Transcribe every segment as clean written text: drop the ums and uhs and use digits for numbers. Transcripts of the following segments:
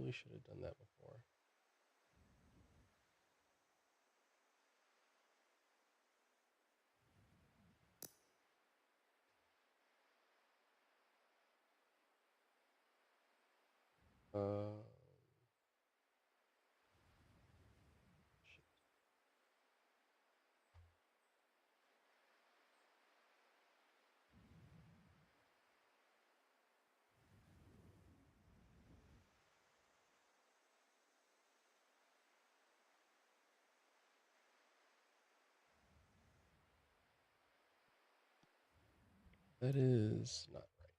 Probably should have done that before. Shit. That is not right.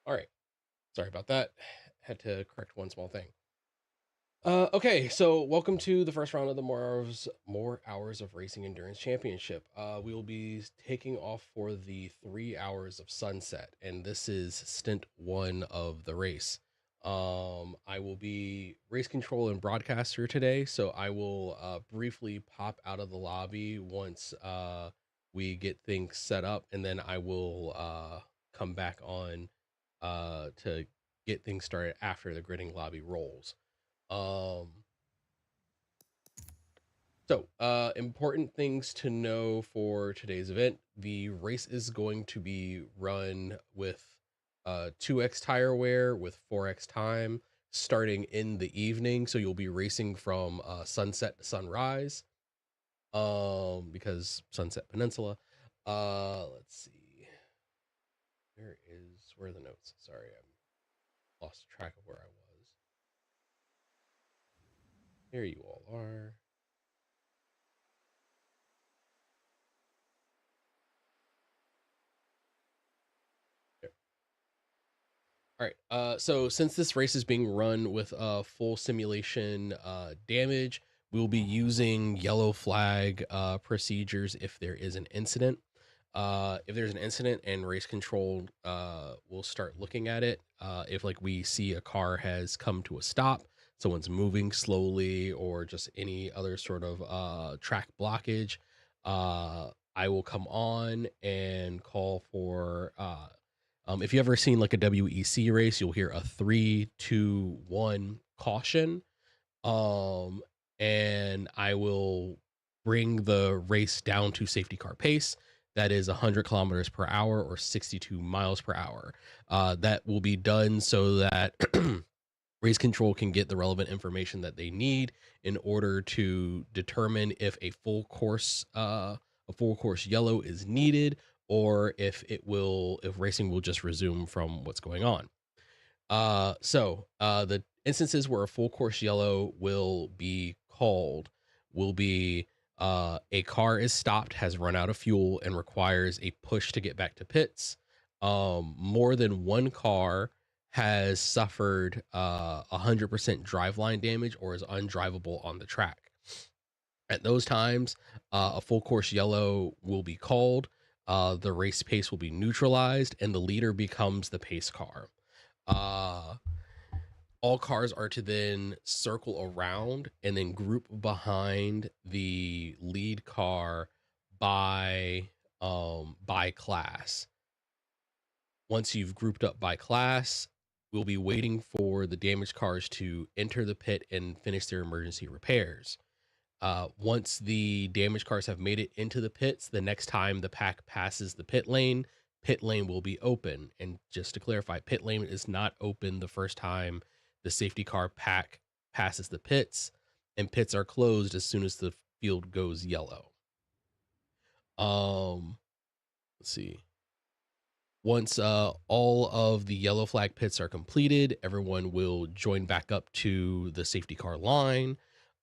All right. Sorry about that. Had to correct one small thing. Okay, so welcome to the first round of the More Hours of Racing Endurance Championship. We will be taking off for the 3 hours of sunset, and this is stint 1 of the race. I will be race control and broadcaster today, so I will briefly pop out of the lobby once we get things set up, and then I will come back on to get things started after the gridding lobby rolls. Important things to know for today's event. The race is going to be run with 2x tire wear with 4x time starting in the evening. So you'll be racing from sunset to sunrise because Sunset Peninsula. Let's see. Where are the notes? Sorry, I lost track of where I was. Here you all are. All right. So since this race is being run with full simulation damage, we'll be using yellow flag procedures if there is an incident. If there's an incident and race control will start looking at it. If like we see a car has come to a stop, someone's moving slowly, or just any other sort of track blockage, I will come on and call for if you ever seen like a WEC race, you'll hear a 3, 2, 1 caution. And I will bring the race down to safety car pace. That is 100 kilometers per hour or 62 miles per hour. That will be done so that race control can get the relevant information that they need in order to determine if a full course yellow is needed, or if racing will just resume from what's going on. The instances where a full course yellow will be called will be a car is stopped, has run out of fuel, and requires a push to get back to pits. More than one car has suffered 100% driveline damage or is undrivable on the track. At those times, a full course yellow will be called. The race pace will be neutralized, and the leader becomes the pace car. All cars are to then circle around and then group behind the lead car by class. Once you've grouped up by class, we'll be waiting for the damaged cars to enter the pit and finish their emergency repairs. Once the damaged cars have made it into the pits, the next time the pack passes the pit lane will be open. And just to clarify, pit lane is not open the first time the safety car pack passes the pits, and pits are closed as soon as the field goes yellow. Let's see. Once all of the yellow flag pits are completed, everyone will join back up to the safety car line,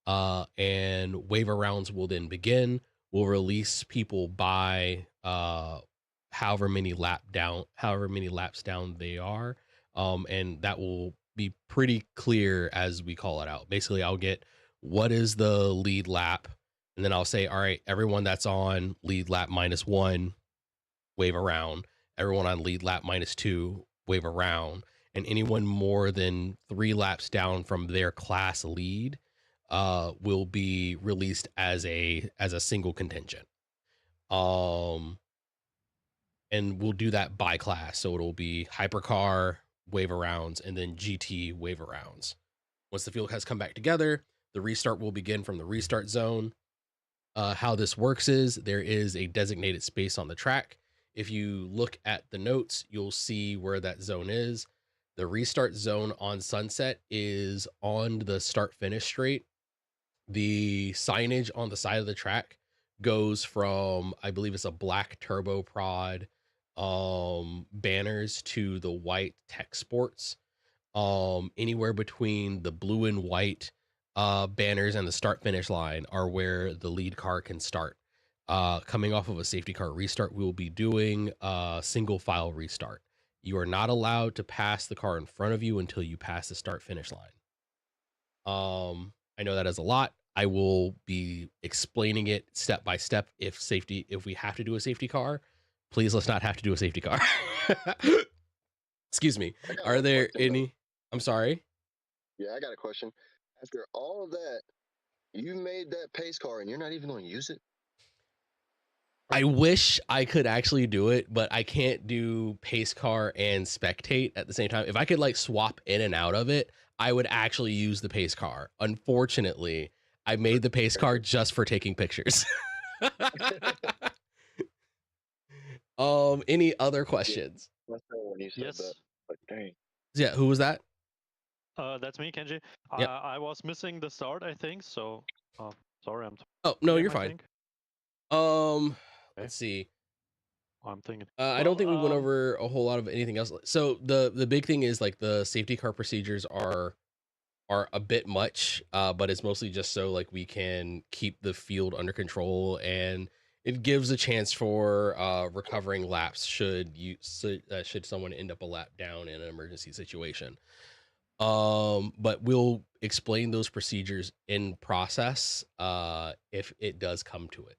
and wave rounds will then begin. We'll release people by however many laps down they are, and that will be pretty clear as we call it out. Basically, I'll get what is the lead lap, and then I'll say, all right, everyone that's on lead lap -1, wave around. Everyone on lead lap -2, wave around. and anyone more than 3 laps down from their class lead will be released as a single contingent. And we'll do that by class. So it'll be hypercar wave arounds and then GT wave arounds. Once the field has come back together, the restart will begin from the restart zone. How this works is there is a designated space on the track. If you look at the notes, you'll see where that zone is. The restart zone on Sunset is on the start finish straight. The signage on the side of the track goes from, I believe it's a black turbo prod banners to the white tech sports. Anywhere between the blue and white banners and the start finish line are where the lead car can start. Coming off of a safety car restart, we will be doing a single file restart. You are not allowed to pass the car in front of you until you pass the start finish line. I know that is a lot. I will be explaining it step by step. If we have to do a safety car, please let's not have to do a safety car. Excuse me. Are there any? I'm sorry. Yeah, I got a question. After all of that, you made that pace car and you're not even going to use it? I wish I could actually do it, but I can't do pace car and spectate at the same time. If I could like swap in and out of it, I would actually use the pace car. Unfortunately, I made the pace car just for taking pictures. Any other questions? Yes. That. Like, dang. Yeah, who was that? That's me, Kenji. Yep. I was missing the start, I think. So, sorry, Oh no, you're fine. Let's see. I'm thinking. I don't think we went over a whole lot of anything else. So the big thing is like the safety car procedures are a bit much, but it's mostly just so like we can keep the field under control, and it gives a chance for recovering laps should someone end up a lap down in an emergency situation. But we'll explain those procedures in process if it does come to it.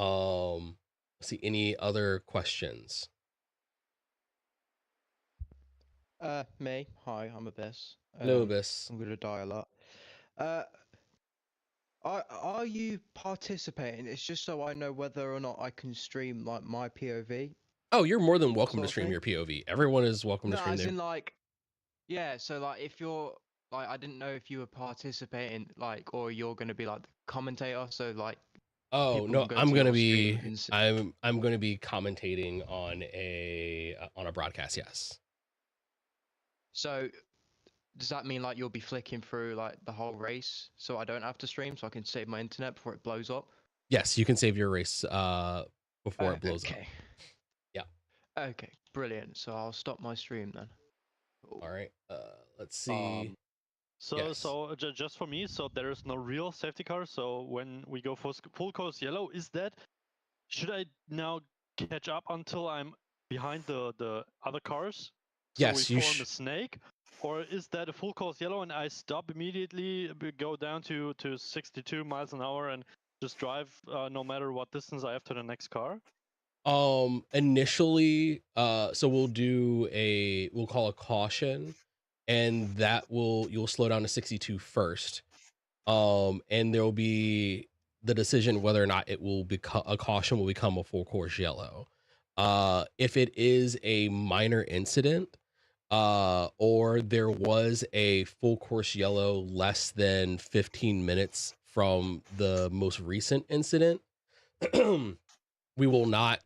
Let's see, any other questions? Me. Hi, I'm Abyss. Hello, Abyss. I'm gonna die a lot. Are you participating? It's just so I know whether or not I can stream like my POV. Oh, you're more than welcome to stream your POV. Everyone is welcome to stream as their. in like, yeah. So like, if you're like, I didn't know if you were participating, like, or you're gonna be like the commentator. So like. Oh no, I'm gonna be commentating on a broadcast. Yes. So, does that mean like you'll be flicking through like the whole race, so I don't have to stream, so I can save my internet before it blows up? Yes, you can save your race before it blows up. Yeah. Okay, brilliant. So I'll stop my stream then. Cool. All right. Let's see. So just for me, so there is no real safety car. So when we go for full course yellow, should I now catch up until I'm behind the other cars? So yes, we form a snake, or is that a full course yellow and I stop immediately, go down to 62 miles an hour and just drive no matter what distance I have to the next car? Initially, so we'll call a caution, and that you'll slow down to 62 first. And there will be the decision whether or not it will become a caution will become a full course yellow. If it is a minor incident, or there was a full course yellow less than 15 minutes from the most recent incident, we will not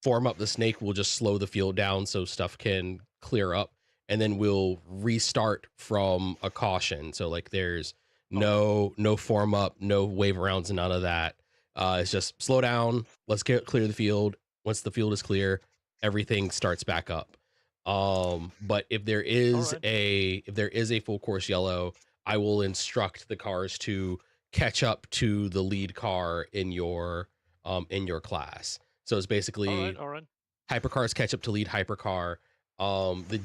form up the snake. We'll just slow the field down so stuff can clear up, and then we'll restart from a caution. So like there's no form up, no wave arounds, none of that. It's just slow down. Let's clear the field. Once the field is clear, everything starts back up. But if there is a full course yellow, I will instruct the cars to catch up to the lead car in your class. So it's basically all right. hypercars catch up to lead hypercar. The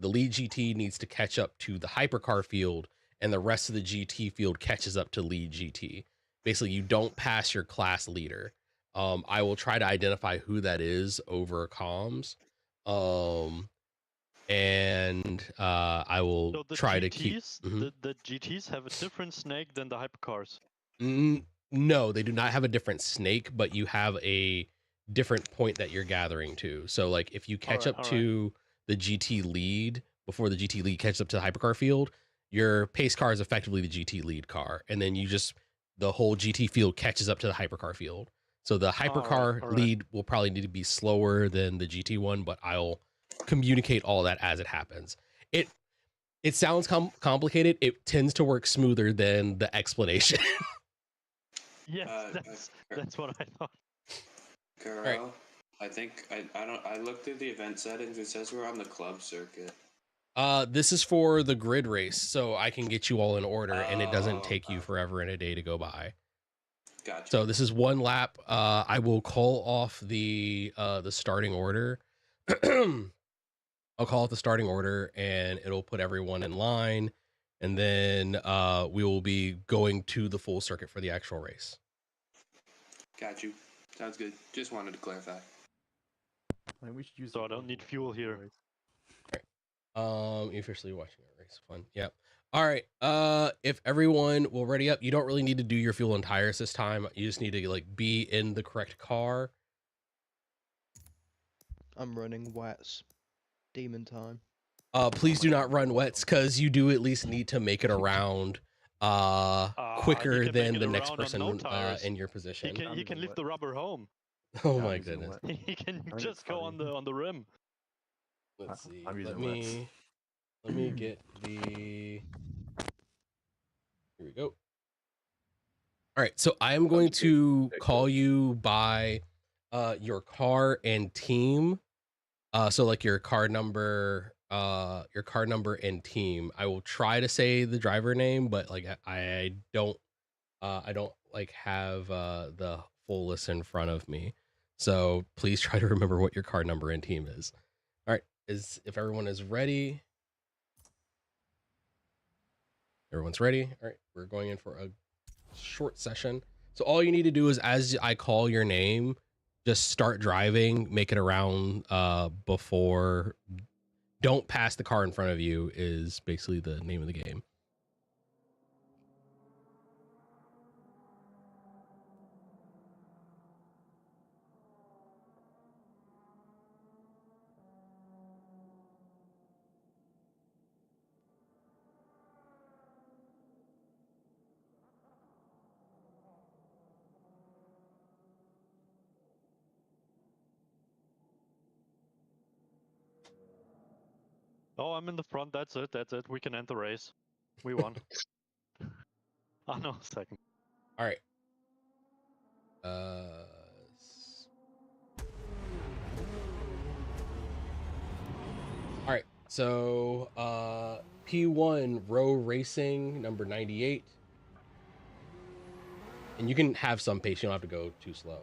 lead GT needs to catch up to the hypercar field, and the rest of the GT field catches up to lead GT. Basically, you don't pass your class leader. I will try to identify who that is over comms. and I will So the try GTs, to keep. Mhm. the GTs have a different snake than the hypercars. No, they do not have a different snake, but you have a different point that you're gathering to. So, like, if you catch up to the GT lead before the GT lead catches up to the hypercar field, your pace car is effectively the GT lead car, and then the whole GT field catches up to the hypercar field. So the hypercar lead will probably need to be slower than the GT one, but I'll communicate all that as it happens. It sounds complicated. It tends to work smoother than the explanation. Yes, that's what I thought. Carl, right. I think I looked through the event settings. It says we're on the club circuit. This is for the grid race, so I can get you all in order, and it doesn't take you forever and a day to go by. Gotcha. So this is one lap. I will call off the starting order. I'll call it the starting order, and it'll put everyone in line, and then we will be going to the full circuit for the actual race. Got you. Sounds good. Just wanted to clarify. I mean, we should use. So I don't need fuel here. You're officially watching a race. Fun. Yep. All right. If everyone will ready up, you don't really need to do your fuel and tires this time. You just need to like be in the correct car. I'm running wets. Demon time. Please do not run wets, because you do at least need to make it around quicker than the next person in your position. He can leave the rubber home. Oh my goodness. He can just go on the rim. Let's see. Let me get the. Here we go. All right, so I am going to call you by your car and team. So like your car number and team. I will try to say the driver name, but like I don't like have the full list in front of me. So please try to remember what your car number and team is. All right, if everyone is ready. Everyone's ready. All right, we're going in for a short session. So all you need to do is, as I call your name, just start driving, make it around before. Don't pass the car in front of you is basically the name of the game. Oh, I'm in the front. That's it. We can end the race. We won. Oh no, second. All right. All right. So P1 Row Racing number 98. And you can have some pace. You don't have to go too slow.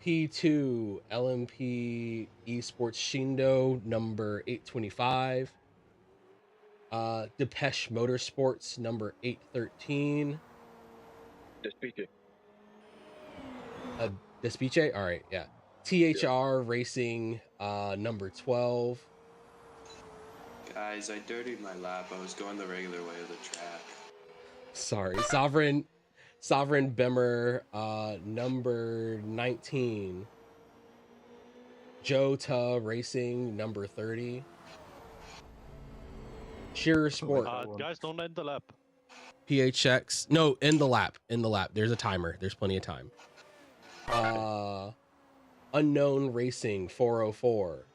P2 LMP Esports Shindo number 825. Depeche Motorsports number 813. Despiche? All right, yeah. THR Racing number 12. Guys, I dirtied my lap. I was going the regular way of the track. Sorry. Sovereign Bemmer number 19. Jota Racing number 30. Shearer Sport. Guys, don't end the lap. PHX. No, in the lap. There's a timer. There's plenty of time. Unknown Racing 404.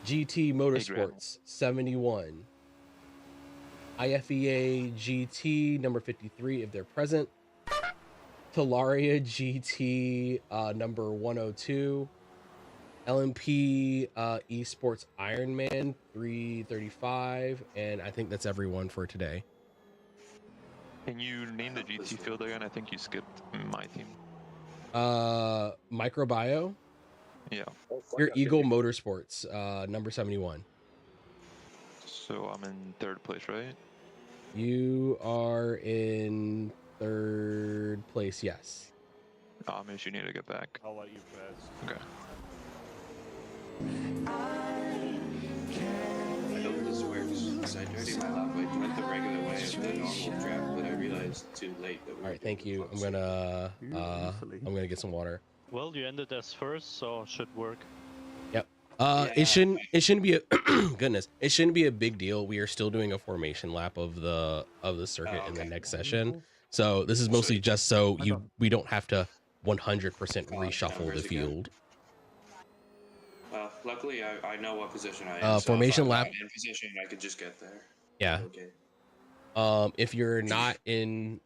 GT Motorsports 71. IFEA GT number 53 if they're present. Talaria GT number 102. LMP Esports Ironman 335, and I think that's everyone for today. Can you name the GT field again? I think you skipped my team. Microbio. Yeah. Your Eagle Motorsports number 71. So I'm in third place, right? You are in third place, yes. Amish, you need to get back. I'll let you pass. Okay. I dirtied my lap. I went the regular way of the normal track, but I realized too late that we All right, thank you. I'm gonna get some water. Well, you ended as first, so it should work. Yep. Yeah, It shouldn't be a goodness. It shouldn't be a big deal. We are still doing a formation lap of the circuit in the okay. next session. So this is mostly Sweet. just so we don't have to 100% reshuffle numbers the again. field. Well, luckily I know what position I am. So Formation if I'm lap. not in position, I could just get there. Yeah. Okay. If you're not in,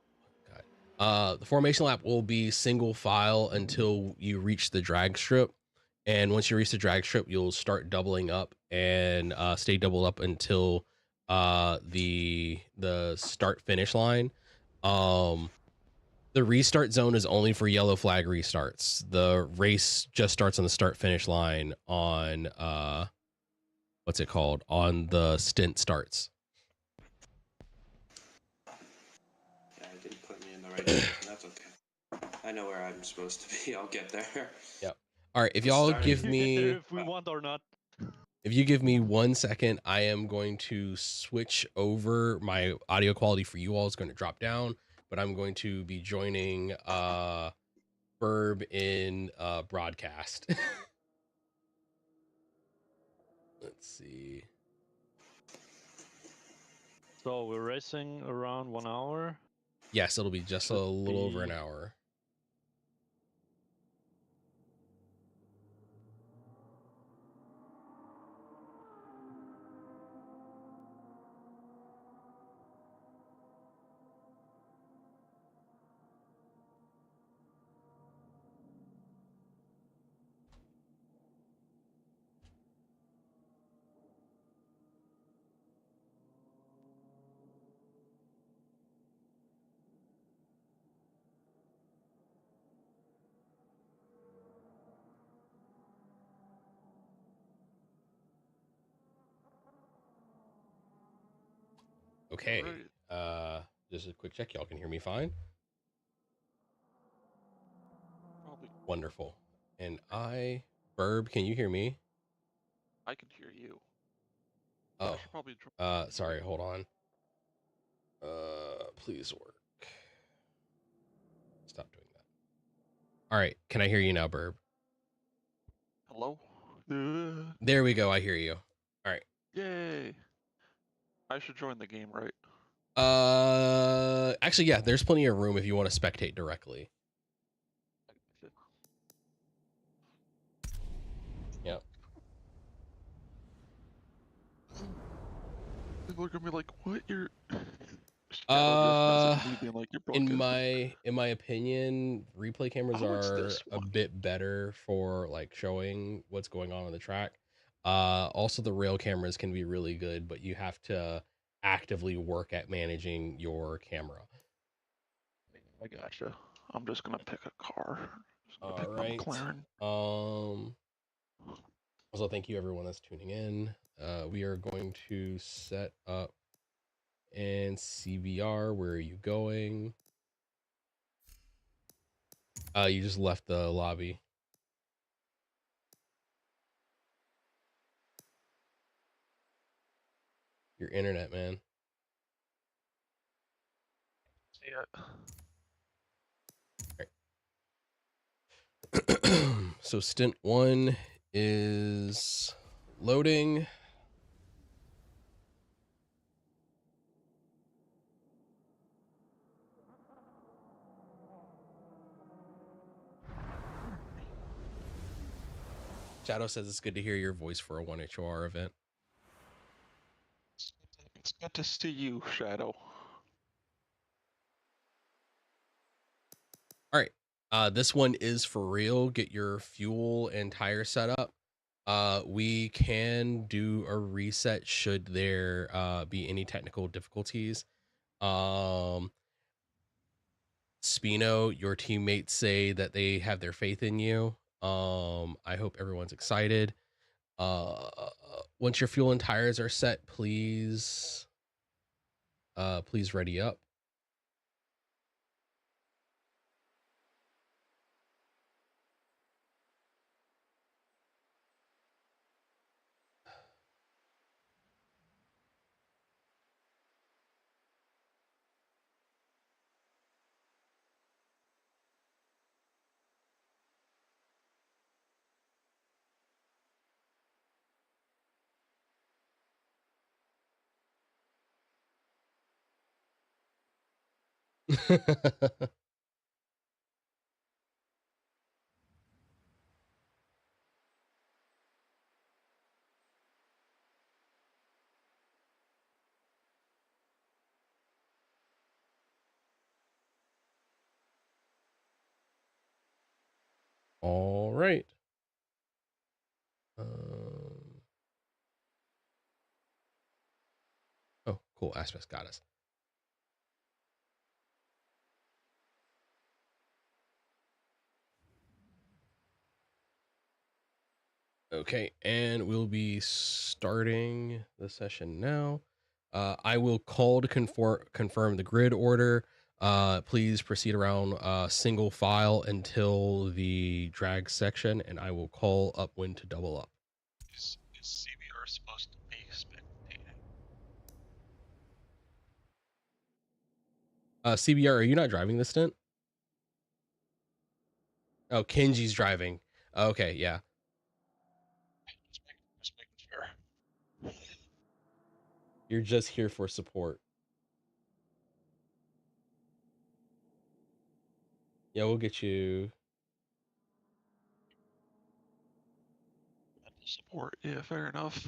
the formation lap will be single file until you reach the drag strip, and once you reach the drag strip, you'll start doubling up and stay doubled up until the start finish line. The restart zone is only for yellow flag restarts. The race just starts on the start finish line on what's it called, on the stint starts. Yeah, I didn't put me in the right direction. That's okay. I know where I'm supposed to be. I'll get there. Yep. All right. If y'all give You get there me, if we want or not. if you give me 1 second, I am going to switch over. My audio quality for you all is going to drop down, but I'm going to be joining Burb in broadcast. Let's see. So we're racing around 1 hour. Yes, it'll be just a Should little over an be- hour. Okay. Alright. Just a quick check. Y'all can hear me fine? Probably. Wonderful. And Burb, can you hear me? I can hear you. Oh, I should probably try. sorry, hold on. Please work. Stop doing that. All right, can I hear you now, Burb? Hello? There we go, I hear you. All right. Yay! I should join the game, right? Actually, yeah, there's plenty of room if you want to spectate directly. Yep. People are gonna be like, "What? You're." In my opinion, replay cameras Oh, it's are this a one. bit better for like showing what's going on the track. Also the rail cameras can be really good, but you have to actively work at managing your camera. I gotcha. I'm just gonna pick a car. All pick right. McLaren. Also, thank you everyone that's tuning in. We are going to set up in CBR. Where are you going? You just left the lobby. Your internet, man. Yeah. So stint 1 is loading. Shadow says it's good to hear your voice for a 1HOR event. It's good to see you, Shadow. All right. This one is for real. Get your fuel and tire set up. We can do a reset should there be any technical difficulties. Spino, your teammates say that they have their faith in you. I hope everyone's excited. Once your fuel and tires are set, please ready up. All right. Oh, cool. Aspects got us. Okay, and we'll be starting the session now. I will call to confirm the grid order. Please proceed around single file until the drag section, and I will call up when to double up. Is CBR supposed to be spectating? CBR, are you not driving this stint? Oh, Kenji's driving. Okay, yeah. Just making sure. You're just here for support. Yeah, we'll get you. Mental support, yeah, fair enough.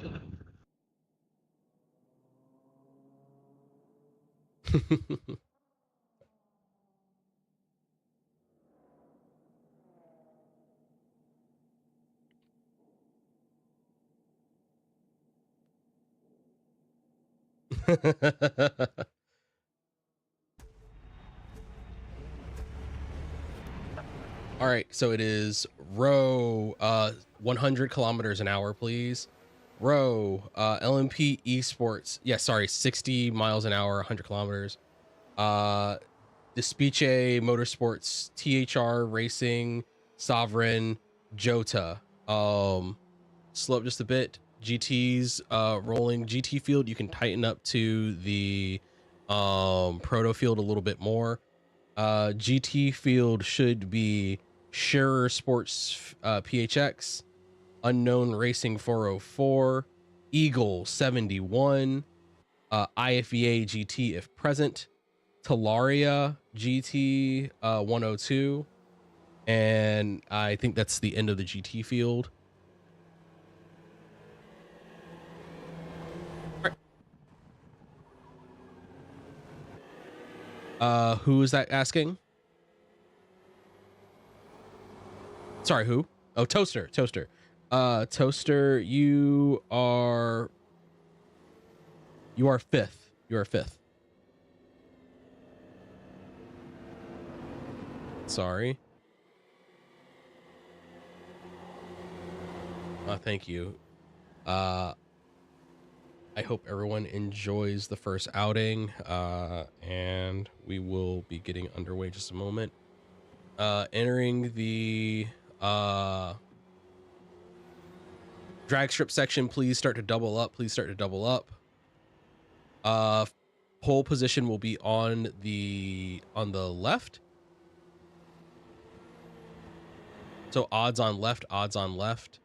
All right, so it is row 100 kilometers an hour, please. Row LMP esports. Yeah, sorry, 60 miles an hour, 100 kilometers. Despiche Motorsports, THR Racing, Sovereign, Jota. Slow up just a bit. GT's rolling. GT field, you can tighten up to the proto field a little bit more. GT field should be Scherer Sports PHX, Unknown Racing 404, Eagle 71, IFEA GT if present, Talaria GT 102, and I think that's the end of the GT field. Who is that asking? Sorry, who? Oh, Toaster. Toaster, you are fifth. You are fifth. Sorry. Thank you. I hope everyone enjoys the first outing, and we will be getting underway in just a moment. Entering the drag strip section, please start to double up. Pole position will be on the left. So odds on left.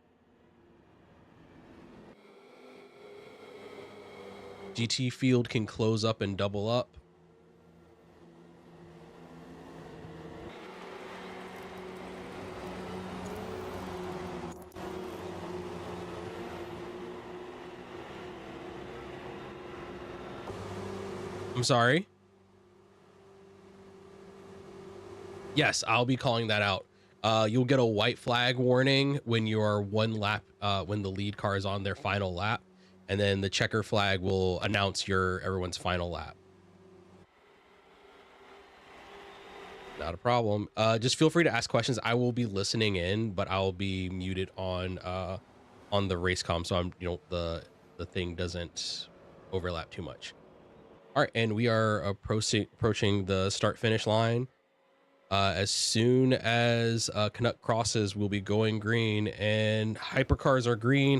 GT field can close up and double up. I'm sorry. Yes, I'll be calling that out. You'll get a white flag warning when you are one lap, when the lead car is on their final lap, and then the checker flag will announce everyone's final lap. Not a problem. Just feel free to ask questions. I will be listening in, but I'll be muted on the race comm, so I'm the thing doesn't overlap too much. All right, and we are approaching the start finish line. As soon as Canuck crosses, we'll be going green, and hypercars are green.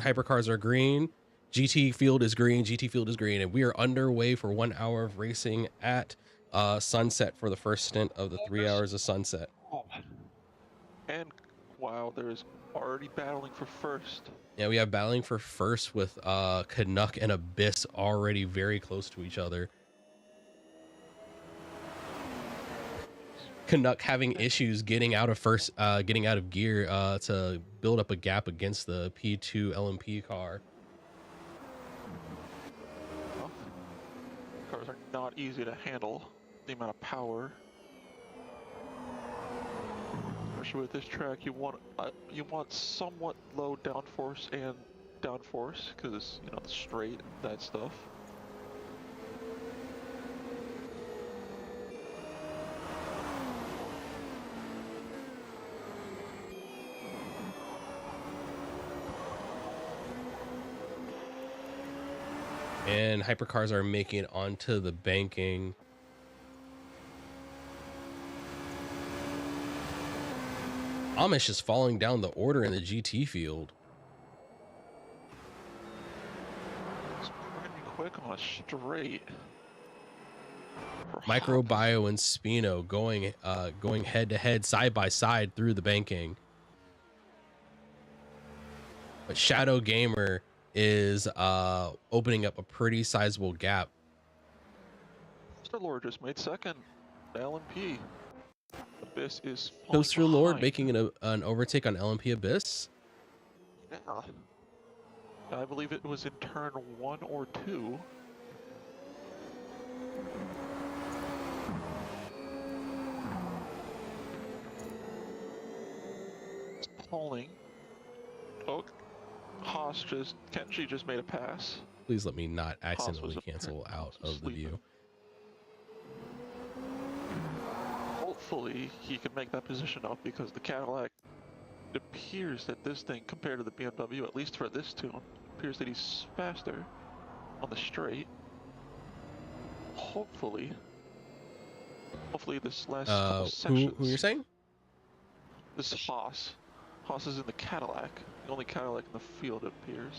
GT field is green, and we are underway for 1 hour of racing at sunset for the first stint of the 3 hours of sunset. And wow, there's already battling for first. Yeah, we have battling for first with Canuck and Abyss already very close to each other. Canuck having issues getting out of gear to build up a gap against the P2 LMP car. Well, cars are not easy to handle. The amount of power, especially with this track, you want somewhat low downforce and downforce because you know the straight and that stuff. And hypercars are making it onto the banking. Amish is falling down the order in the GT field. It's pretty quick on a straight. Microbio and Spino going head to head, side by side through the banking. But Shadow Gamer is opening up a pretty sizable gap. Mr. Lord just made second. LMP. Abyss is Toaster Lord behind. making an overtake on LMP Abyss. Yeah. I believe it was in turn 1 or 2. It's pulling. Oh, Kenji just made a pass. Please let me not accidentally was cancel out was of the sleeping. view. Hopefully he can make that position up because the Cadillac, it appears that this thing compared to the BMW, at least for this tune, appears that he's faster on the straight. Hopefully this last couple sections. Who you're saying? This is Haas. Haas is in the Cadillac. The only Cadillac in the field, it appears.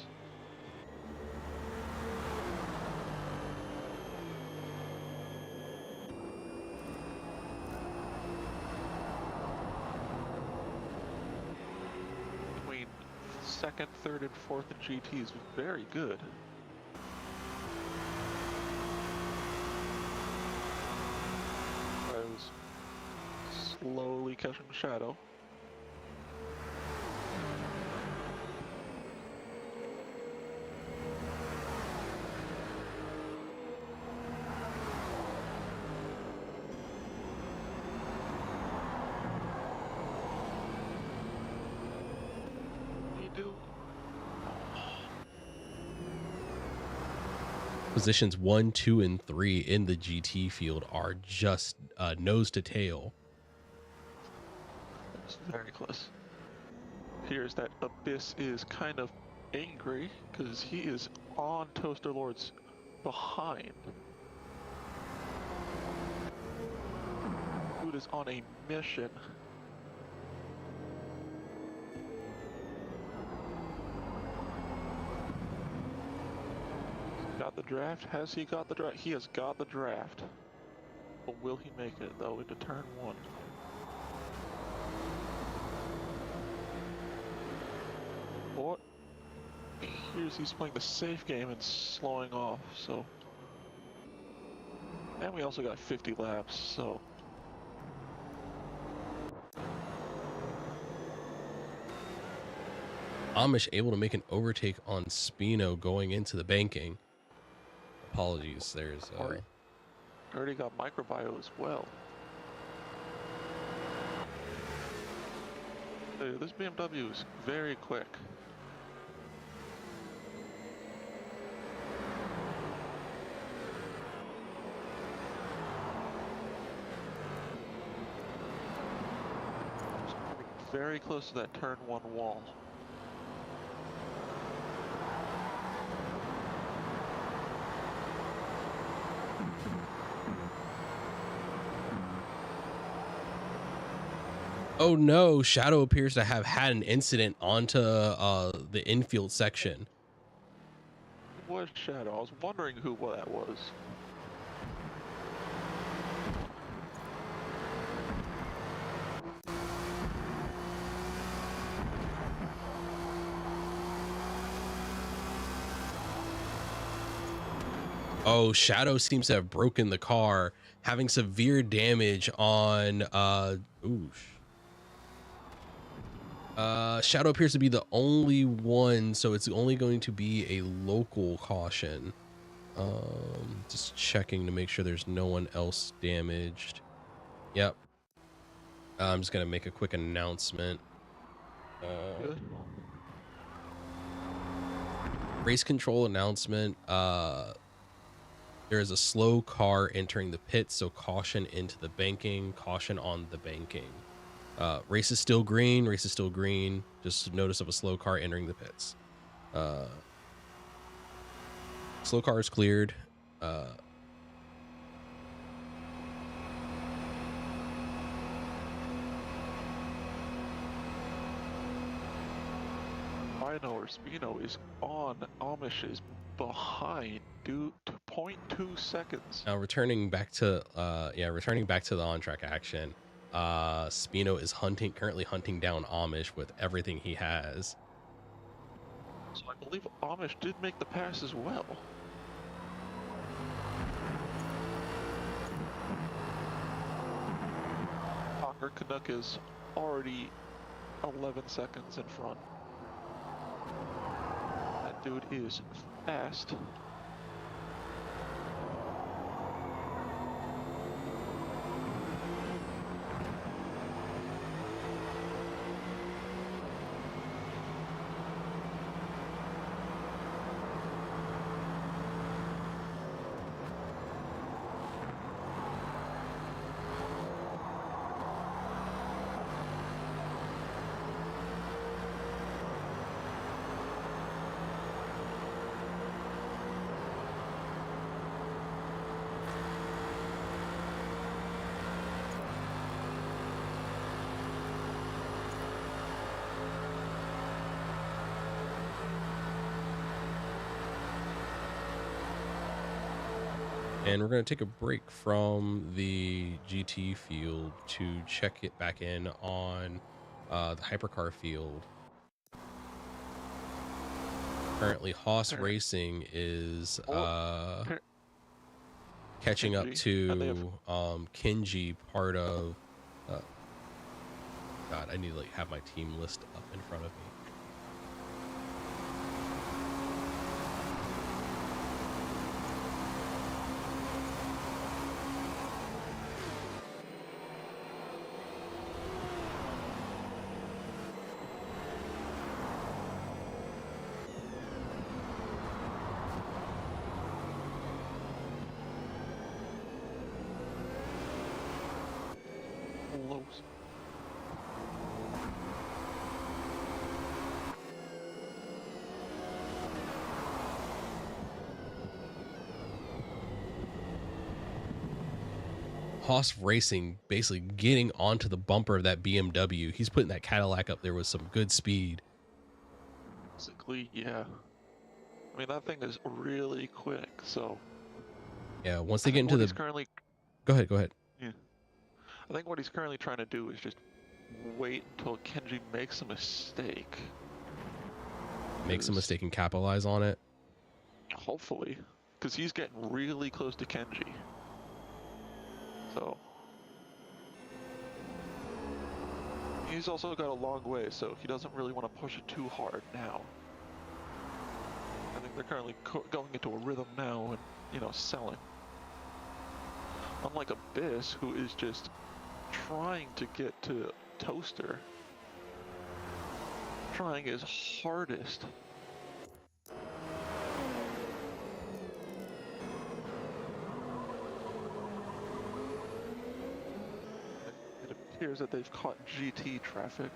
Between second, third, and fourth in GT is very good. I was slowly catching Shadow. Positions 1, 2, and 3 in the GT field are just nose to tail. It's very close. Here's that Abyss is kind of angry because he is on Toaster Lord's behind. Dude is on a mission. Got the draft? Has he got the draft? He has got the draft. But will he make it though into turn 1? What? Here's he's playing the safe game and slowing off, so. And we also got 50 laps, so. Amish able to make an overtake on Spino going into the banking. Apologies, there's Already got microbio as well. This BMW is very quick. Very close to that turn 1 wall. Oh no, Shadow appears to have had an incident onto the infield section. What Shadow? I was wondering who that was. Oh, Shadow seems to have broken the car having severe damage on Shadow appears to be the only one, so it's only going to be a local caution. Just checking to make sure there's no one else damaged. Yep. I'm just gonna make a quick announcement. Good. Race control announcement. There is a slow car entering the pit, so caution into the banking, caution on the banking. Race is still green, race is still green. Just notice of a slow car entering the pits. Slow car is cleared. I know where Spino is on. Amish is behind due to 0.2 seconds. Now returning back to the on-track action. Spino is currently hunting down Amish with everything he has. So I believe Amish did make the pass as well. Hawker Canuck is already 11 seconds in front. That dude is fast. And we're going to take a break from the GT field to check it back in on the hypercar field. Currently, Haas Racing is catching up to Kenji, part of... God, I need to have my team list up in front of me. Haas Racing basically getting onto the bumper of that BMW. He's putting that Cadillac up there with some good speed. Basically, yeah. I mean, that thing is really quick, so... Yeah, once they get into the... Currently... Go ahead. Yeah. I think what he's currently trying to do is just wait until Kenji makes a mistake. Makes a mistake and capitalize on it? Hopefully. Because he's getting really close to Kenji. So... He's also got a long way, so he doesn't really want to push it too hard now. I think they're currently going into a rhythm now and, you know, selling. Unlike Abyss, who is just trying to get to Toaster. Trying his hardest. It appears that they've caught GT traffic.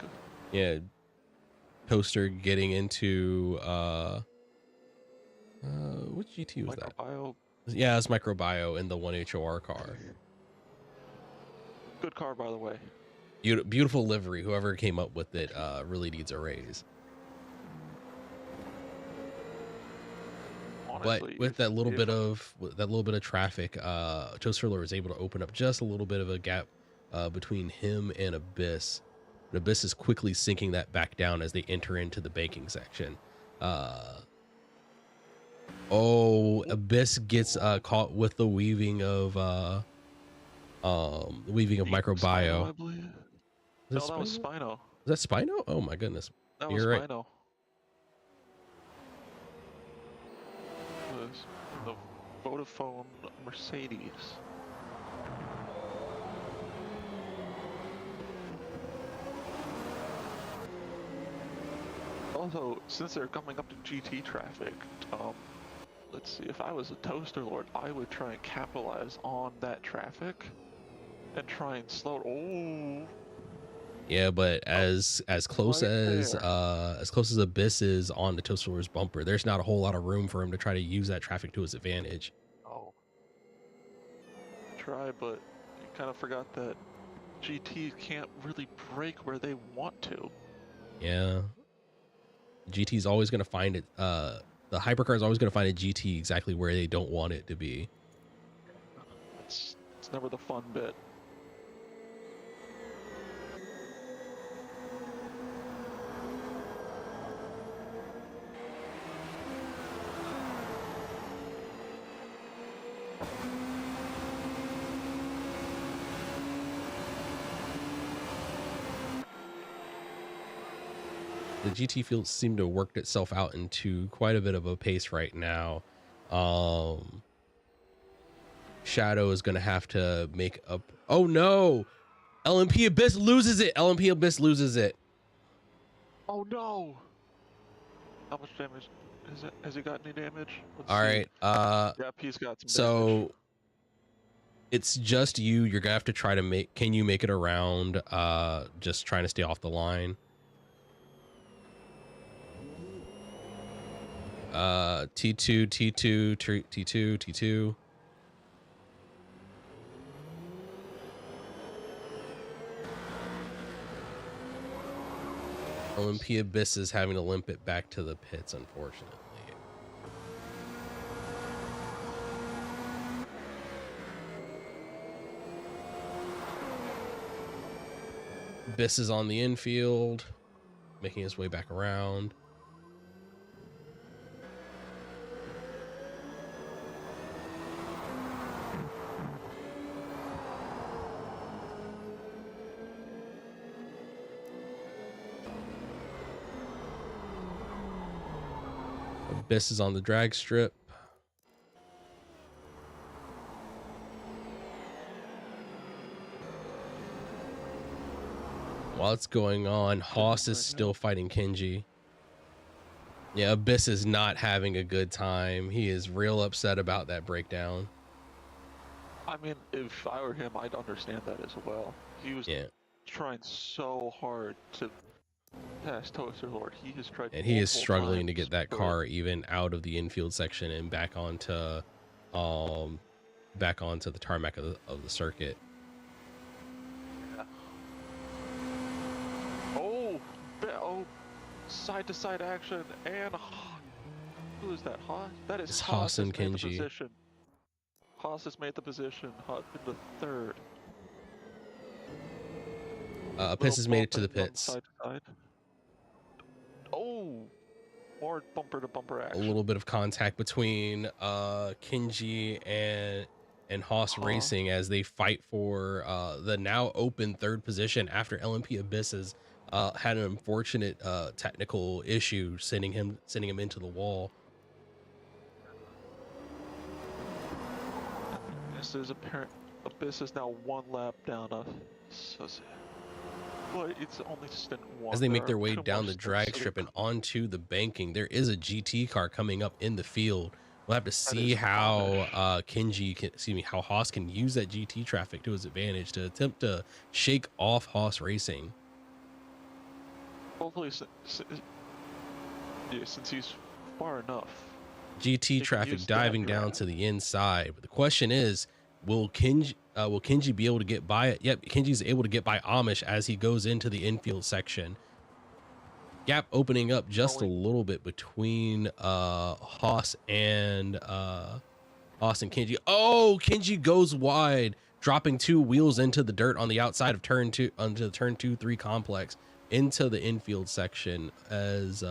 Yeah. Toaster getting into which GT was Microbio. that? Yeah, it's Microbio in the 1HOR car. Good car, by the way. Beautiful livery. Whoever came up with it really needs a raise. Honestly, but with that little bit of traffic, Toaster was able to open up just a little bit of a gap between him and Abyss. But Abyss is quickly sinking that back down as they enter into the banking section. Abyss gets caught with the weaving of weaving of Spino, I microbio. believe. Is No, that was Spino? Spino. Is that Spino? Oh my goodness. That was You're right. Spino. Was the Vodafone Mercedes. Also, since they're coming up to GT traffic, let's see, if I was a Toaster Lord, I would try and capitalize on that traffic and try and slow. Oh, Yeah, but as close right as Abyss is on the Toaster Lord's bumper, there's not a whole lot of room for him to try to use that traffic to his advantage. oh. Try, but you kind of forgot that GT can't really brake where they want to. Yeah. GT's always going to find it. The hypercar is always going to find a GT exactly where they don't want it to be. It's never the fun bit. The GT field seemed to have worked itself out into quite a bit of a pace right now. Shadow is going to have to make up. Oh no! LMP Abyss loses it. LMP Abyss loses it. Oh no! How much damage is it? Has he got any damage? Let's All see. right. Yep, he's got some damage. So it's just you. You're gonna have to try to make. Can you make it around? Just trying to stay off the line. T2, T2, T2, T2. LMP Abyss is having to limp it back to the pits, unfortunately. Abyss is on the infield, making his way back around. Abyss is on the drag strip. While it's going on, Haas is still fighting Kenji. Yeah, Abyss is not having a good time. He is real upset about that breakdown. I mean, if I were him, I'd understand that as well. He was trying so hard to pass Toaster Lord. He has tried, and he is multiple struggling to times, get that but car even out of the infield section and back onto the tarmac of the circuit. Oh, side to side action, and who is that? Haas? That is It's Haas Haas and has made the Kenji. position. Haas has made the position. Haas in the third. Abyss has made it to the Little bump pits. side to side. Oh, more bumper to bumper A action. little bit of contact between Kenji and Haas Racing as they fight for the now open third position after LMP Abyss has had an unfortunate technical issue sending him into the wall. This is apparent. Abyss is now one lap down. So sad. But it's only stint one. As they make their There are way two down more the stints drag to strip and come. onto the banking, there is a GT car coming up in the field. We'll have to see is how how Haas can use that GT traffic to his advantage to attempt to shake off Haas Racing. Hopefully, since he's far enough. GT can traffic use diving that down draft. to the inside. But the question is, will Kenji be able to get by it? Yep, Kenji's able to get by Amish as he goes into the infield section. Gap opening up just a little bit between Haas and Kenji. Oh, Kenji goes wide, dropping two wheels into the dirt on the outside of turn 2 onto the turn 2-3 complex into the infield section as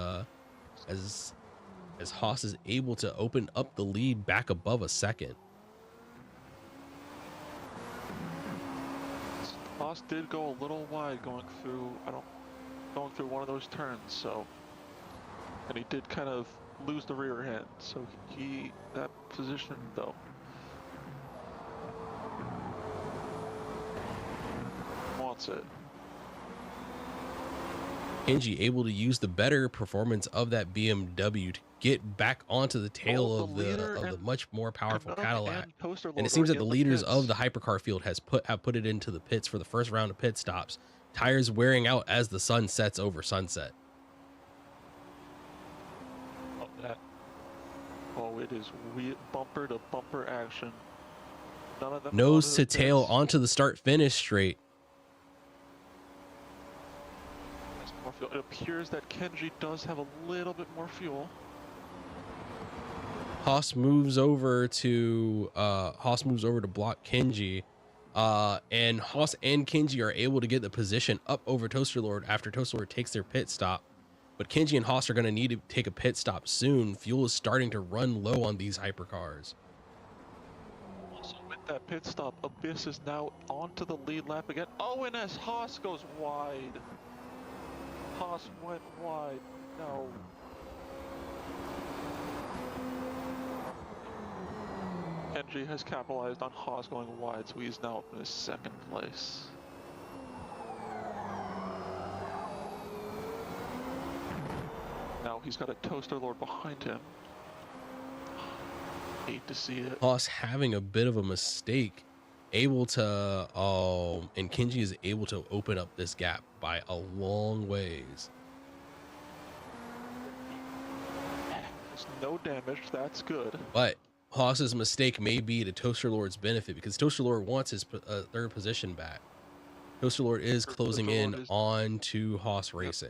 Haas is able to open up the lead back above a second. Haas did go a little wide going through one of those turns, so, and he did kind of lose the rear end, so that position though wants it. Kenji able to use the better performance of that BMW to get back onto the tail of the much more powerful Cadillac. And it seems that the leaders of the hypercar field have put it into the pits for the first round of pit stops. Tires wearing out as the sun sets over sunset. Oh, it is bumper to bumper action. None of them nose to tail onto the start finish straight. It appears that Kenji does have a little bit more fuel. Haas moves over to block Kenji, and Haas and Kenji are able to get the position up over Toaster Lord after Toaster Lord takes their pit stop. But Kenji and Haas are going to need to take a pit stop soon. Fuel is starting to run low on these hypercars. Also, with that pit stop, Abyss is now onto the lead lap again. Oh, and as Haas goes wide. Haas went wide. No. Kenji has capitalized on Haas going wide, so he's now up in his second place. Now he's got a Toaster Lord behind him. Hate to see it. Haas having a bit of a mistake, able to and Kenji is able to open up this gap by a long ways. There's no damage, that's good. But Haas's mistake may be to Toaster Lord's benefit because Toaster Lord wants his third position back. Toaster Lord is closing in on to Haas Racing.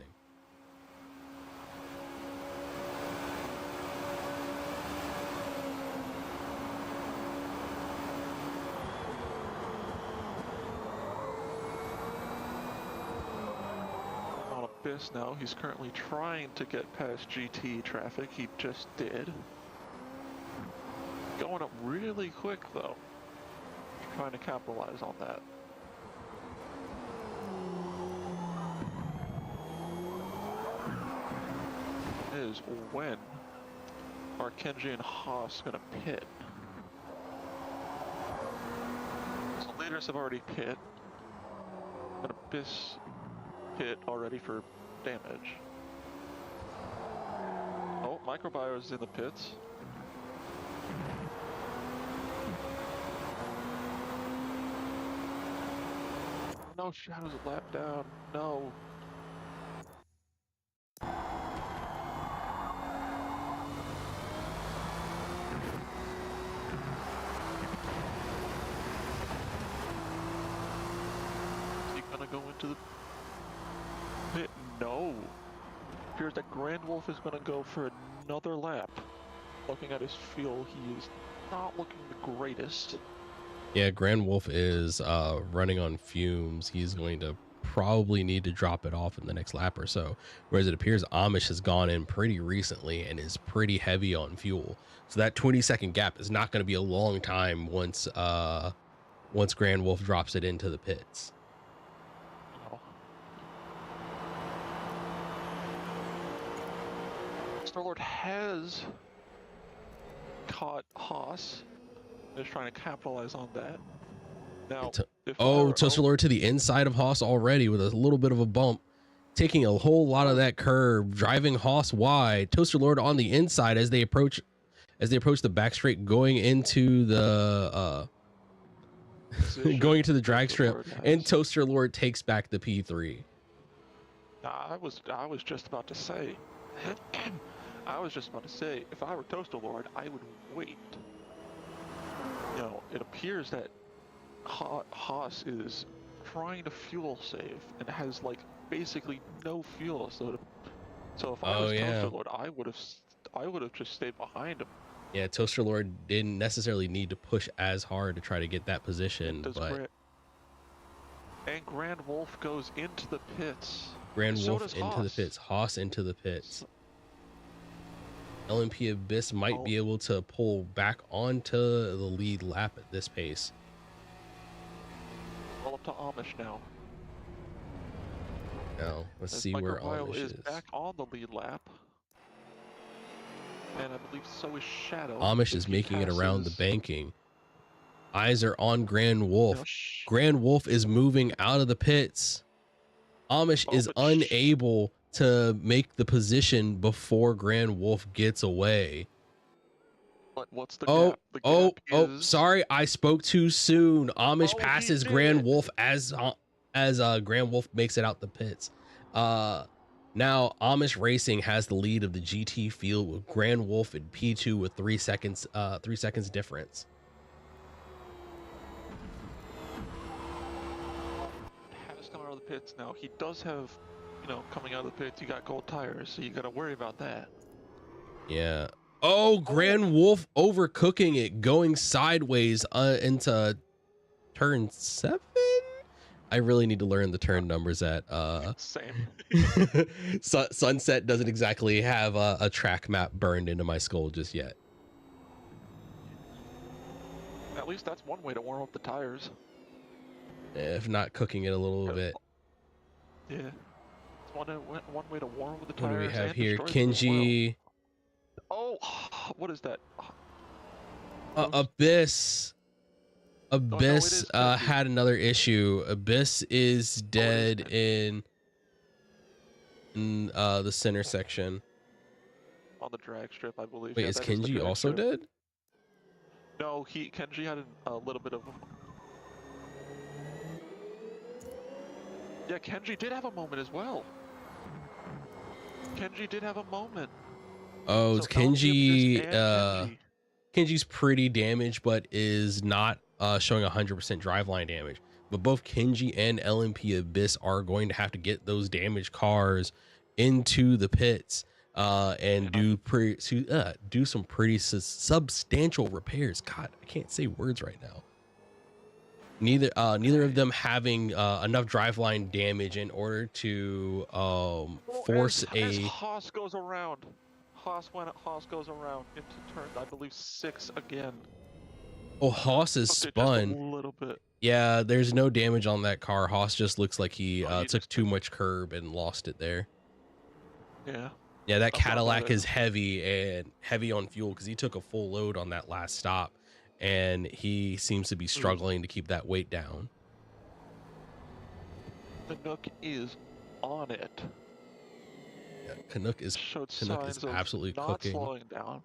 Abyss now, he's currently trying to get past GT traffic. He just did. Going up really quick though. Trying to capitalize on that. Is when are Kenji and Haas gonna pit? So leaders have already pit. But Abyss pit already for damage. Oh, Microbio is in the pits. No, Shadow's a lap down. No. Is he gonna go into the pit? No. Appears that Grand Wolf is gonna go for another lap. Looking at his fuel, he is not looking the greatest. Yeah, Grand Wolf is running on fumes. He's going to probably need to drop it off in the next lap or so. Whereas it appears Amish has gone in pretty recently and is pretty heavy on fuel. So that 20-second gap is not going to be a long time once Grand Wolf drops it into the pits. Starlord has caught Haas. Is trying to capitalize on that. Now, Toaster Lord to the inside of Haas already with a little bit of a bump, taking a whole lot of that curve, driving Haas wide. Toaster Lord on the inside as they approach the back straight, going into the drag strip, and Toaster Lord takes back the P3. I was just about to say, if I were Toaster Lord, I would wait. You know, it appears that Haas is trying to fuel save and has like basically no fuel. So if I was Toaster Lord, I would have just stayed behind him. Yeah, Toaster Lord didn't necessarily need to push as hard to try to get that position, and Grand Wolf goes into the pits. Grand Wolf into the pits, Haas into the pits. LMP Abyss might be able to pull back onto the lead lap at this pace. Well, to Amish now. Now, let's As see where Microbio Amish is is. back on the lead lap. And I believe so is Shadow. Amish if is he making it around the passes- banking. Eyes are on Grand Wolf. No, Grand Wolf is moving out of the pits. Amish Oh, is but unable to make the position before Grand Wolf gets away. But what's the Oh, gap? The oh, gap oh, is... sorry, I spoke too soon. Amish Oh, he passes did Grand it. Wolf as Grand Wolf makes it out the pits. Now Amish Racing has the lead of the GT field with Grand Wolf in P2 with 3 seconds difference. Has come out of the pits now. He does have, you know, coming out of the pits, you got gold tires, so you got to worry about that. Yeah. Oh, Grand Wolf overcooking it, going sideways into turn 7. I really need to learn the turn numbers at Same. Sunset doesn't exactly have a track map burned into my skull just yet. At least that's one way to warm up the tires. If not cooking it a little bit. Yeah. It's one way to warm up the What tires. do we have and here? destroy them as well. Kenji. Oh, what is that? Abyss. Abyss is Kenji. had another issue. Abyss is dead Kenji. in the center section. On the drag strip, I believe. Wait, Yeah, is that the Kenji drag also strip. dead? No, Kenji had a little bit of... Yeah, Kenji did have a moment as well. Kenji did have a moment. Oh, So Kenji. Abyss and Kenji. Kenji's pretty damaged, but is not showing 100% driveline damage. But both Kenji and LMP Abyss are going to have to get those damaged cars into the pits and do some pretty substantial repairs. God, I can't say words right now. Neither of them having enough driveline damage in order to force as Haas goes around. Haas goes around into turn, I believe, 6 again. Oh, Haas is Just spun. a little bit. Yeah, there's no damage on that car. Haas just looks like he he took just too much curb and lost it there. Yeah. Yeah, that That's not Cadillac bad. is heavy on fuel because he took a full load on that last stop, and he seems to be struggling to keep that weight down. The Nook is on it. Yeah, Canuck is Signs of absolutely not cooking. slowing down.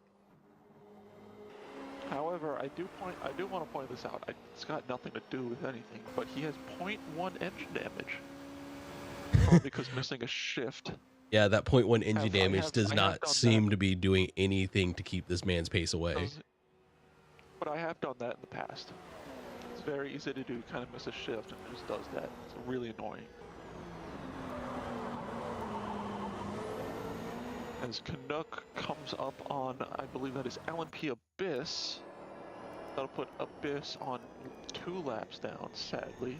However, I do want to point this out. It's got nothing to do with anything, but he has 0.1 engine damage. Probably because missing a shift. Yeah, that 0.1 engine I damage have- does I have not done seem that. to be doing anything to keep this man's pace away. But I have done that in the past. It's very easy to do, kind of miss a shift, and it just does that. It's really annoying. As Canuck comes up on, I believe that is LMP Abyss. That'll put Abyss on 2 laps down, sadly.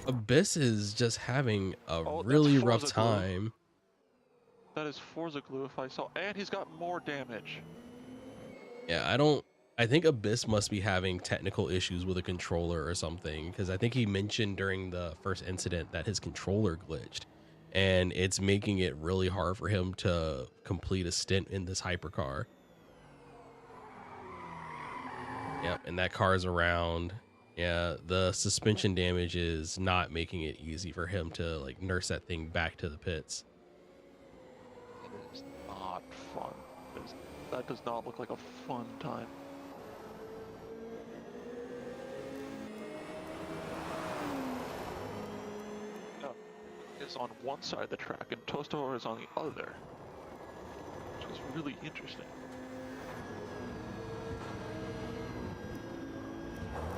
Abyss is just having a Oh, that's really rough Forza Glue. time. That is Forza Glue if I saw, and he's got more damage. Yeah, I think Abyss must be having technical issues with a controller or something, because I think he mentioned during the first incident that his controller glitched, and it's making it really hard for him to complete a stint in this hypercar. Yep, and that car's around. Yeah, the suspension damage is not making it easy for him to like nurse that thing back to the pits. It is not fun. That does not look like a fun time. No, it's on one side of the track and Tostador is on the other, which is really interesting.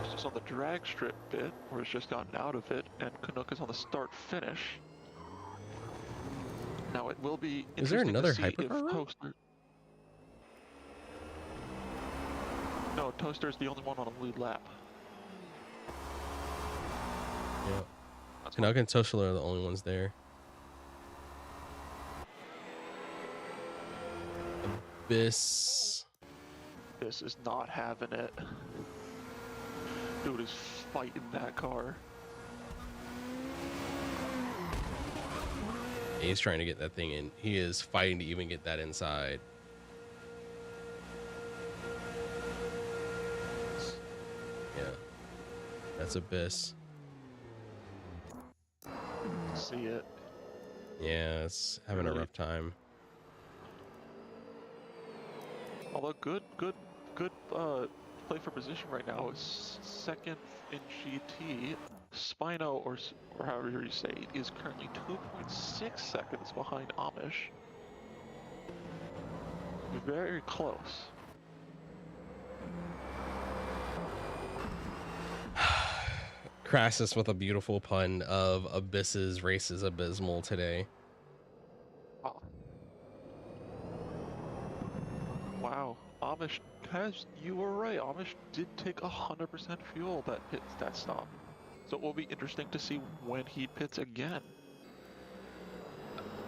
It's just on the drag strip bit, where it's just gotten out of it, and Canuck is on the start-finish. Now it will be Is there interesting another to see if hypercar run? Toaster... No, Toaster's the only one on a lead lap. Yeah, That's Canuck and Toshler are the only ones there. Abyss. This is not having it. Dude is fighting that car. He's trying to get that thing in. He is fighting to even get that inside. Yeah. That's Abyss. See it. Yeah, it's having a Really? rough time. Although good play for position right now is second in GT. Spino, or however you say it, is currently 2.6 seconds behind Amish. Very close. Crassus with a beautiful pun of Abyss's race is abysmal today. Wow, Amish you were right, Amish did take 100% fuel that hits that stop. So it will be interesting to see when he pits again.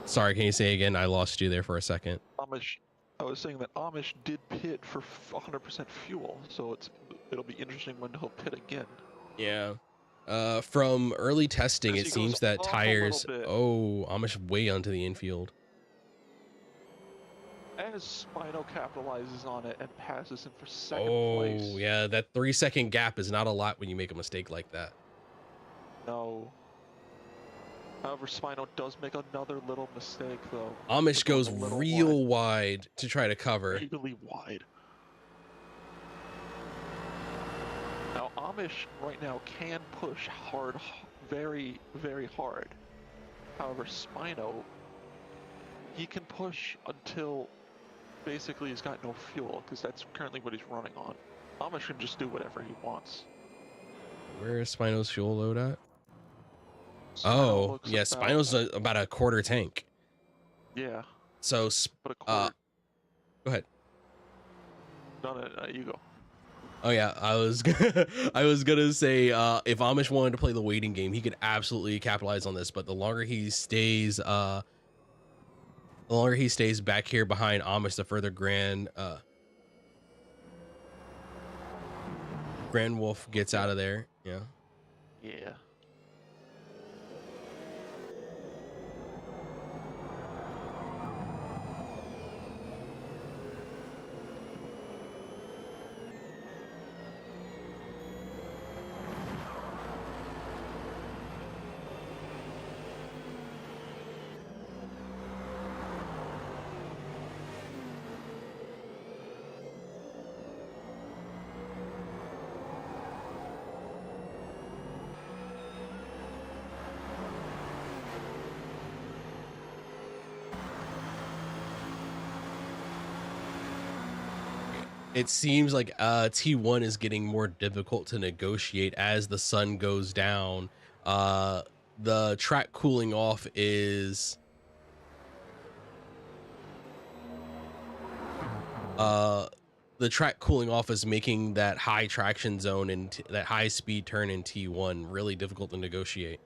Sorry, can you say again? I lost you there for a second. I was saying that Amish did pit for 100% fuel, so it'll be interesting when he'll pit again. Yeah. From early testing, As it he seems goes that up a tires. little bit. Oh, Amish way onto the infield. As Spino capitalizes on it and passes him for second place. Oh, yeah, that 3-second gap is not a lot when you make a mistake like that. No. However, Spino does make another little mistake, though. Amish They're goes going a little real wide to try to cover. really wide. Now, Amish right now can push hard, very, very hard. However, Spino, he can push until basically he's got no fuel, because that's currently what he's running on. Amish can just do whatever he wants. Where is Spino's fuel load at? Spino Oh, looks yeah, about- Spino's about a quarter tank. Yeah, So, but a quarter. go ahead. No, you go. Oh yeah, I was gonna say if Amish wanted to play the waiting game, he could absolutely capitalize on this. But the longer he stays back here behind Amish, the further Grand Wolf gets out of there. Yeah. Yeah. It seems like T1 is getting more difficult to negotiate as the sun goes down. The track cooling off is making that high traction zone and that high speed turn in T1 really difficult to negotiate.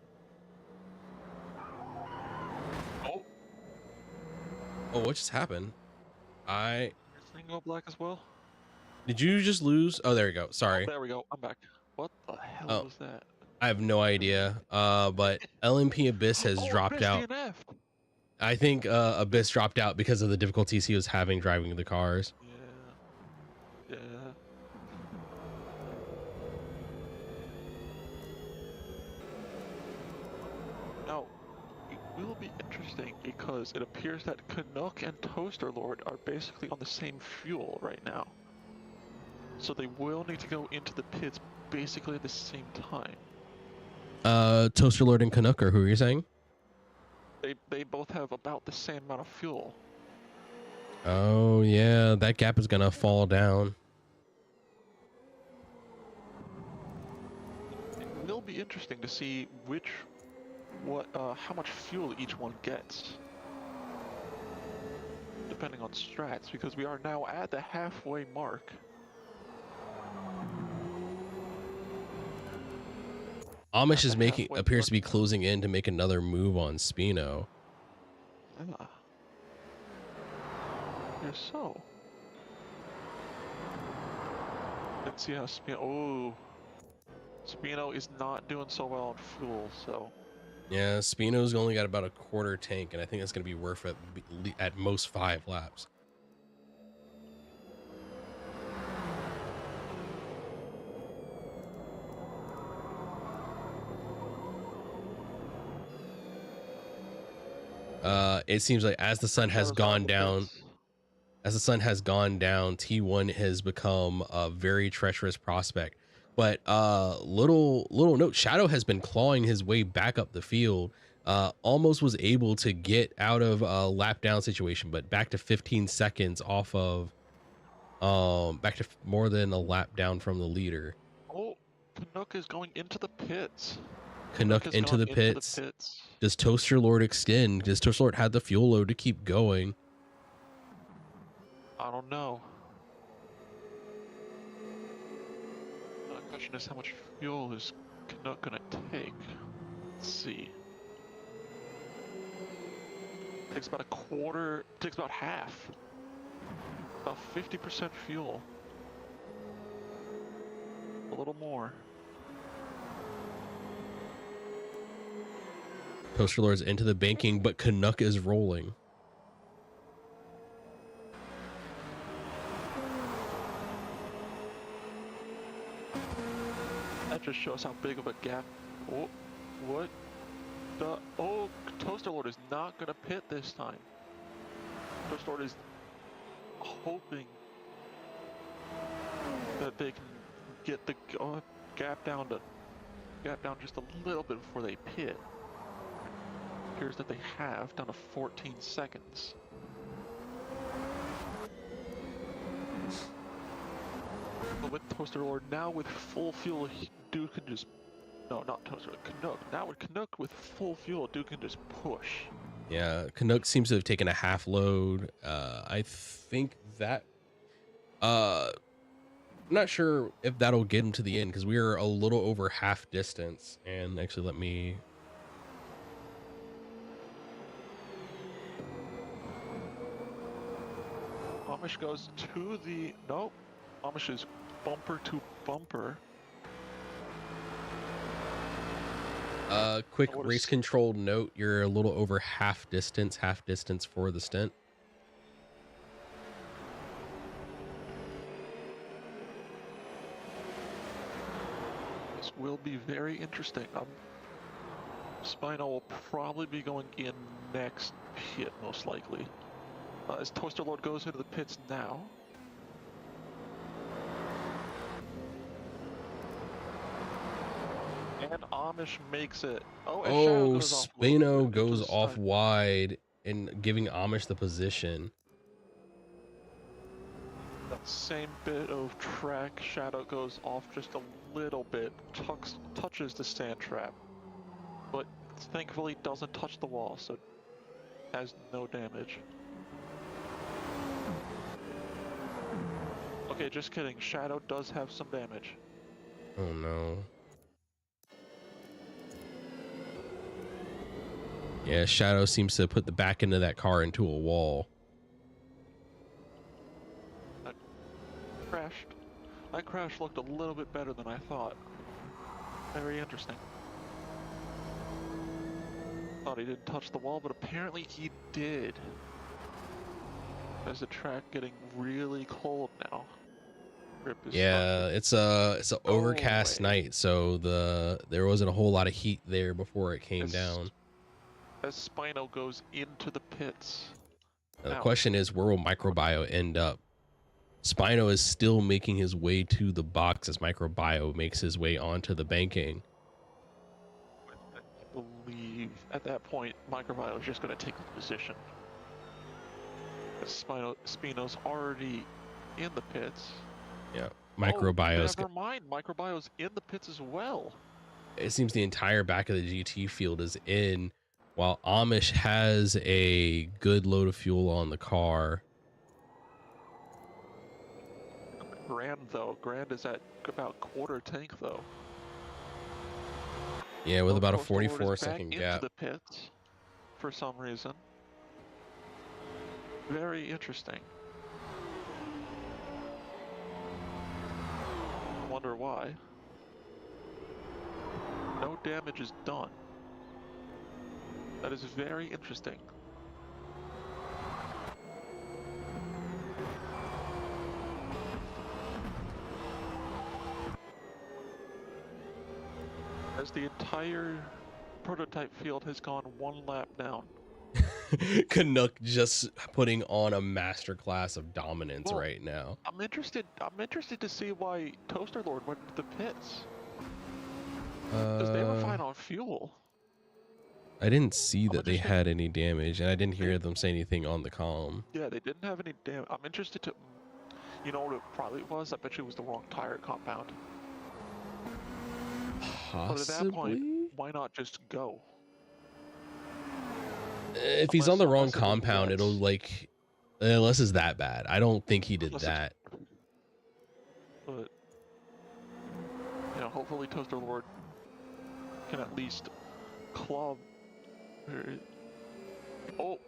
Oh, what just happened? Your thing go black as well? Did you just lose? Oh, there we go. Sorry. Oh, there we go. I'm back. What the hell Oh. was that? I have no idea. But LMP Abyss has dropped Abyss out. DNF. I think Abyss dropped out because of the difficulties he was having driving the cars. Yeah. Now, it will be interesting because it appears that Canuck and Toaster Lord are basically on the same fuel right now. So they will need to go into the pits basically at the same time. Toaster Lord and Canuck, or who are you saying? They both have about the same amount of fuel. Oh yeah, that gap is gonna fall down. It will be interesting to see how much fuel each one gets, depending on strats, because we are now at the halfway mark. Amish is appears to be closing in to make another move on Spino. Ah. Yes, so. Let's see how Spino. Oh, Spino is not doing so well on fuel, so Yeah, Spino's only got about a quarter tank, and I think that's going to be worth at most 5 laps. It seems like as the sun has gone down, T1 has become a very treacherous prospect. But little note, Shadow has been clawing his way back up the field. Almost was able to get out of a lap down situation, but back to 15 seconds off of back to more than a lap down from the leader. Oh, Canuck is going into the pits. Canuck has into gone the pits. Does Toaster Lord extend? Does Toaster Lord have the fuel load to keep going? I don't know. The question is, how much fuel is Canuck gonna take? Let's see. Takes about a quarter. Takes about half. About 50% fuel. A little more. Toaster Lord's into the banking, but Canuck is rolling. That just shows how big of a gap. Oh, what? Oh, Toaster Lord is not gonna pit this time. Toaster Lord is hoping that they can get the gap down just a little bit before they pit. Appears that they have down to 14 seconds. But with Toaster Lord now with full fuel, Dude can just not Toaster Lord, Canuck. Now with Canuck with full fuel, Dude can just push. Yeah, Canuck seems to have taken a half load. I think that I'm not sure if that'll get him to the end because we are a little over half distance. And actually, let me. Amish goes to the nope. Amish is bumper to bumper. Quick race control note: you're a little over half distance for the stint. This will be very interesting. Spino will probably be going in next pit, most likely. As Toaster Lord goes into the pits now. And Amish makes it. Oh, Spino goes off wide and giving Amish the position. That same bit of track, Shadow goes off just a little bit, touches the sand trap, but thankfully doesn't touch the wall, so has no damage. Okay, just kidding. Shadow does have some damage. Oh no. Yeah, Shadow seems to put the back end of that car into a wall. Crashed. That crash looked a little bit better than I thought. Very interesting. Thought he didn't touch the wall, but apparently he did. Is the track getting really cold now? Yeah, it's an overcast night, so there wasn't a whole lot of heat there before it came down. As Spino goes into the pits. Now, the question is, where will Microbio end up? Spino is still making his way to the box as Microbio makes his way onto the banking. I believe at that point, Microbio is just going to take the position. Spino's already in the pits. Yeah, Microbio's. Never mind, Microbio's in the pits as well. It seems the entire back of the GT field is in, while Amish has a good load of fuel on the car. Grand is at about quarter tank though. Yeah, with about a 44-second gap. Into the pits for some reason. Very interesting. Wonder why. No damage is done. That is very interesting. As the entire prototype field has gone one lap down. Canuck just putting on a masterclass of dominance Well, right now. I'm interested to see why Toaster Lord went into the pits. Because they were fine on fuel. I didn't see I'm that they interested- had any damage, and I didn't hear them say anything on the comm. Yeah, they didn't have any damage. I'm interested to... You know what it probably was? I bet you it was the wrong tire compound. But at that point, Possibly? why not just go? If he's on the wrong Unless it was compound, it'll wets. like... Unless it's that bad. I don't think he did Unless it's- that. But... You know, hopefully Toaster Lord can at least club... Oh!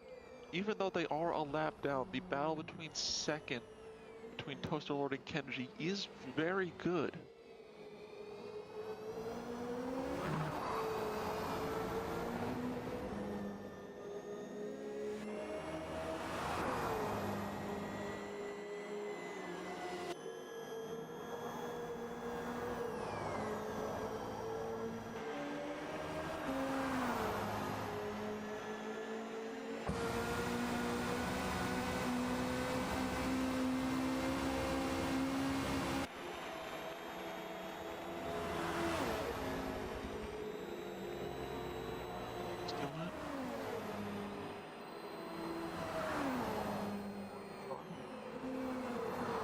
Even though they are a lap down, the battle between Toaster Lord and Kenji is very good. Still not?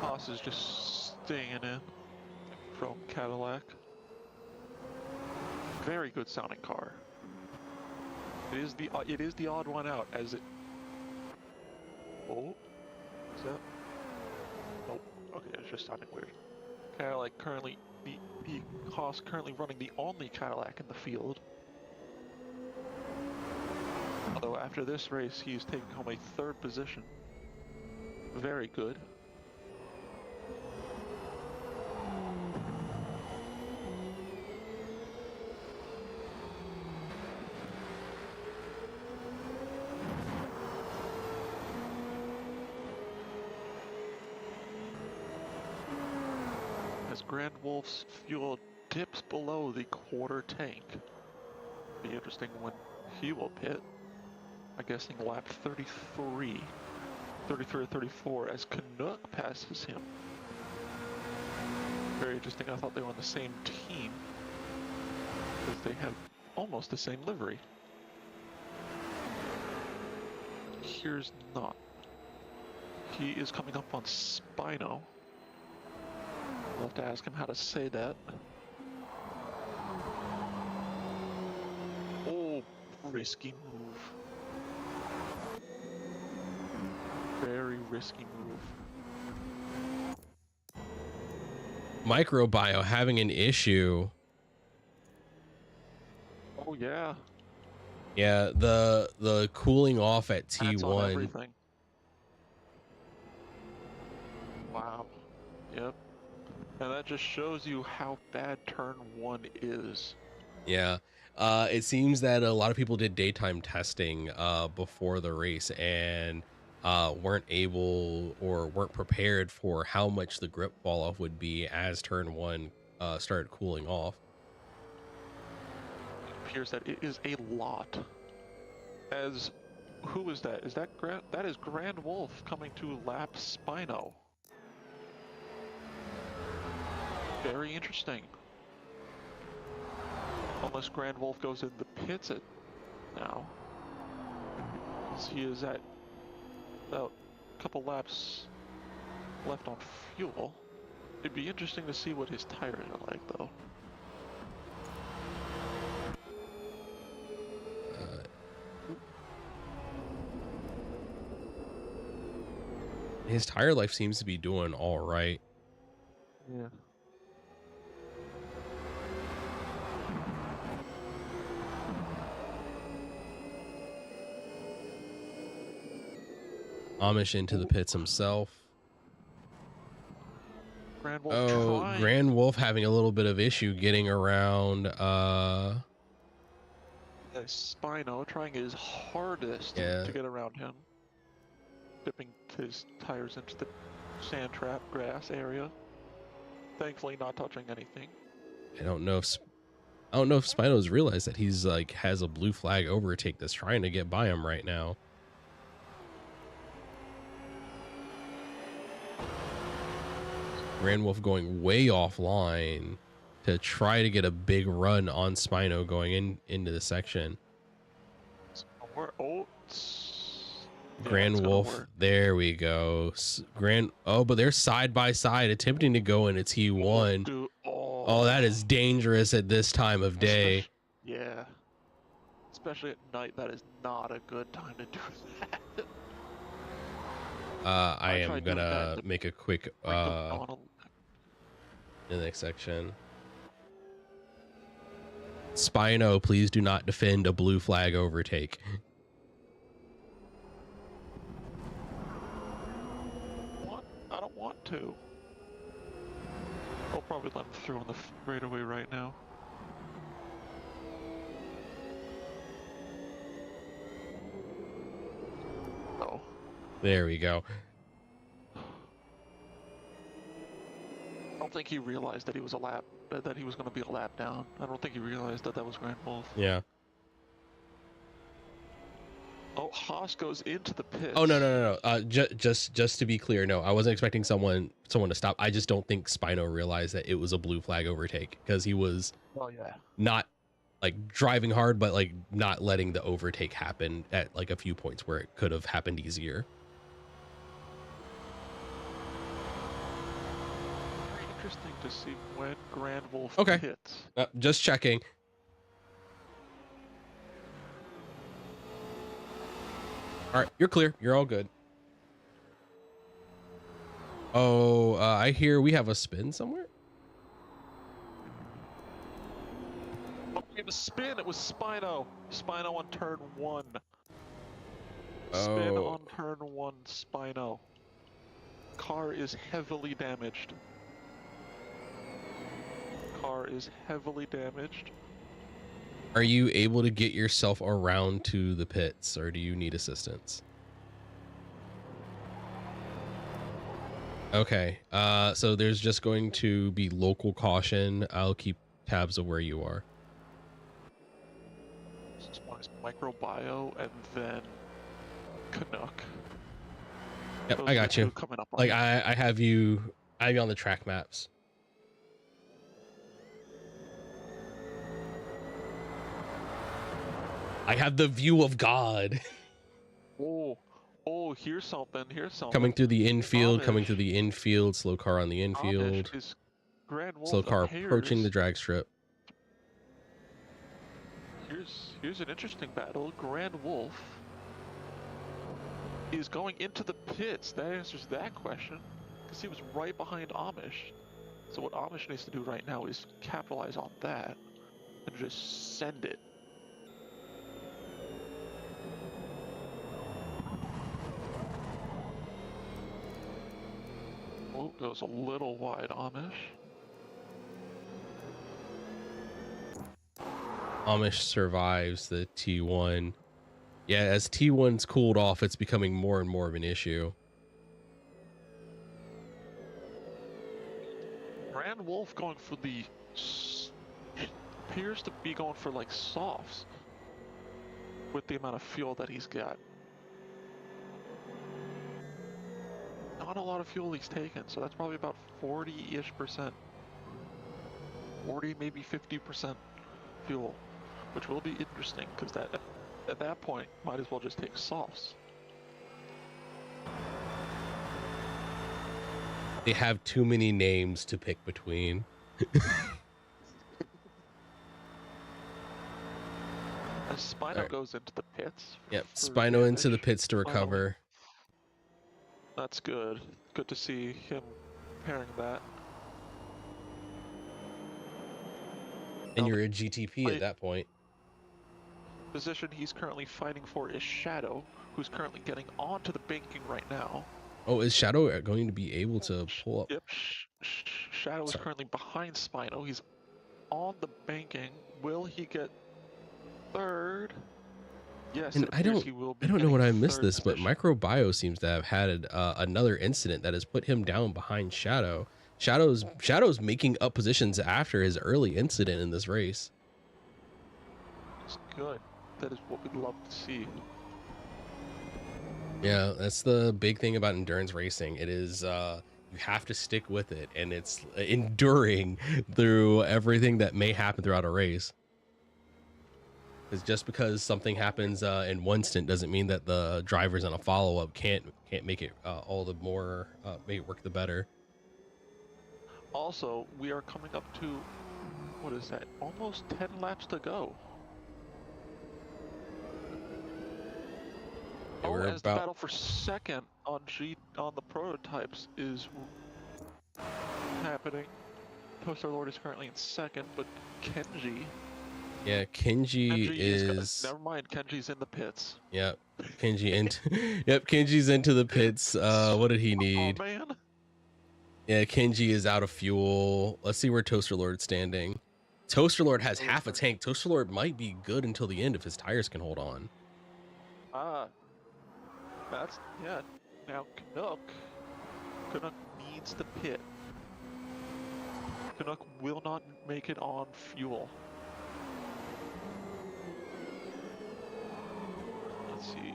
Haas is just staying in from Cadillac. Very good sounding car. It is the odd one out as it. Oh, is that? Nope. Okay, it's just sounding weird. Cadillac currently the Haas currently running the only Cadillac in the field. Although after this race, he is taking home a third position. Very good. As Grand Wolf's fuel dips below the quarter tank. Be interesting when he will pit. I'm guessing lap 33 or 34 as Canuck passes him. Very interesting. I thought they were on the same team because they have almost the same livery. Here's not. He is coming up on Spino. I'll have to ask him how to say that. Oh, risky move. Very risky move. Microbio having an issue. Oh yeah. Yeah, the cooling off at That's on T1. everything. Wow. Yep. And that just shows you how bad turn 1 is. Yeah. It seems that a lot of people did daytime testing before the race and weren't able or weren't prepared for how much the grip fall off would be as turn 1 started cooling off. It appears that it is a lot. As who is that? Is that that is Grand Wolf coming to lap Spino. Very interesting. Unless Grand Wolf goes in the pits now. As he is at about a couple laps left on fuel. It'd be interesting to see what his tires are like though. His tire life seems to be doing all right. Yeah. Amish into the pits himself. Grand Wolf Oh, trying. Grand Wolf having a little bit of issue getting around Spino trying his hardest Yeah. to get around him, dipping his tires into the sand trap grass area. Thankfully, not touching anything. I don't know if Spino's realized that he's like has a blue flag overtake that's trying to get by him right now. Grand Wolf going way offline to try to get a big run on Spino going into the section. Grand Wolf, there we go. But they're side by side attempting to go in a T1. Oh, that is dangerous at this time of day. Yeah. Especially at night, that is not a good time to do that. I am gonna make a quick in the next section. Spino, please do not defend a blue flag overtake. I don't want to. I'll probably let him through on the straightaway right now. Oh. There we go. I don't think he realized that he was a lap, that he was going to be a lap down. I don't think he realized that that was Grand Wolf. Yeah. Oh, Haas goes into the pits. Oh no. Just to be clear, no, I wasn't expecting someone to stop. I just don't think Spino realized that it was a blue flag overtake because he was not like driving hard, but like not letting the overtake happen at like a few points where it could have happened easier. Very interesting to see when Grand Wolf hits. Just checking. All right, you're clear. You're all good. Oh, I hear we have a spin somewhere. Oh, we have a spin. It was Spino. Spino on turn 1. Spin on turn 1, Spino. Car is heavily damaged. Car is heavily damaged. Are you able to get yourself around to the pits, or do you need assistance? Okay, so there's just going to be local caution. I'll keep tabs of where you are. This one is Microbio and then Canuck. Yep, Those I got you. Coming up like I have you on the track maps. I have the view of God. Oh, here's something. Coming through the infield, slow car on the infield. Slow car approaching the drag strip. Here's an interesting battle. Grand Wolf is going into the pits. That answers that question. Because he was right behind Amish. So what Amish needs to do right now is capitalize on that and just send it. Oh, goes a little wide, Amish. Amish survives the T1. Yeah, as T1's cooled off, it's becoming more and more of an issue. Grand Wolf going for the... appears to be going for like softs with the amount of fuel that he's got. Not a lot of fuel he's taken, so that's probably about 40-ish%. 40, maybe 50% fuel, which will be interesting because that at that point might as well just take softs. They have too many names to pick between. As Spino goes into the pits. Yep, Spino into the pits to recover. That's good. Good to see him pairing that. And you're a GTP at that point. Position he's currently fighting for is Shadow, who's currently getting onto the banking right now. Oh, is Shadow going to be able to pull up? Yep, Shadow is currently behind Spino. He's on the banking. Will he get third. Yes, And it I appears don't- he will be I don't know getting what I missed third this, but position. Microbio seems to have had another incident that has put him down behind Shadow. Shadow's making up positions after his early incident in this race. It's good. That is what we'd love to see. Yeah, that's the big thing about endurance racing. It is you have to stick with it, and it's enduring through everything that may happen throughout a race. Because just because something happens in one stint doesn't mean that the drivers on a follow-up can't make it all the more make it work the better. Also, we are coming up to, what is that, almost 10 laps to go. Yeah, Oh, we're as the about battle for second on the prototypes is happening. Toaster Lord is currently in second, but Kenji Kenji is never mind, Kenji's in the pits. yep. Kenji into yep, Kenji's into the pits. What did he need? Oh man. Yeah, Kenji is out of fuel. Let's see where Toaster Lord's standing. Toaster Lord has half a tank. Toaster Lord might be good until the end if his tires can hold on. That's, yeah. Now Canuck needs the pit. Canuck will not make it on fuel. Let's see.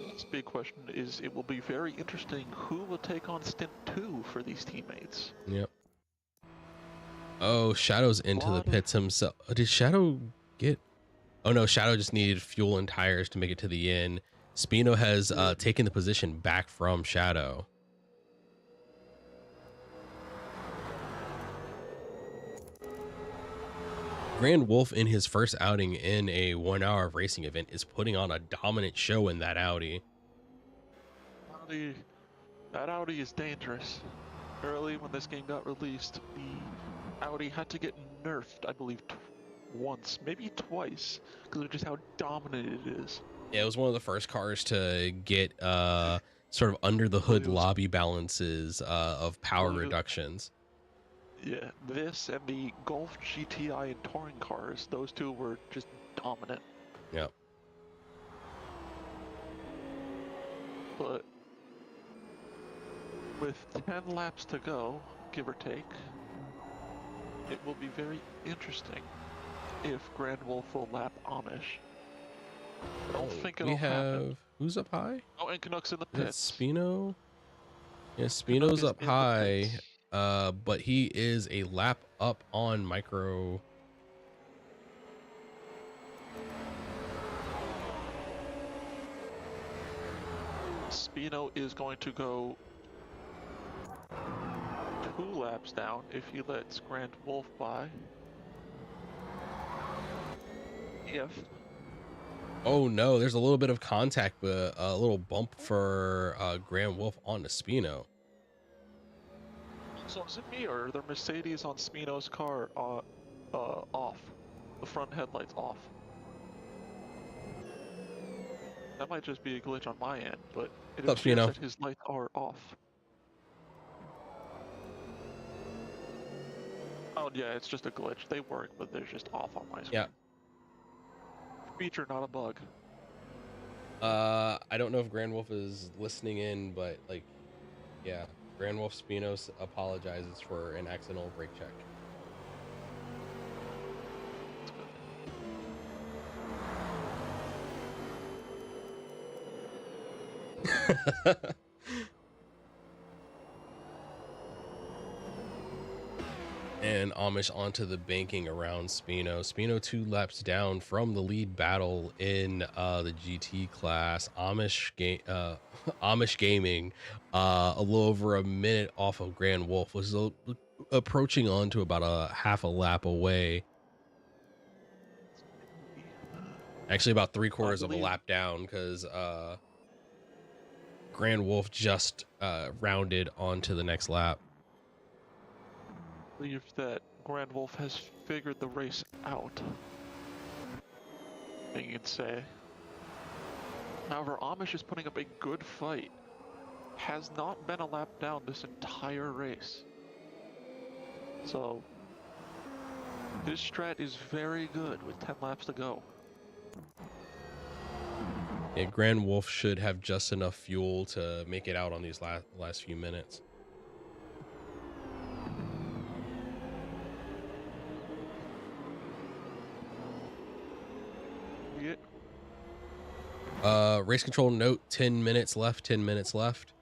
Next big question is, it will be very interesting who will take on Stint 2 for these teammates. Yep. Oh, Shadow's into the pits himself. Did Shadow get... Oh no, Shadow just needed fuel and tires to make it to the end. Spino has taken the position back from Shadow. Grand Wolf in his first outing in a 1 hour of racing event is putting on a dominant show in that Audi. That Audi is dangerous. Early when this game got released, the Audi had to get nerfed, I believe, once, maybe twice, because of just how dominant it is. Yeah, it was one of the first cars to get sort of under the hood lobby balances of power reductions. Yeah, this and the Golf GTI and touring cars, those two were just dominant. Yep. But with 10 laps to go, give or take, it will be very interesting if Grand Wolf will lap Amish. I don't think it'll happen. Who's up high? Oh, and Canuck's in the Is pits. it Spino? Yeah, Spino's up high, high. but he is a lap up on Micro. Spino is going to go 2 laps down if he lets Grand Wolf by. If. Oh no, there's a little bit of contact, but a little bump for Grand Wolf on the Spino. So is it me or are the Mercedes on Spino's car off? The front headlights off. That might just be a glitch on my end, but it appears that his lights are off. Oh yeah, it's just a glitch. They work, but they're just off on my screen. Yeah. Feature, not a bug. I don't know if Grand Wolf is listening in, but like, yeah, Grand Wolf Spinos apologizes for an accidental brake check. And Amish onto the banking around Spino. Spino 2 laps down from the lead battle in the GT class. Amish Gaming, a little over a minute off of Grand Wolf, was approaching on to about a half a lap away. Actually, about 3/4 of a lap down, because Grand Wolf just rounded onto the next lap. I believe that Grand Wolf has figured the race out. I think you could say. However, Amish is putting up a good fight. Has not been a lap down this entire race. So, his strat is very good with 10 laps to go. Yeah, Grand Wolf should have just enough fuel to make it out on these last few minutes. Race control note, 10 minutes left, 10 minutes left.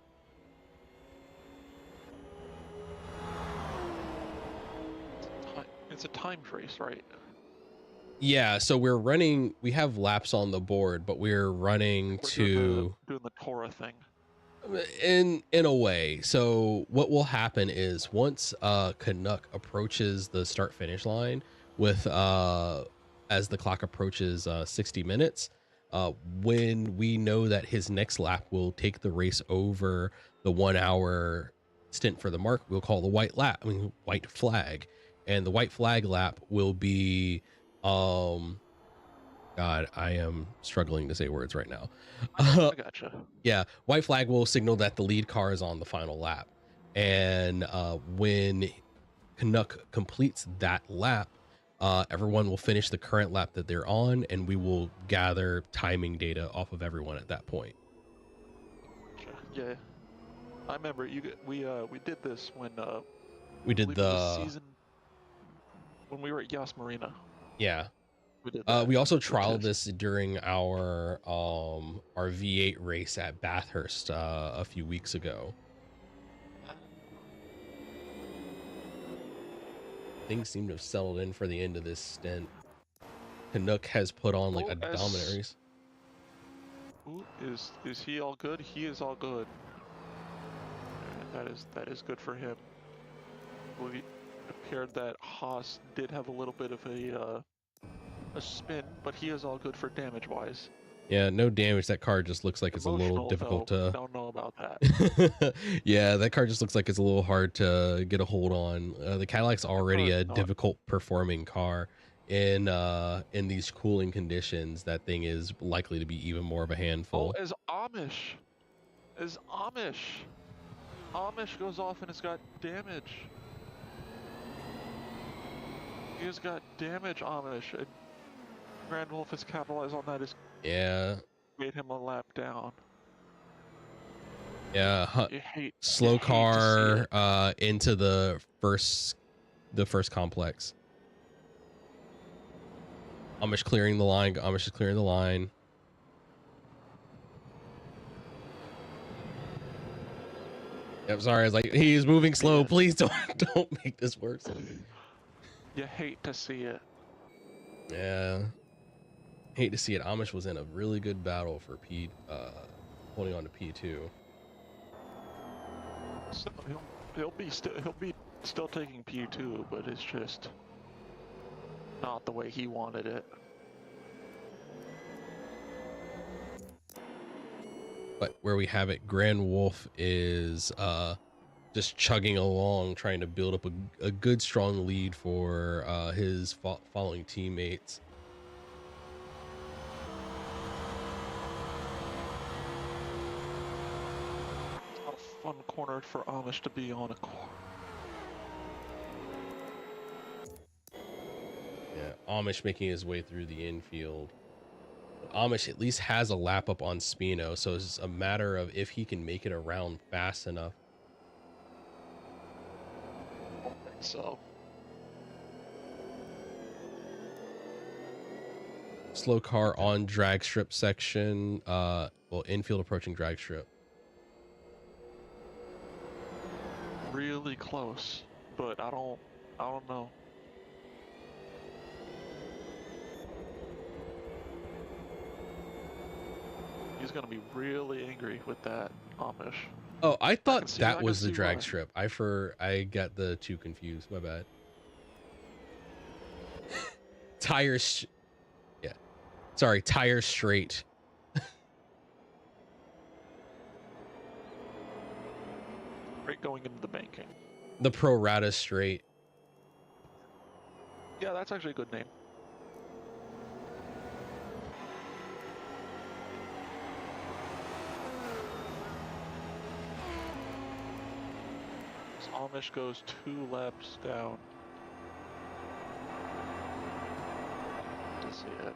It's a timed race, right? Yeah, so we have laps on the board, but we're running doing the Torah thing. In a way. So what will happen is once Canuck approaches the start finish line with as the clock approaches 60 minutes, when we know that his next lap will take the race over the 1 hour stint for the mark, we'll call the white flag. And the white flag lap will be God, I am struggling to say words right now. I gotcha. Yeah, white flag will signal that the lead car is on the final lap. And when Canuck completes that lap, everyone will finish the current lap that they're on, and we will gather timing data off of everyone at that point. Yeah, I remember we did this when we did the season when we were at Yas Marina. Yeah. We did that. We also trialed this during our V8 race at Bathurst a few weeks ago. Things seem to have settled in for the end of this stint. Canuck has put on like a dominant race. Is he all good? He is all good. That is good for him. It appeared that Haas did have a little bit of a spin, but he is all good for damage wise. Yeah, no damage. That car just looks like it's a little difficult to. Don't know about that. Yeah, that car just looks like it's a little hard to get a hold on. The Cadillac's already a difficult performing car. In these cooling conditions, that thing is likely to be even more of a handful. Oh, as Amish goes off and it's got damage. He has got damage, Amish. And Grand Wolf has capitalized on that. Made him a lap down. Yeah, slow car into the first complex. Amish clearing the line. Amish is clearing the line. I'm sorry. I was like, he's moving slow. Please don't make this worse. You hate to see it. Yeah, hate to see it. Amish was in a really good battle for holding on to P2. So he'll be still taking P2, but it's just not the way he wanted it. But where we have it, Grand Wolf is just chugging along, trying to build up a good, strong lead for his following teammates. It's not a fun corner for Amish to be on a corner. Yeah, Amish making his way through the infield. Amish at least has a lap up on Spino, so it's a matter of if he can make it around fast enough. I don't think so. Slow car on drag strip section. Infield approaching drag strip. Really close, but I don't know. He's gonna be really angry with that Amish. Oh, I thought that was the drag strip. I got the two confused. My bad. Tires. Yeah. Sorry, tires straight. Right going into the banking. The pro rata straight. Yeah, that's actually a good name. This Amish goes 2 laps down. To see it.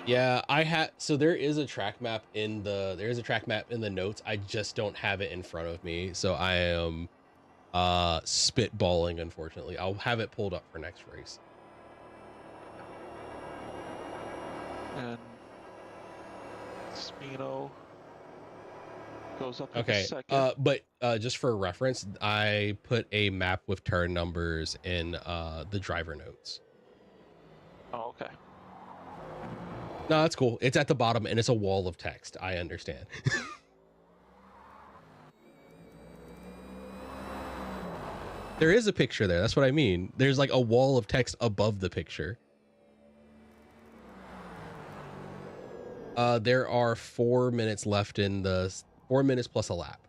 Yeah, I had, so there is a track map in the notes. I just don't have it in front of me, so I am spitballing, unfortunately. I'll have it pulled up for next race. And Spino goes up in Okay, second. but just for reference, I put a map with turn numbers in the driver notes. Oh, okay. No, that's cool. It's at the bottom and it's a wall of text. I understand. There is a picture there. That's what I mean. There's like a wall of text above the picture. There are 4 minutes left in the 4 minutes plus a lap.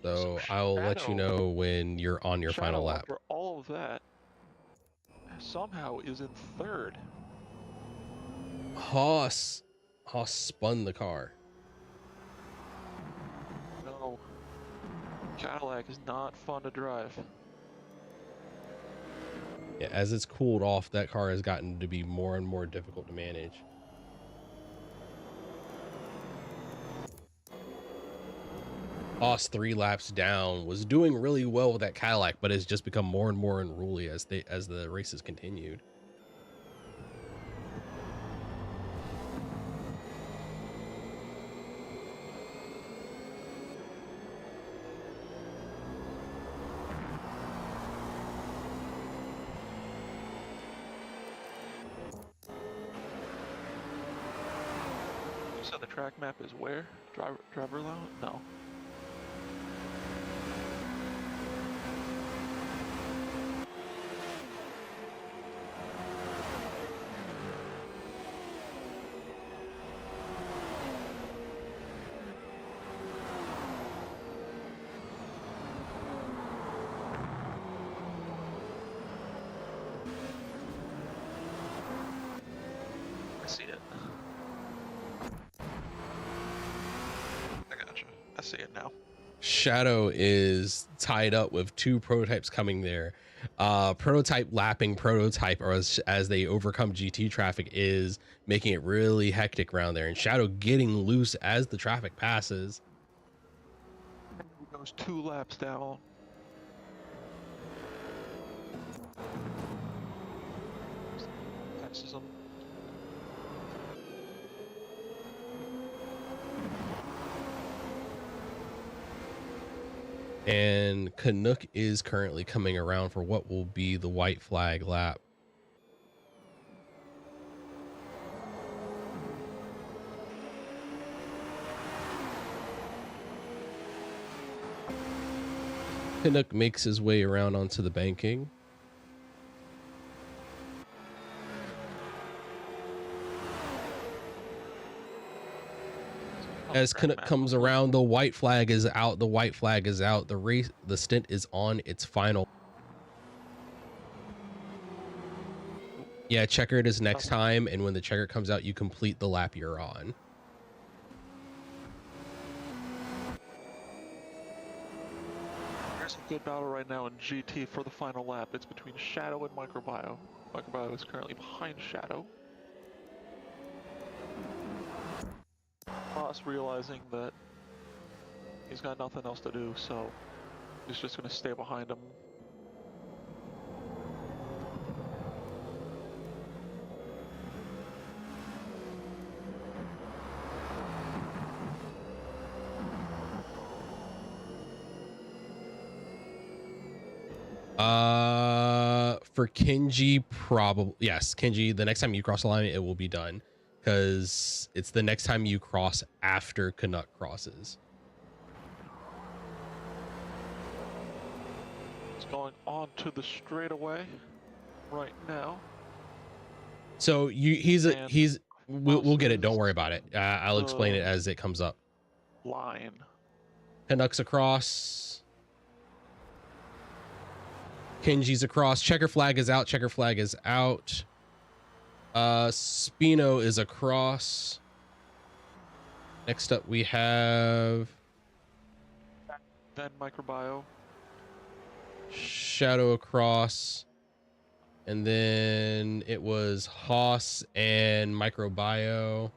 So I'll let you know when you're on your final lap. After all of that, somehow is in third. Haas spun the car. No, Cadillac is not fun to drive. Yeah, as it's cooled off, that car has gotten to be more and more difficult to manage. Haas 3 laps down was doing really well with that Cadillac, but has just become more and more unruly as the races continued. So the track map is where? Driver lounge? No. I see it. I gotcha. I see it now. Shadow is tied up with 2 prototypes coming there. Prototype lapping prototype, or as they overcome GT traffic, is making it really hectic around there, and Shadow getting loose as the traffic passes. He goes 2 laps down. Passes him. And Canuck is currently coming around for what will be the white flag lap. Canuck makes his way around onto the banking. As Canuck comes around, the white flag is out. The white flag is out. The stint is on its final. Yeah, checkered is next time, and when the checker comes out, you complete the lap you're on. There's a good battle right now in GT for the final lap. It's between Shadow and Microbio. Microbio is currently behind Shadow. Haas realizing that he's got nothing else to do, so he's just going to stay behind him. For Kenji, probably yes. Kenji, the next time you cross the line, it will be done, because it's the next time you cross after Canuck crosses. He's going on to the straightaway right now. So we'll get it. Don't worry about it. I'll explain it as it comes up. Line. Canucks across. Kenji's across. Checker flag is out. Checker flag is out. Spino is across. Next up, we have Then Microbio. Shadow across. And then it was Haas and Microbio.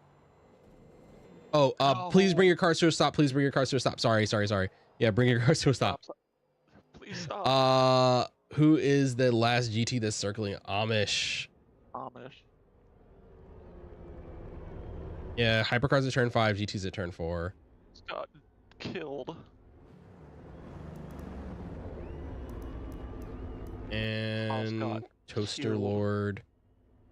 Oh, please bring your cars to a stop. Please bring your cars to a stop. Sorry. Yeah, bring your cars to a stop. Please stop. Who is the last GT that's circling? Amish. Yeah, hypercars at turn 5, GT's at turn 4. Just got killed. And Toaster killed. Lord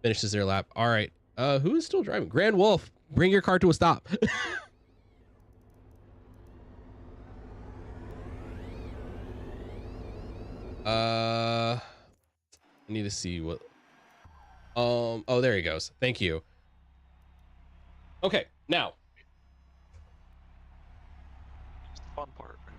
finishes their lap. All right. Who is still driving? Grand Wolf, bring your car to a stop. I need to see what. Oh, there he goes. Thank you. Okay, now. Fun part. All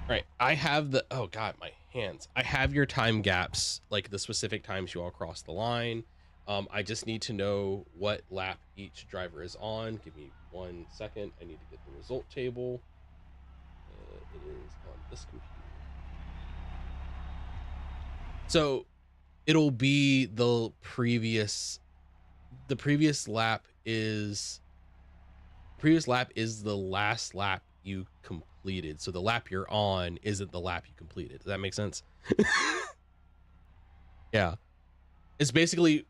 right, I have the, oh God, my hands. I have your time gaps, like the specific times you all cross the line. I just need to know what lap each driver is on. Give me 1 second. I need to get the result table. It is on this computer. So it'll be the previous lap is the last lap you completed. So the lap you're on isn't the lap you completed. Does that make sense? Yeah. It's basically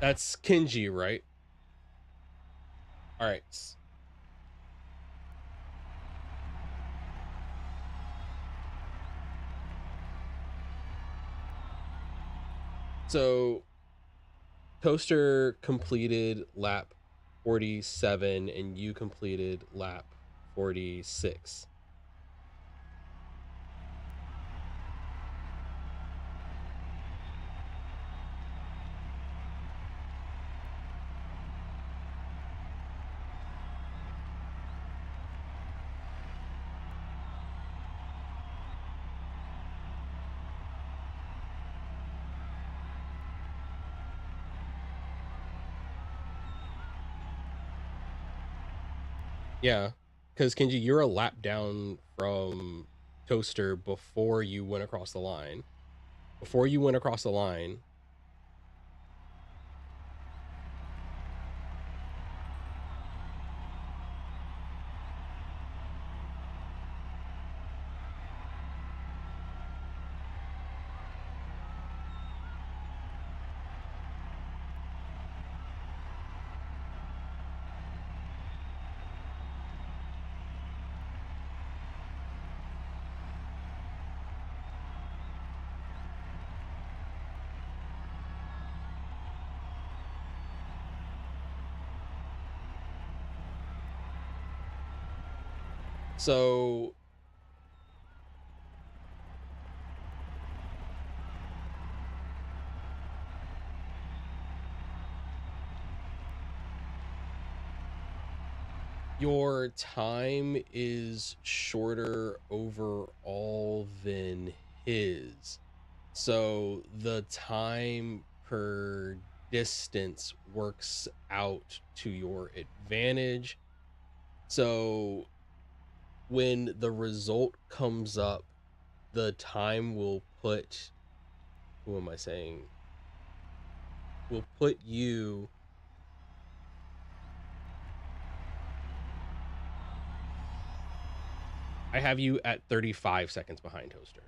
that's Kenji, right? All right. So Toaster completed lap 47 and you completed lap 46. Yeah, because Kenji, you're a lap down from Toaster before you went across the line. Before you went across the line. So your time is shorter overall than his. So the time per distance works out to your advantage. So when the result comes up, the time will put, who am I saying? Will put you I have you at 35 seconds behind Toaster.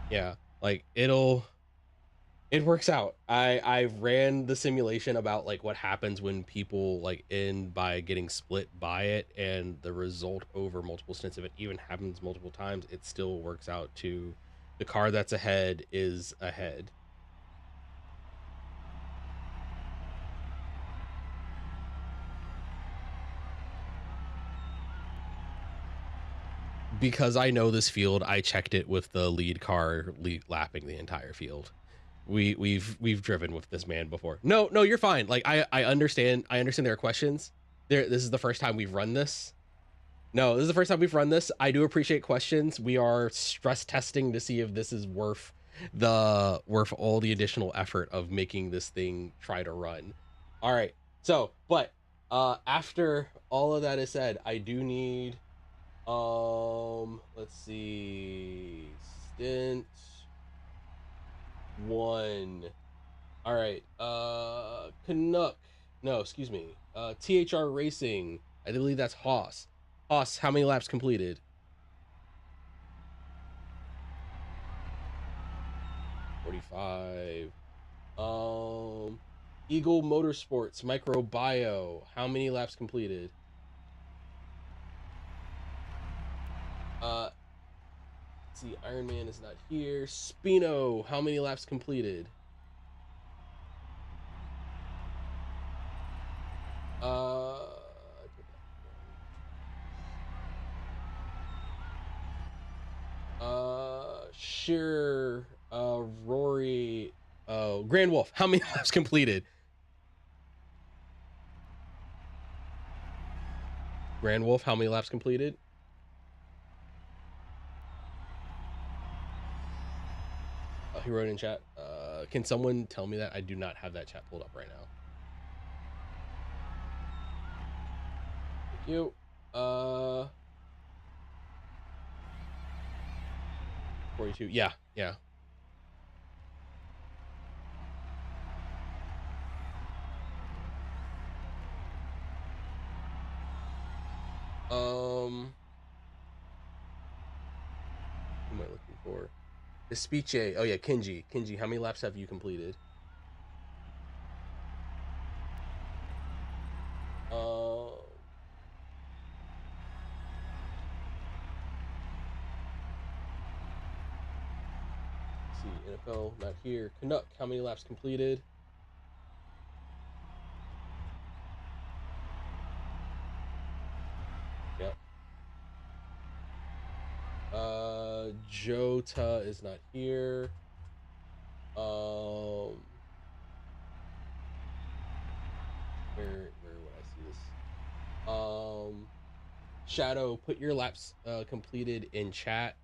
Yeah, like it'll It works out. I ran the simulation about like what happens when people like end by getting split by it, and the result over multiple stints, if it even happens multiple times, it still works out to the car that's ahead is ahead. Because I know this field, I checked it with the lead car lapping the entire field. We've driven with this man before. No, you're fine. Like I understand there are questions. This is the first time we've run this. No, this is the first time we've run this. I do appreciate questions. We are stress testing to see if this is worth all the additional effort of making this thing try to run. All right. So, but after all of that is said, I do need let's see, stint 1. All right, Canuck, no, excuse me, THR Racing, I believe that's Haas. Haas, how many laps completed? 45. Eagle Motorsports Microbio, how many laps completed? Let's see, Iron Man is not here. Spino, how many laps completed? Sure, Rory, Grand Wolf, how many laps completed? Grand Wolf, how many laps completed? He wrote in chat. Can someone tell me that? I do not have that chat pulled up right now. Thank you. 42. Yeah. Who am I looking for? Despiche. Oh yeah, Kenji. Kenji, how many laps have you completed? Let's see, NFL, not here. Canuck, how many laps completed? Yep. Jota is not here. Where would I see this? Shadow, put your laps completed in chat.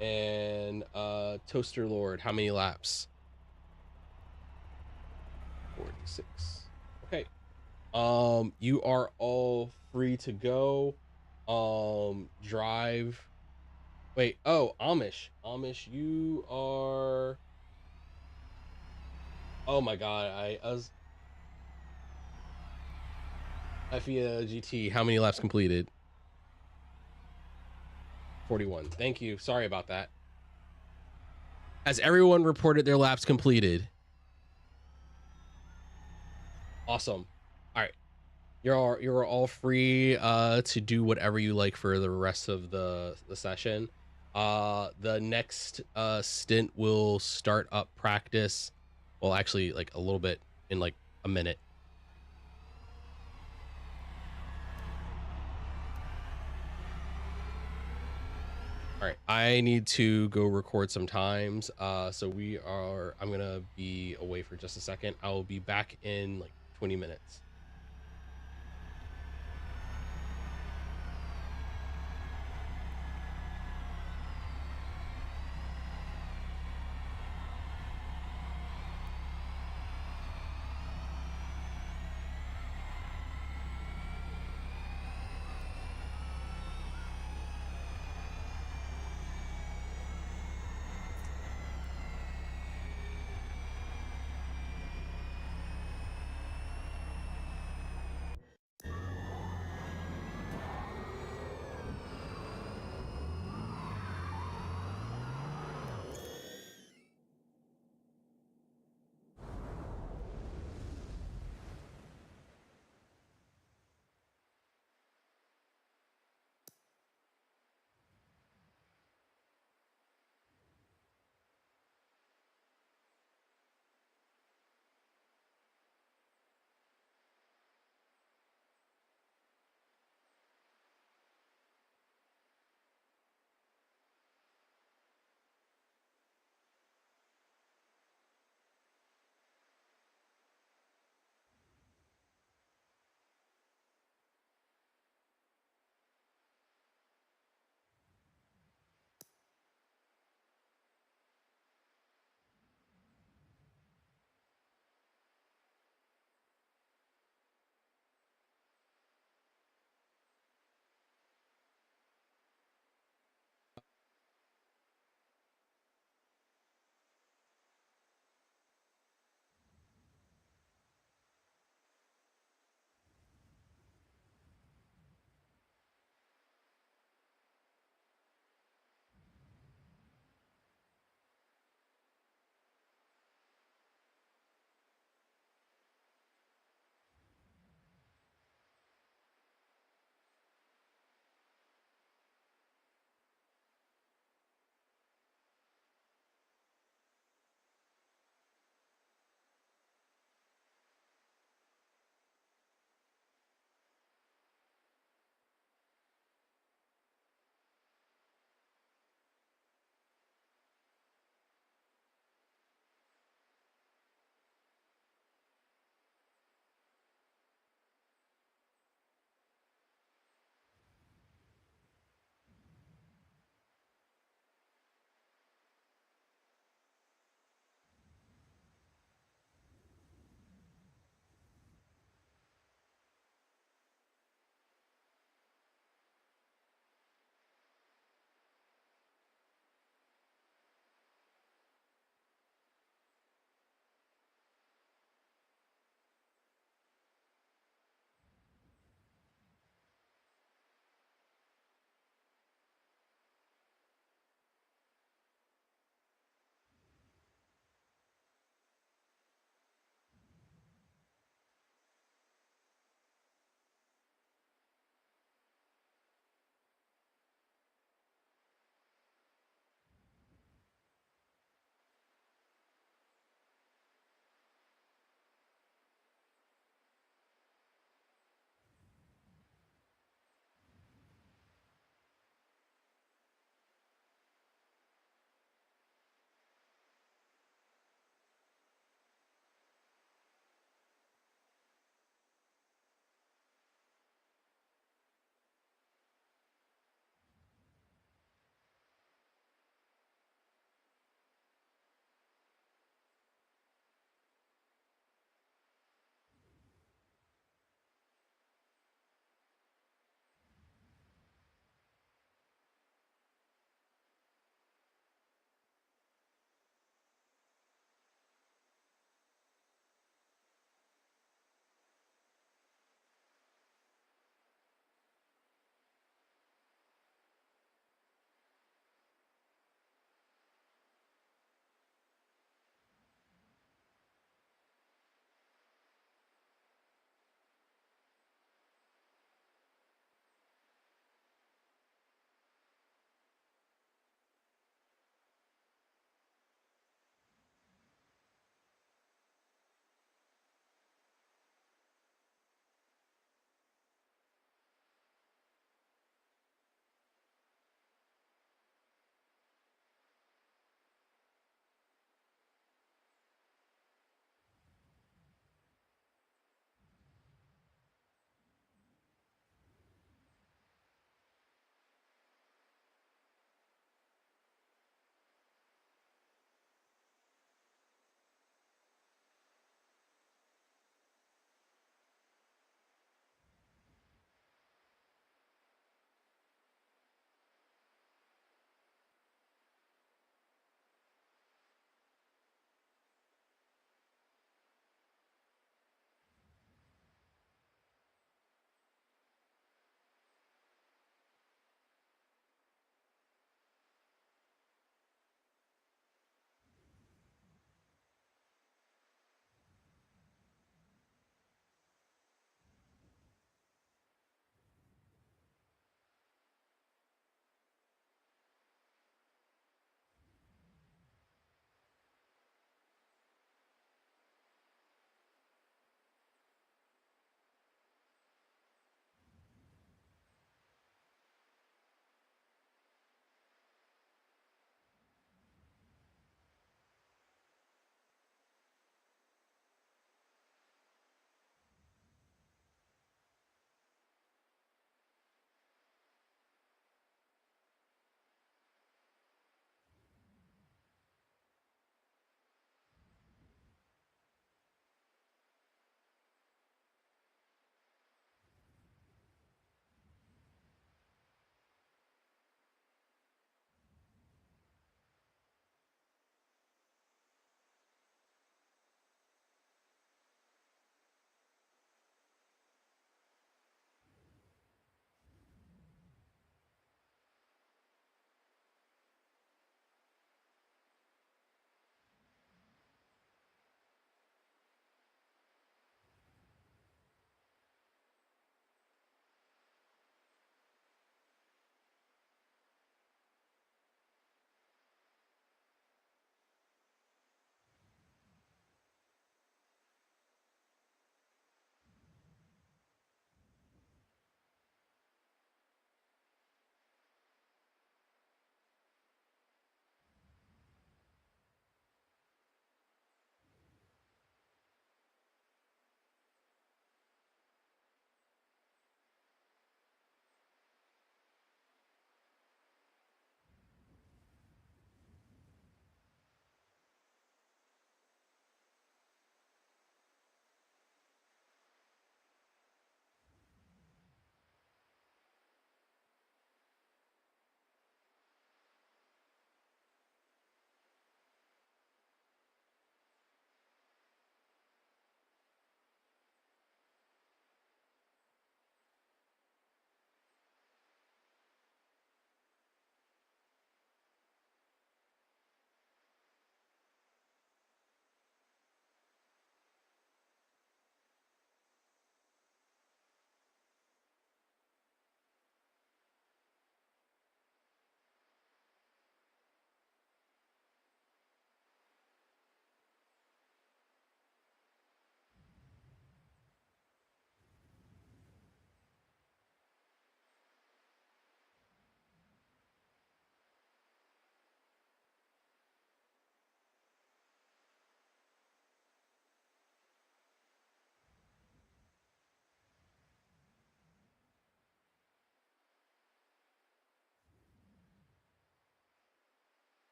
And Toaster Lord, how many laps? 46. Okay. You are all free to go. Drive. Wait, oh, Amish, you are. Oh my god, I was. FIA GT, how many laps completed? 41. Thank you. Sorry about that. Has everyone reported their laps completed? Awesome. All right. You're all free to do whatever you like for the rest of the session. The next stint will start up practice. Well, actually, like a little bit in like a minute. All right, I need to go record some times. So I'm gonna be away for just a second. I will be back in like 20 minutes.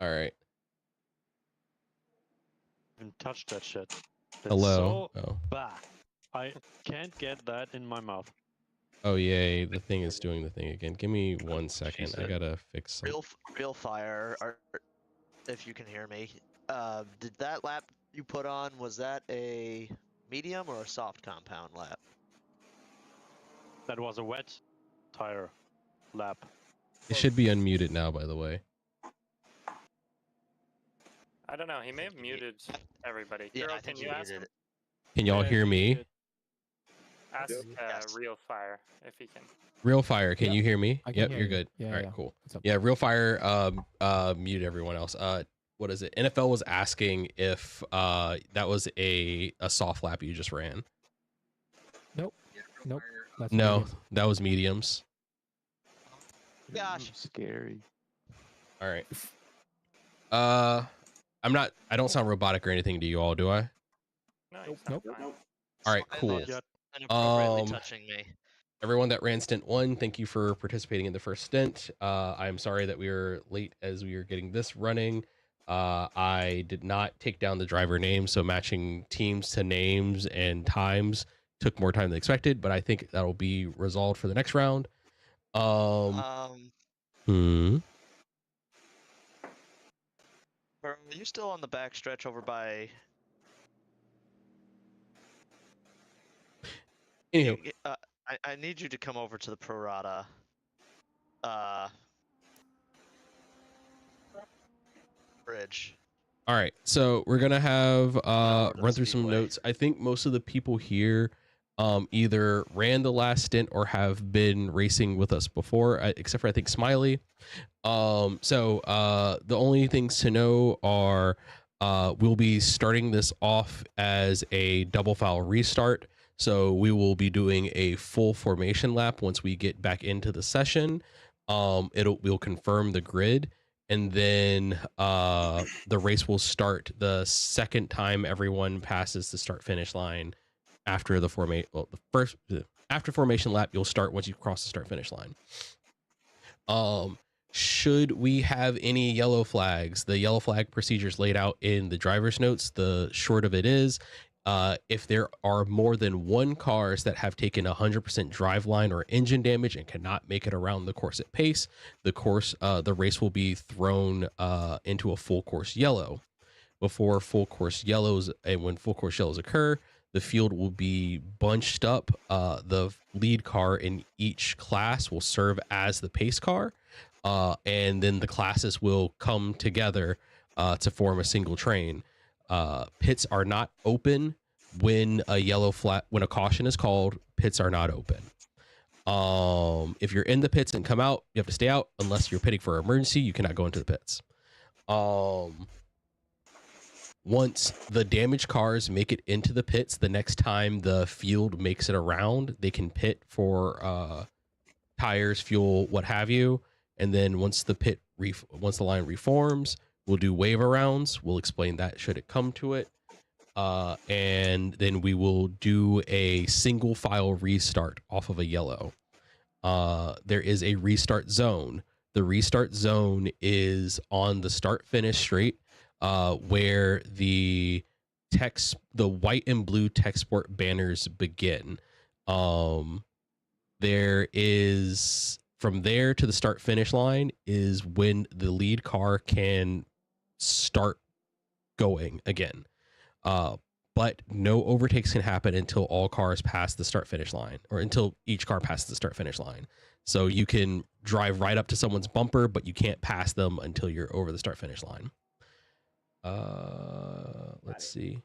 All right. Even touch that shit. It's Hello. so Oh. bad. I can't get that in my mouth. Oh yay! The thing is doing the thing again. Give me 1 second. I said gotta fix something. Real fire. If you can hear me, did that lap you put on, was that a medium or a soft compound lap? That was a wet tire lap. It should be unmuted now, by the way. I don't know. He may have muted everybody. Yeah, Kuro, I think can you you ask muted him? it. Can y'all hear me? Ask Yes. Real Fire if he can. Real Fire, can you hear me? I can Yep, hear you're you. good. Yeah, All right, yeah. cool. What's up? Yeah, Real Fire mute everyone else. What is it? NFL was asking if that was a soft lap you just ran. Nope. That's No, medium. that was mediums. Gosh. Scary. All right. I don't sound robotic or anything to you all, do I? No, Nope. he's not Nope. fine. All right, Slightly cool. is inappropriately Um, touching me. Everyone that ran stint 1, thank you for participating in the first stint. I'm sorry that we were late as we were getting this running. I did not take down the driver name, so matching teams to names and times took more time than expected, but I think that'll be resolved for the next round. Hmm. Are you still on the back stretch over by? Anywho, I need you to come over to the prorata. Bridge. all right, so we're gonna have over to run the through some speedway. notes. I think most of the people here either ran the last stint or have been racing with us before, except for I think Smiley. So the only things to know are we'll be starting this off as a double file restart. So we will be doing a full formation lap once we get back into the session. We'll confirm the grid, and then the race will start the second time everyone passes the start finish line after the after formation lap. You'll start once you cross the start finish line. Should we have any yellow flags, the yellow flag procedures laid out in the driver's notes. The short of it is, if there are more than one cars that have taken 100% driveline or engine damage and cannot make it around the course at pace, the race will be thrown into a full course yellow. Before full course yellows, and when full course yellows occur, the field will be bunched up. The lead car in each class will serve as the pace car. And then the classes will come together to form a single train. Pits are not open when a caution is called. Pits are not open. If you're in the pits and come out, you have to stay out unless you're pitting for emergency. You cannot go into the pits. Once the damaged cars make it into the pits, the next time the field makes it around, they can pit for tires, fuel, what have you. And then once the line reforms, we'll do wave arounds. We'll explain that should it come to it. And then we will do a single file restart off of a yellow. There is a restart zone. The restart zone is on the start finish straight, where the white and blue tech sport banners begin. There is, from there to the start finish line is when the lead car can start going again. But no overtakes can happen until all cars pass the start finish line, or until each car passes the start finish line. So you can drive right up to someone's bumper, but you can't pass them until you're over the start finish line. Let's see.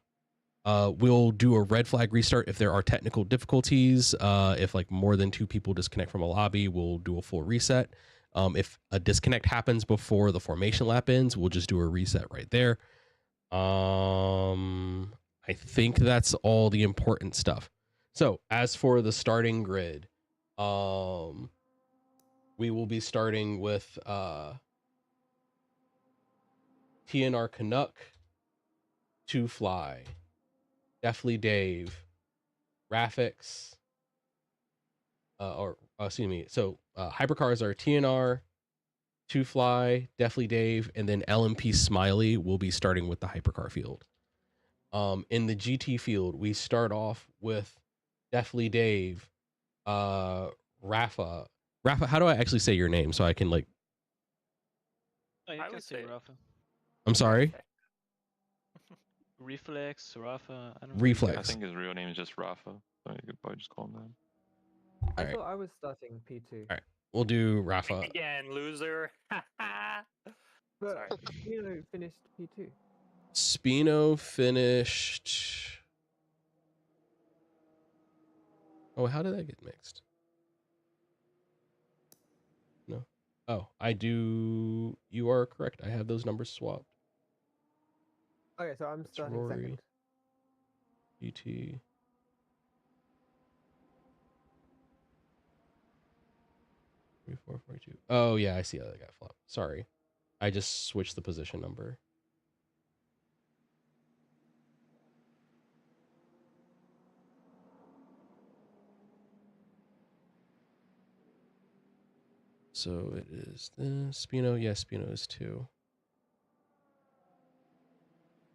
We'll do a red flag restart if there are technical difficulties. If like more than 2 people disconnect from a lobby, we'll do a full reset. If a disconnect happens before the formation lap ends, we'll just do a reset right there. I think that's all the important stuff. So as for the starting grid, we will be starting with TNR Canuck, Two Fly, Deathly Dave, Rafix, excuse me. So hypercars are TNR, Two Fly, Definitely Dave, and then LMP Smiley will be starting with the hypercar field. In the GT field, we start off with Definitely Dave, Rafa. Rafa, how do I actually say your name so I can like? Oh, you I can would say say Rafa. I'm sorry. Reflex, Rafa. I don't Reflex. I think his real name is just Rafa. So you could probably just call him that. I Alright. thought I was starting P2. Alright. We'll do Rafa. Again, loser. But Sorry. Spino finished P2. Spino finished. Oh, how did that get mixed? No. Oh, I do. You are correct. I have those numbers swapped. Okay, so I'm That's starting Rory. second. GT. Oh yeah, I see how that got flopped. Sorry, I just switched the position number. So it is this Spino. Yes, Spino is 2.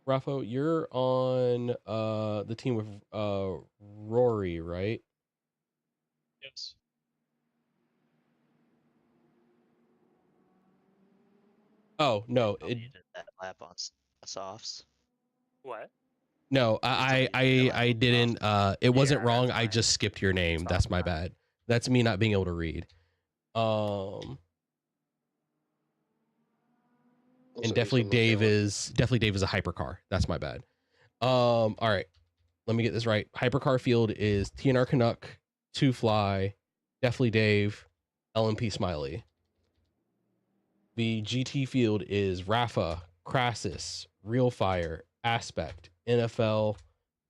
Rafa, you're on the team with Rory, right? Yes. Oh no, Oh, it, you did that lap on softs. What? no, I didn't. It wasn't Yeah, wrong. that's I fine. just skipped your name. It's That's all my fine. bad. That's me not being able to read. And definitely Dave is a hypercar. That's my bad. All right. Let me get this right. Hypercar field is TNR Canuck, Two Fly, Definitely Dave, LMP Smiley. The GT field is Rafa, Crassus, Real Fire, Aspect, NFL,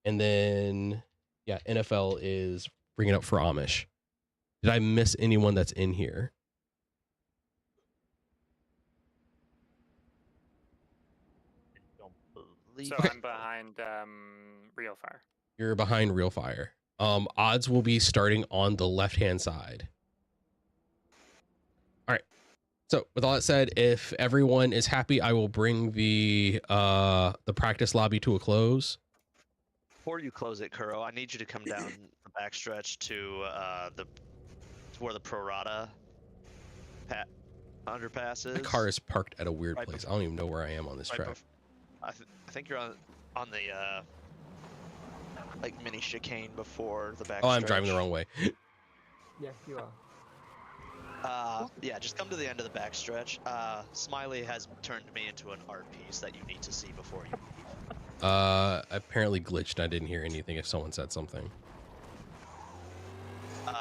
and then yeah, NFL is bringing up for Amish. Did I miss anyone that's in here? So Okay. I'm behind Real Fire. You're behind Real Fire. Odds will be starting on the left-hand side. All right. So with all that said, if everyone is happy, I will bring the practice lobby to a close. Before you close it, Kuro, I need you to come down the backstretch to where the Prorata underpass is. My car is parked at a weird Right place. I don't even know where I am on this track. I think you're on the like mini chicane before the backstretch. Oh, I'm driving the wrong way. Yes, you are. Yeah, just come to the end of the backstretch. Smiley has turned me into an art piece that you need to see before you leave. Apparently glitched. I didn't hear anything if someone said something.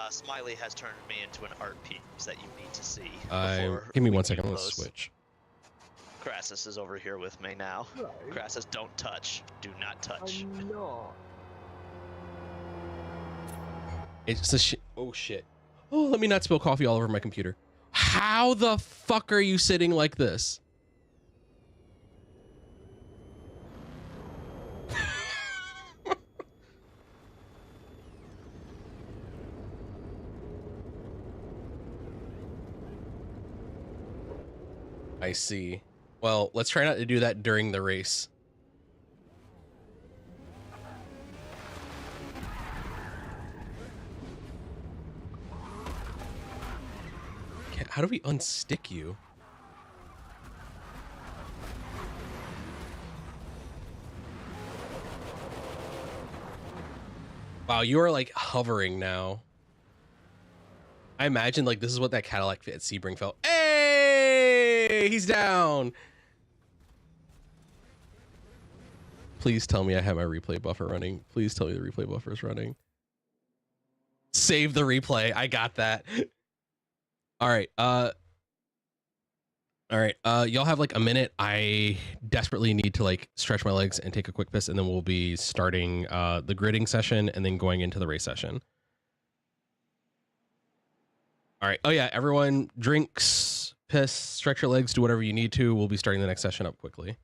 Smiley has turned me into an art piece that you need to see. Give me we 1 get second. Let's close. switch. Crassus is over here with me now. Hello. Crassus, don't touch. Do not touch. I'm not. It's a shit. Oh shit. Oh, let me not spill coffee all over my computer. How the fuck are you sitting like this? I see. Well, let's try not to do that during the race. How do we unstick you? Wow, you are like hovering now. I imagine like this is what that Cadillac at Sebring felt. Hey, he's down. Please tell me I have my replay buffer running. Please tell me the replay buffer is running. Save the replay. I got that. All right. Y'all have like a minute. I desperately need to like stretch my legs and take a quick piss, and then we'll be starting the gridding session and then going into the race session. All right. Oh yeah, everyone drinks, piss, stretch your legs, do whatever you need to. We'll be starting the next session up quickly.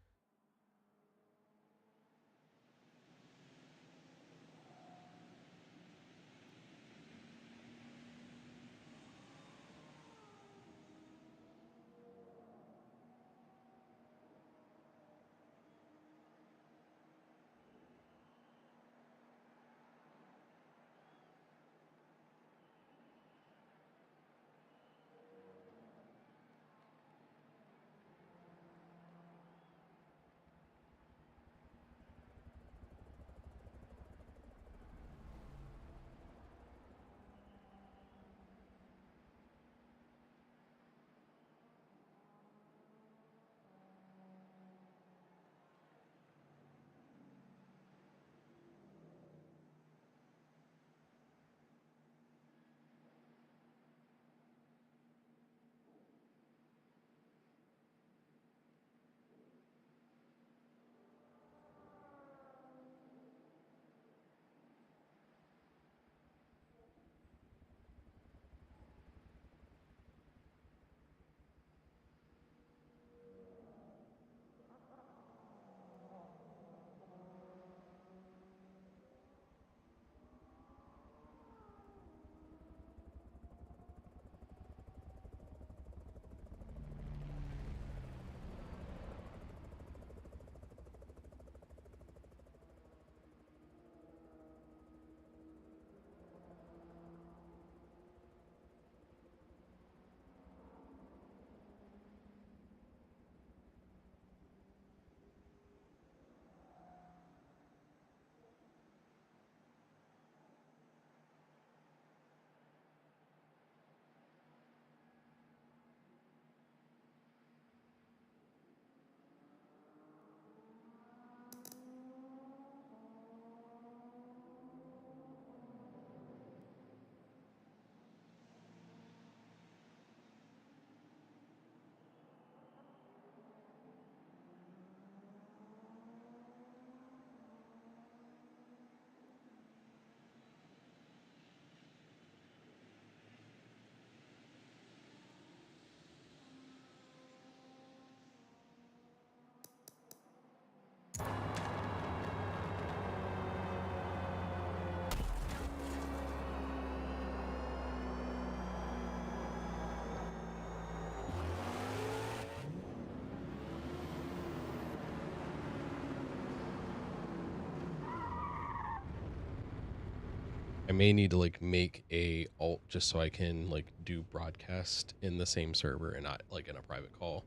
I may need to like make a alt just so I can like do broadcast in the same server and not like in a private call.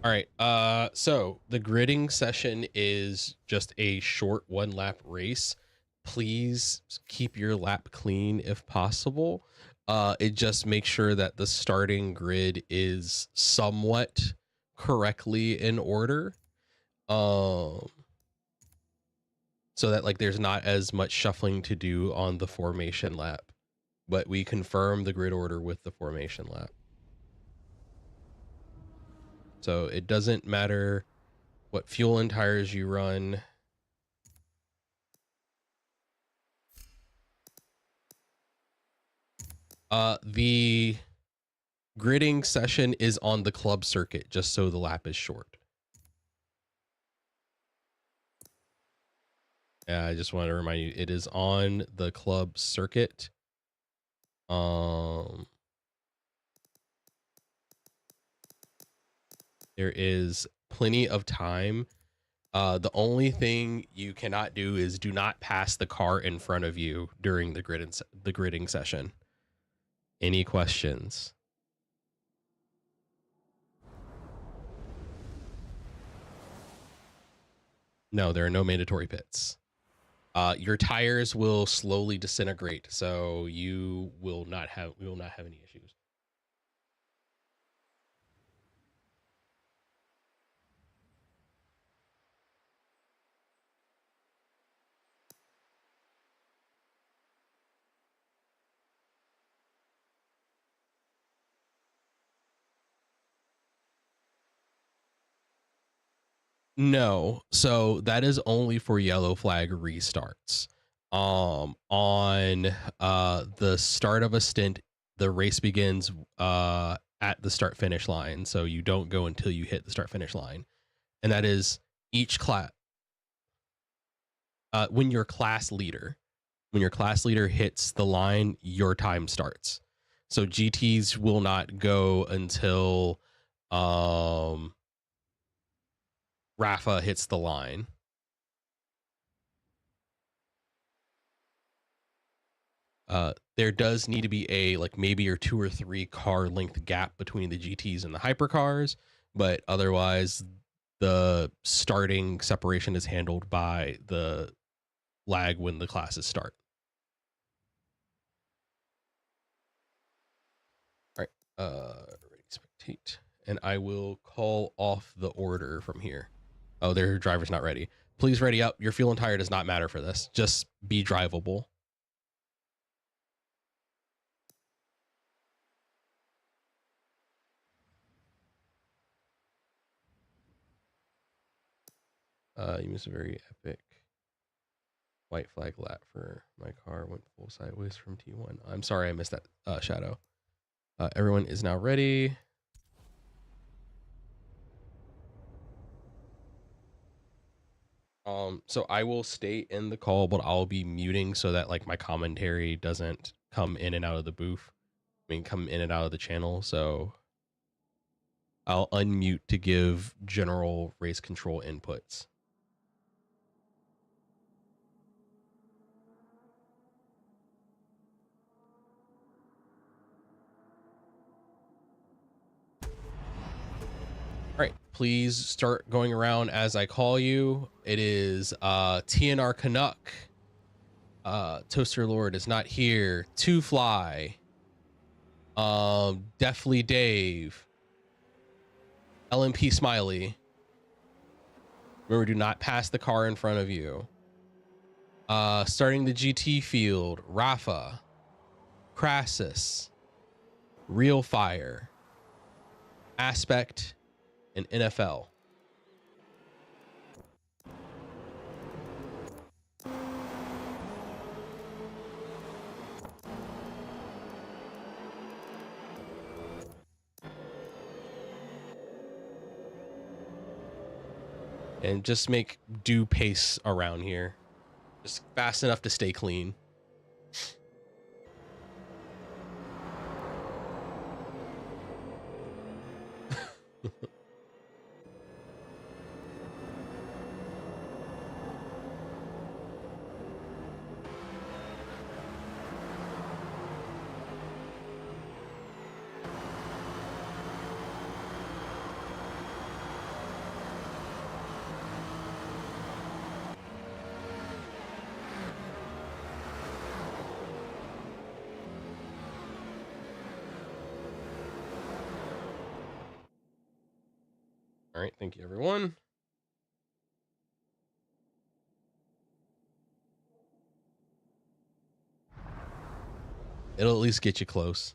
All right. So the gridding session is just a short 1-lap race. Please keep your lap clean if possible. It just makes sure that the starting grid is somewhat correctly in order. So that like there's not as much shuffling to do on the formation lap, but we confirm the grid order with the formation lap. So it doesn't matter what fuel and tires you run. The gridding session is on the club circuit, just so the lap is short. Yeah, I just want to remind you, it is on the club circuit. There is plenty of time. The only thing you cannot do is do not pass the car in front of you during the gridding session. Any questions? No, there are no mandatory pits. Your tires will slowly disintegrate, so we will not have any issues. No, so that is only for yellow flag restarts. On the start of a stint, the race begins at the start finish line, so you don't go until you hit the start finish line, and that is each class. When your class leader hits the line, your time starts. So GTs will not go until Rafa hits the line. There does need to be a like maybe or 2 or 3 car length gap between the GTs and the hypercars, but otherwise the starting separation is handled by the lag when the classes start. All right, ready, spectate, and I will call off the order from here. Oh, their driver's not ready. Please ready up. Your fuel and tire does not matter for this. Just be drivable. You missed a very epic white flag lap for my car. Went full sideways from T1. I'm sorry I missed that, Shadow. Everyone is now ready. So I will stay in the call, but I'll be muting so that like my commentary doesn't come in and out of the booth. I mean, come in and out of the channel. So I'll unmute to give general race control inputs. All right, please start going around as I call you. It is TNR Canuck. Toaster Lord is not here. Two Fly. Deathly Dave. LMP Smiley. Remember, do not pass the car in front of you. Starting the GT field, Rafa, Crassus, Real Fire, Aspect, and NFL. And just make due pace around here. Just fast enough to stay clean. All right, thank you, everyone. It'll at least get you close.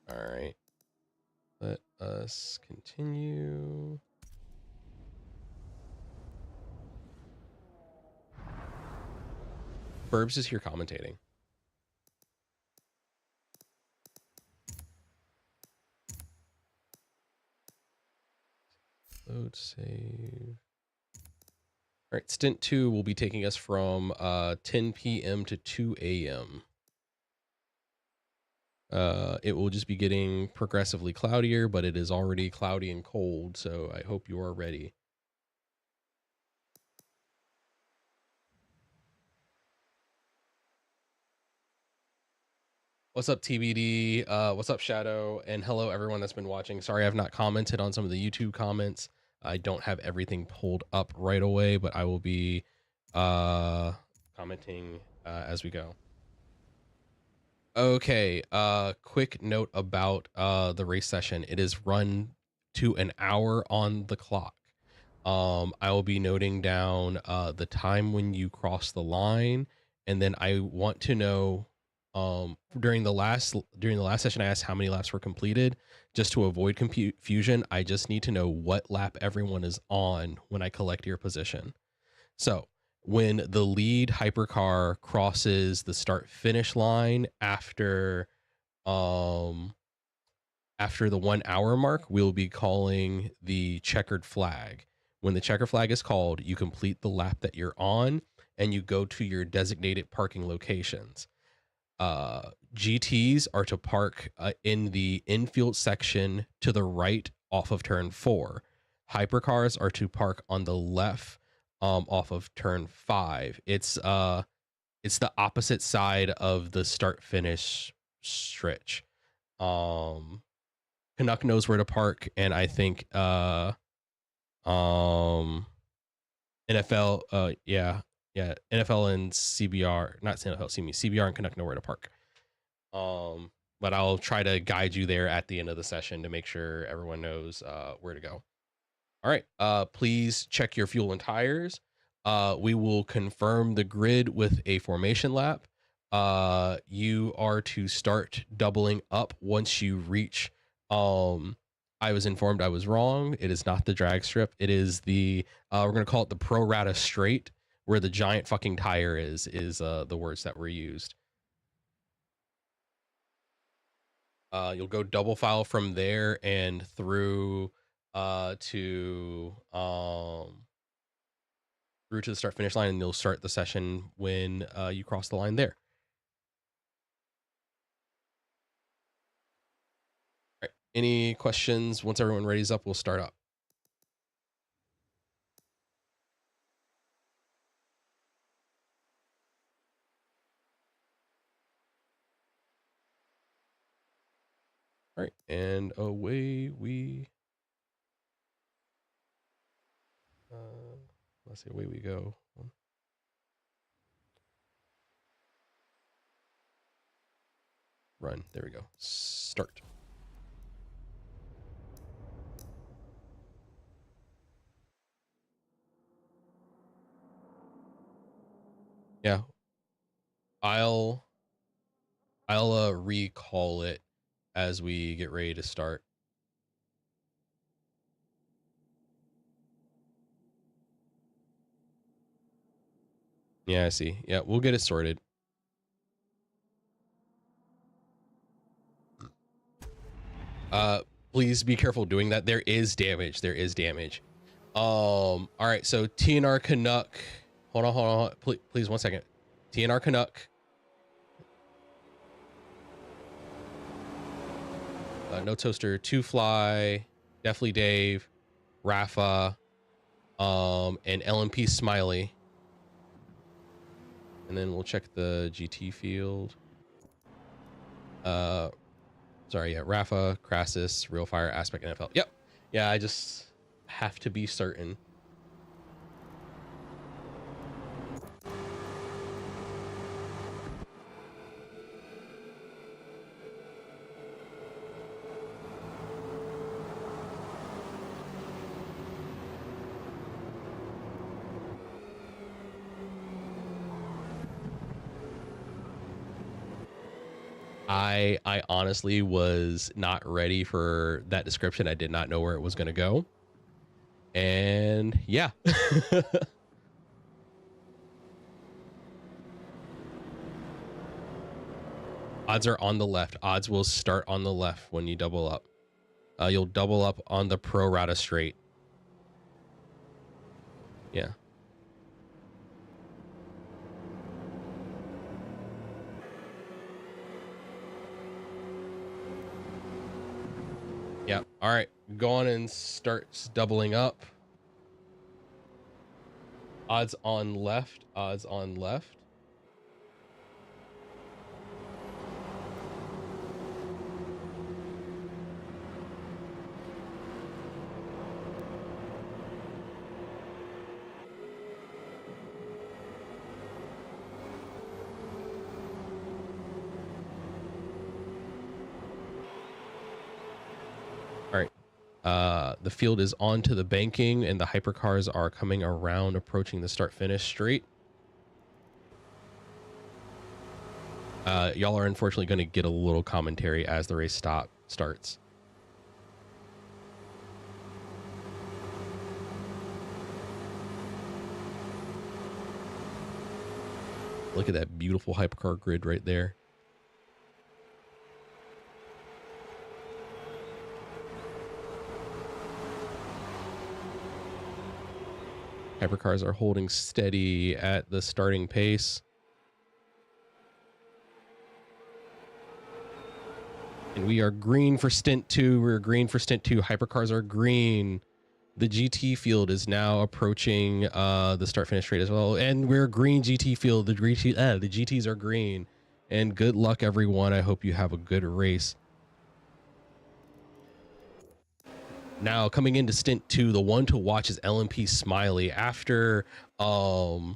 All right. Let us continue. Burbs is here commentating. Load save. All right, stint 2 will be taking us from 10 p.m. to 2 a.m. It will just be getting progressively cloudier, but it is already cloudy and cold, so I hope you are ready. What's up, TBD? What's up, Shadow? And hello, everyone that's been watching. Sorry I've not commented on some of the YouTube comments. I don't have everything pulled up right away, but I will be commenting as we go. Okay, quick note about the race session. It is run to an hour on the clock. I will be noting down the time when you cross the line, and then I want to know during the last session I asked how many laps were completed. Just to avoid confusion, I just need to know what lap everyone is on when I collect your position. So when the lead hypercar crosses the start finish line after the 1 hour mark, we'll be calling the checkered flag. When the checker flag is called, you complete the lap that you're on and you go to your designated parking locations. GTs are to park in the infield section to the right off of turn 4. Hypercars are to park on the left off of turn 5. It's the opposite side of the start finish stretch. Canuck knows where to park, and I think NFL NFL and CBR, not NFL, CBR and Canuck know where to park. But I'll try to guide you there at the end of the session to make sure everyone knows where to go. All right, please check your fuel and tires. We will confirm the grid with a formation lap. You are to start doubling up once you reach, I was informed I was wrong. It is not the drag strip. It is the, we're going to call it the pro rata straight, where the giant fucking tire is the words that were used. You'll go double file from there and through to the start finish line, and you'll start the session when you cross the line there. All right. Any questions? Once everyone ready's up, we'll start up. All right, and away we let's see, away we go. Run. There we go. Start. Yeah. I'll recall it as we get ready to start. Yeah, I see. Yeah, we'll get it sorted. Please be careful doing that. There is damage. There is damage. All right, so TNR Canuck. Hold on. Please 1 second. TNR Canuck. No Toaster, Two Fly, Definitely Dave, Rafa, and LMP Smiley. And then we'll check the GT field. Sorry, yeah, Rafa, Crassus, Real Fire, Aspect, NFL. Yep. Yeah, I just have to be certain. I honestly was not ready for that description. I did not know where it was going to go. And yeah. Odds are on the left. Odds will start on the left when you double up. You'll double up on the pro rata straight. Yeah. Yep. All right. Go on and starts doubling up. Odds on left. Odds on left. All right. The field is on to the banking and the hypercars are coming around, approaching the start finish straight. Y'all are unfortunately going to get a little commentary as the race starts. Look at that beautiful hypercar grid right there. Hypercars are holding steady at the starting pace. And we are green for stint 2. We're green for stint 2. Hypercars are green. The GT field is now approaching the start finish straight as well. And we're green GT field. The GTs are green. And good luck, everyone. I hope you have a good race. Now, coming into stint 2, the one to watch is LMP Smiley. After LMP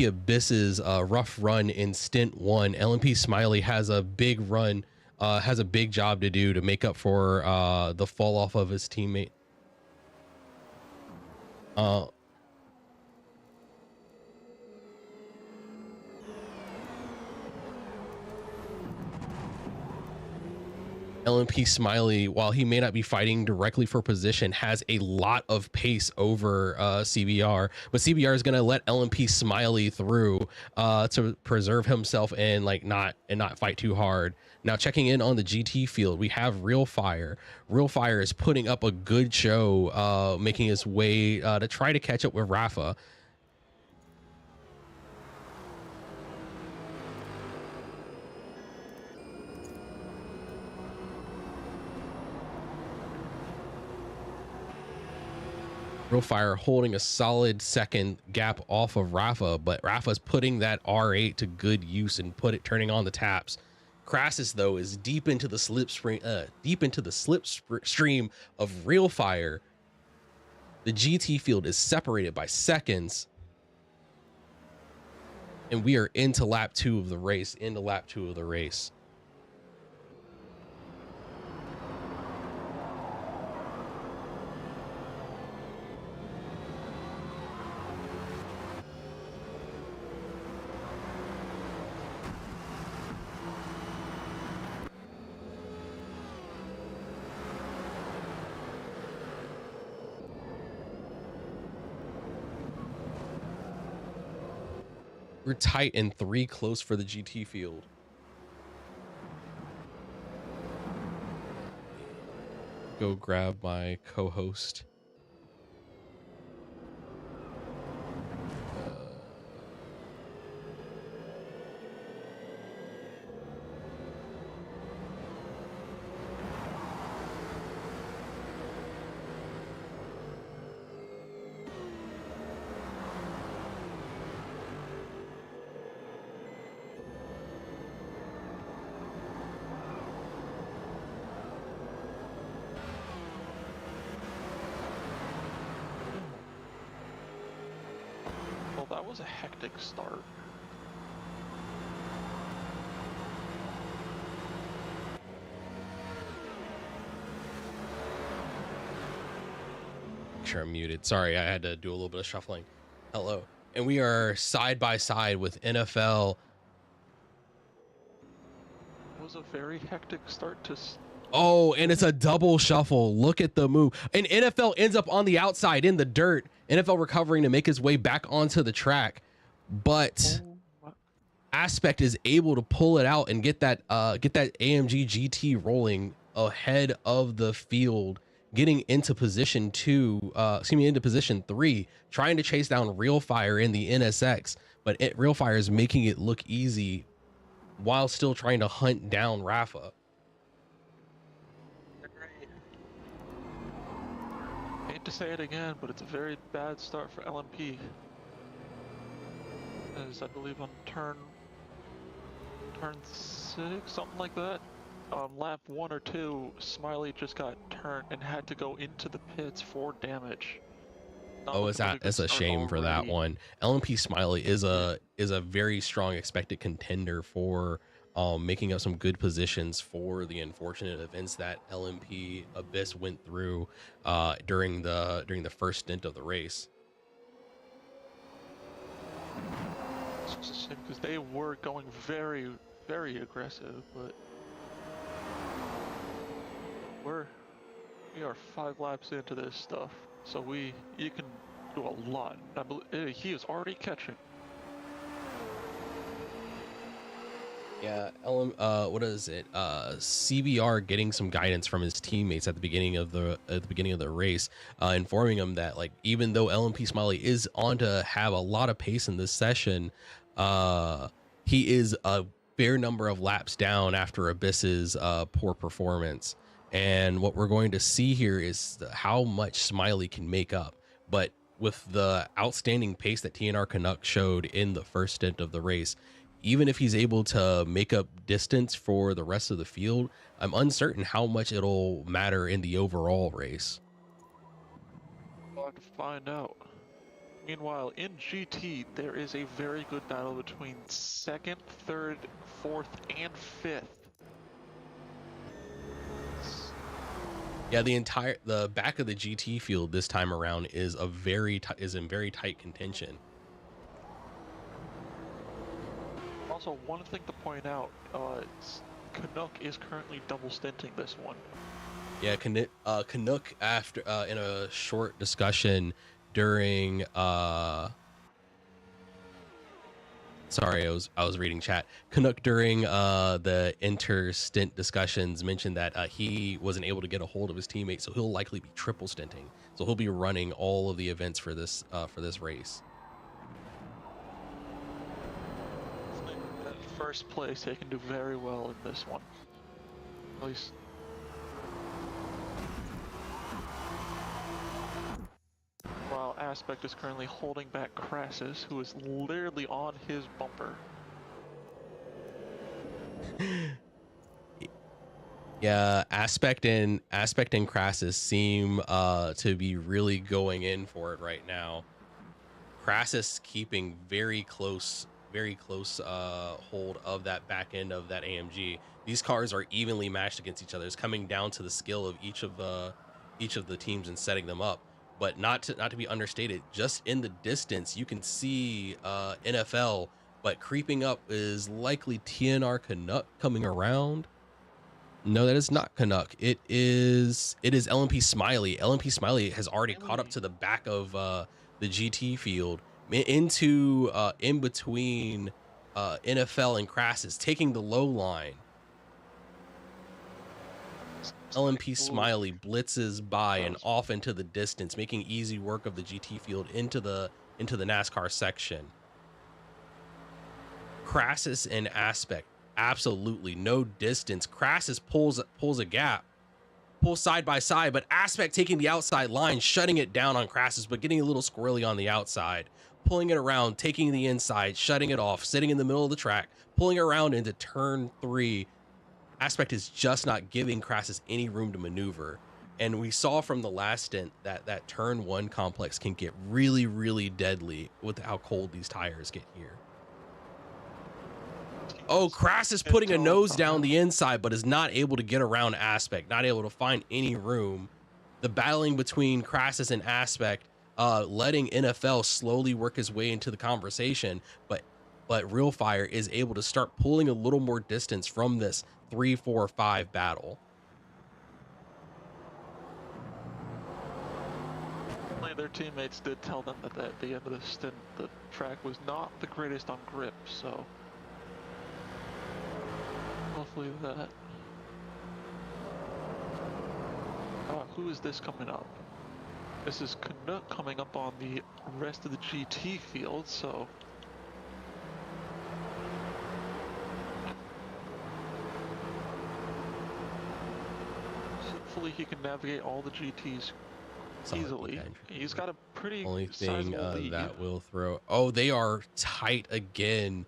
Abyss's rough run in stint 1, LMP Smiley has a big run, has a big job to do to make up for the fall off of his teammate. LMP Smiley, while he may not be fighting directly for position, has a lot of pace over CBR, but CBR is going to let LMP Smiley through to preserve himself and not fight too hard. Now, checking in on the GT field, we have Real Fire. Real Fire is putting up a good show, making his way to try to catch up with Rafa. Real Fire holding a solid second gap off of Rafa, but Rafa's putting that R8 to good use and turning on the taps. Crassus, though, is deep into the slipstream of Real Fire. The GT field is separated by seconds, and we are into lap 2 of the race. We're tight and 3 close for the GT field. Go grab my co-host. was a hectic start. Sure, I'm muted. Sorry, I had to do a little bit of shuffling. Hello. And we are side by side with NFL. It was a very hectic start to. Oh, and it's a double shuffle. Look at the move. And NFL ends up on the outside in the dirt. NFL recovering to make his way back onto the track. But Aspect is able to pull it out and get that AMG GT rolling ahead of the field, getting into position into position 3, trying to chase down Real Fire in the NSX, but Real Fire is making it look easy while still trying to hunt down Rafa. Hate to say it again, but it's a very bad start for LMP. As I believe on turn 6, something like that. On lap 1 or 2, Smiley just got turned and had to go into the pits for damage. It's a shame for that one. LMP Smiley is a very strong expected contender for making up some good positions for the unfortunate events that LMP Abyss went through during the first stint of the race. It's just a shame because they were going very, very aggressive, but we are 5 laps into this stuff, so you can do a lot. I believe he is already catching. Yeah, what is it? CBR getting some guidance from his teammates at the beginning of the race, informing him that, like, even though LMP Smiley is on to have a lot of pace in this session, he is a fair number of laps down after Abyss's poor performance. And what we're going to see here is how much Smiley can make up. But with the outstanding pace that TNR Canuck showed in the first stint of the race, even if he's able to make up distance for the rest of the field, I'm uncertain how much it'll matter in the overall race. We'll have to find out. Meanwhile, in GT, there is a very good battle between 2nd, 3rd, 4th, and 5th. Yeah, the back of the GT field this time around is in very tight contention. Also, one thing to point out, Canuck is currently double stinting this one. Yeah, Canuck after in a short discussion during sorry, I was reading chat. Canuck during the inter-stint discussions mentioned that he wasn't able to get a hold of his teammate, so he'll likely be triple stinting. So he'll be running all of the events for this race. That first place, they can do very well in this one. At least. While Aspect is currently holding back Crassus, who is literally on his bumper. Yeah, Aspect and Crassus seem to be really going in for it right now. Crassus keeping very close hold of that back end of that AMG. These cars are evenly matched against each other. It's coming down to the skill of each of the teams and setting them up. But not to be understated, just in the distance you can see NFL, but creeping up is likely TNR Canuck coming around. No, that is not Canuck. It is LMP Smiley. LMP Smiley has already caught up to the back of the GT field, into in between NFL and Crassus, taking the low line. LMP Smiley blitzes by and off into the distance, making easy work of the GT field into the NASCAR section. Crassus and Aspect, absolutely no distance. Crassus pulls a gap, pulls side by side, but Aspect taking the outside line, shutting it down on Crassus, but getting a little squirrely on the outside, pulling it around, taking the inside, shutting it off, sitting in the middle of the track, pulling around into turn 3. Aspect is just not giving Crassus any room to maneuver. And we saw from the last stint that that turn 1 complex can get really, really deadly with how cold these tires get here. Oh, Crass is putting a nose down the inside, but is not able to get around Aspect, not able to find any room. The battling between Crassus and Aspect, letting NFL slowly work his way into the conversation, but Real Fire is able to start pulling a little more distance from this 3, 4, 5 battle. Their teammates did tell them that at the end of the stint, the track was not the greatest on grip, so hopefully that. Who is this coming up? This is Canuck coming up on the rest of the GT field, so hopefully he can navigate all the GTs easily. He's got a pretty only thing lead. that will throw. Oh, they are tight again.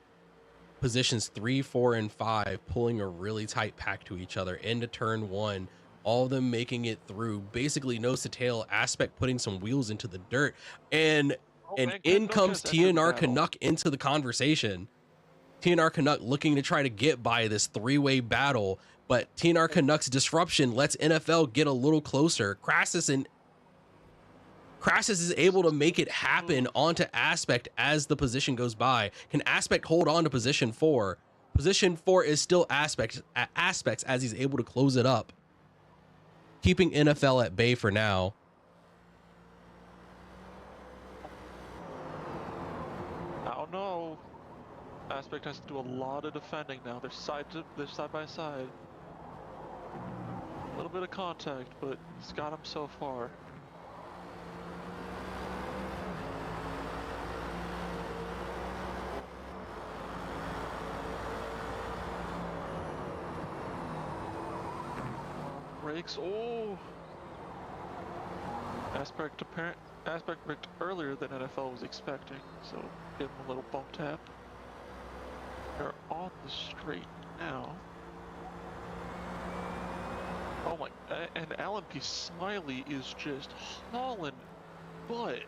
Positions 3, 4, and 5 pulling a really tight pack to each other into turn 1. All of them making it through, basically nose to tail. Aspect putting some wheels into the dirt, and in comes TNR Canuck into the conversation. TNR Canuck looking to try to get by this 3-way battle, but TNR Canuck's disruption lets NFL get a little closer. Crassus is able to make it happen onto Aspect as the position goes by. Can Aspect hold on to position 4? Position 4 is still Aspects as he's able to close it up, keeping NFL at bay for now. Oh no! Aspect has to do a lot of defending now. They're side by side. A little bit of contact, but he's got him so far. Brakes. Oh! Aspect braked earlier than NFL was expecting, so give him a little bump tap. They're on the straight now. Oh my! And Alan P. Smiley is just hauling butt.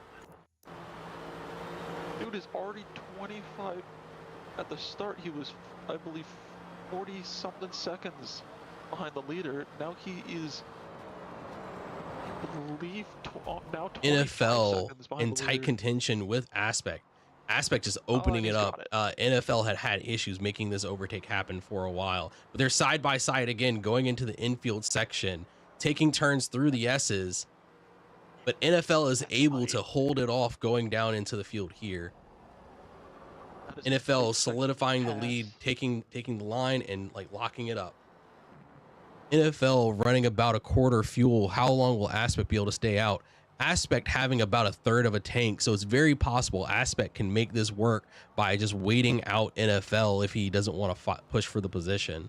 Dude is already 25. At the start, he was, I believe, 40-something seconds behind the leader. Now he is, I believe, now NFL in tight contention with Aspect. Aspect is opening it up. NFL had issues making this overtake happen for a while, but they're side by side again, going into the infield section, taking turns through the S's. But NFL is able to hold it off going down into the field here. NFL solidifying the lead, taking the line and like locking it up. NFL running about a quarter fuel. How long will Aspect be able to stay out? Aspect having about a third of a tank, so it's very possible Aspect can make this work by just waiting out NFL if he doesn't want to push for the position.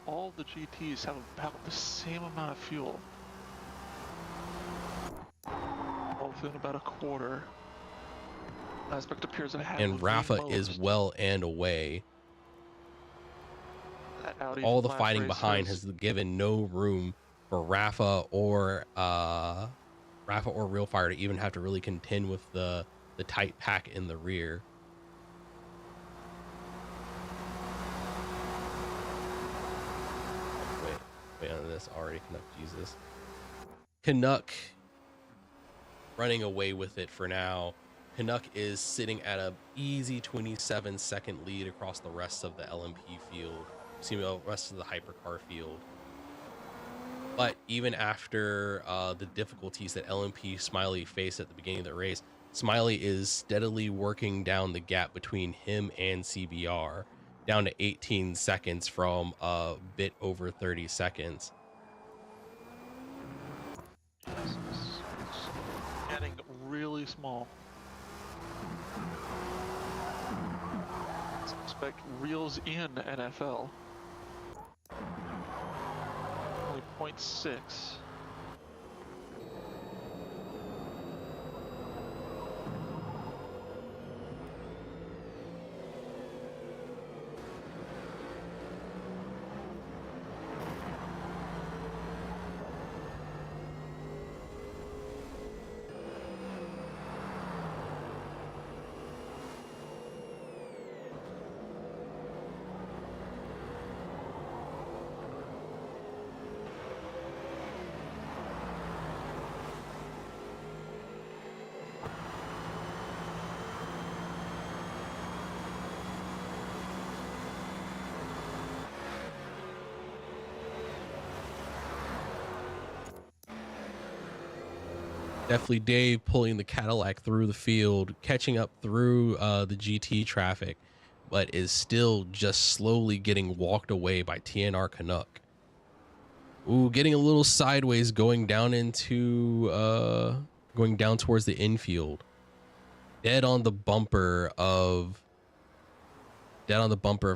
All the GTs have about the same amount of fuel. All within about a quarter. Aspect appears to have and Rafa is well and away. All the fighting behind has given no room for Rafa or Real Fire to even have to really contend with the tight pack in the rear. Wait on this already. Canuck, Jesus. Canuck running away with it for now. Canuck is sitting at a easy 27-second lead across the rest of the LMP field. The rest of the hypercar field. But even after the difficulties that LMP Smiley faced at the beginning of the race, Smiley is steadily working down the gap between him and CBR, down to 18 seconds from a bit over 30 seconds. It's getting really small. Aspect reels in NFL. Only 0.6. Definitely Dave pulling the Cadillac through the field, catching up through the GT traffic, but is still just slowly getting walked away by TNR Canuck. Ooh, getting a little sideways, going down towards the infield. Dead on the bumper of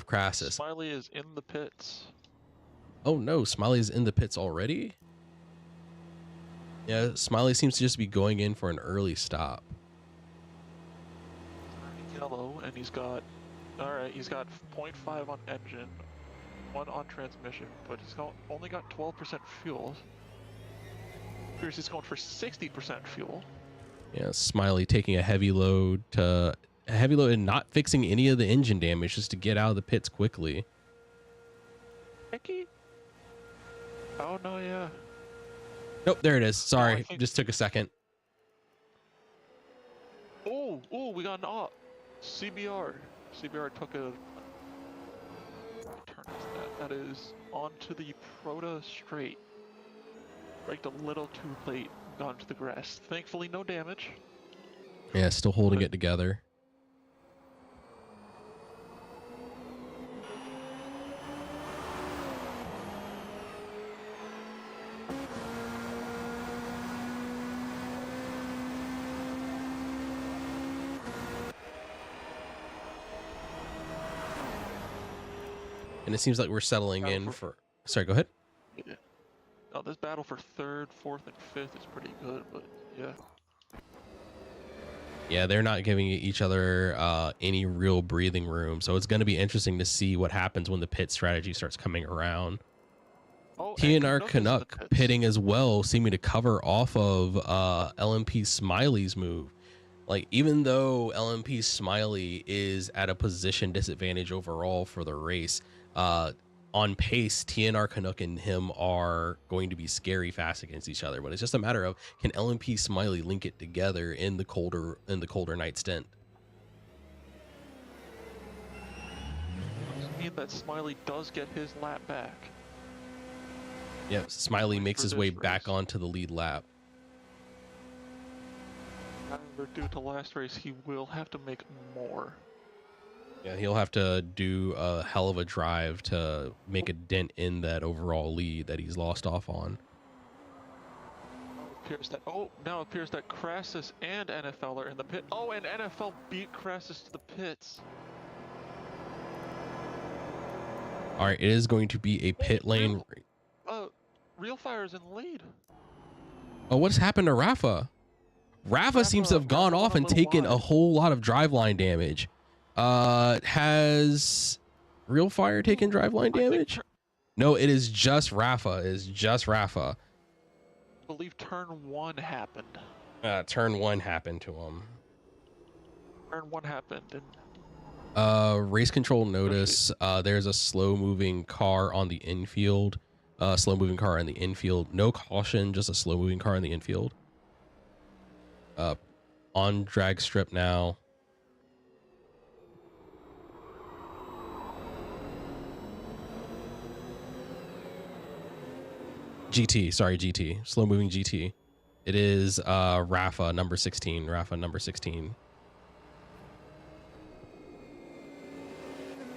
Crassus. Smiley is in the pits. Oh no, Smiley's in the pits already? Yeah, Smiley seems to just be going in for an early stop. Yellow, and he's got, he's got 0.5 on engine, 1 on transmission, but he's only got 12% fuel. Appears he's going for 60% fuel. Yeah, Smiley taking a heavy load and not fixing any of the engine damage just to get out of the pits quickly. Ricky? Oh no, yeah. Nope, there it is. Sorry, just took a second. Oh, we got an op. CBR. CBR took a. What turn is that? That is onto the Proto straight. Braked a little too late. Gone to the grass. Thankfully, no damage. Yeah, still holding it together. And it seems like we're settling in for... Sorry, go ahead. Yeah. Oh, this battle for 3rd, 4th, and 5th is pretty good, but yeah. Yeah, they're not giving each other any real breathing room, so it's going to be interesting to see what happens when the pit strategy starts coming around. Oh, TNR Canuck pitting as well, seeming to cover off of LMP Smiley's move. Like, even though LMP Smiley is at a position disadvantage overall for the race, on pace, TNR Canuck and him are going to be scary fast against each other. But it's just a matter of, can LMP Smiley link it together in the colder night stint? Does it mean that Smiley does get his lap back? Yep, Smiley makes his way back onto the lead lap. However, due to last race, he will have to make more. Yeah, he'll have to do a hell of a drive to make a dent in that overall lead that he's lost off on. Now it appears that Crassus and NFL are in the pit. Oh, and NFL beat Crassus to the pits. All right, it is going to be a pit lane. Real Fire is in the lead. Oh, what's happened to Rafa? Rafa seems to have gone off and taken a whole lot of driveline damage. Has Real Fire taken driveline damage? No, it is just Rafa. It is just Rafa. I believe turn 1 happened. Turn 1 happened to him. Turn 1 happened. And race control notice. There's a slow moving car on the infield. Slow moving car in the infield. No caution, just a slow moving car in the infield. On drag strip now. GT. Slow moving GT. It is Rafa number 16. Rafa number 16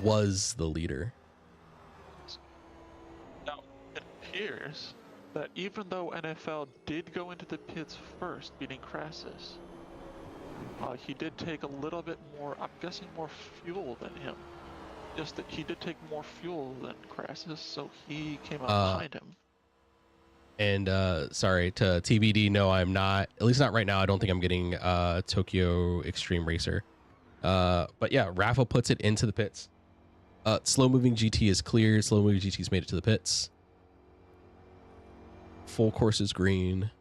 was the leader. Now, it appears that even though NFL did go into the pits first, beating Crassus, he did take a little bit more, I'm guessing more fuel than him. Just that he did take more fuel than Crassus, so he came out behind him. And sorry to TBD, no, I'm not, at least not right now. I don't think I'm getting Tokyo Extreme Racer. But yeah, Rafa puts it into the pits. Slow moving GT is cleared. Slow moving GT's made it to the pits. Full course is green.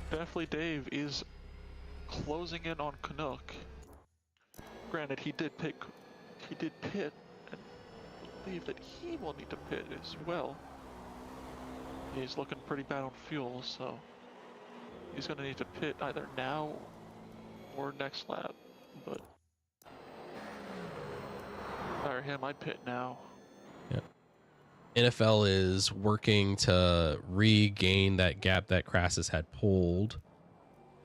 Definitely Dave is closing in on Canuck. Granted, he did pit, and I believe that he will need to pit as well. He's looking pretty bad on fuel, so he's going to need to pit either now or next lap. But for him, I'd pit now. Yeah. NFL is working to regain that gap that Crassus had pulled.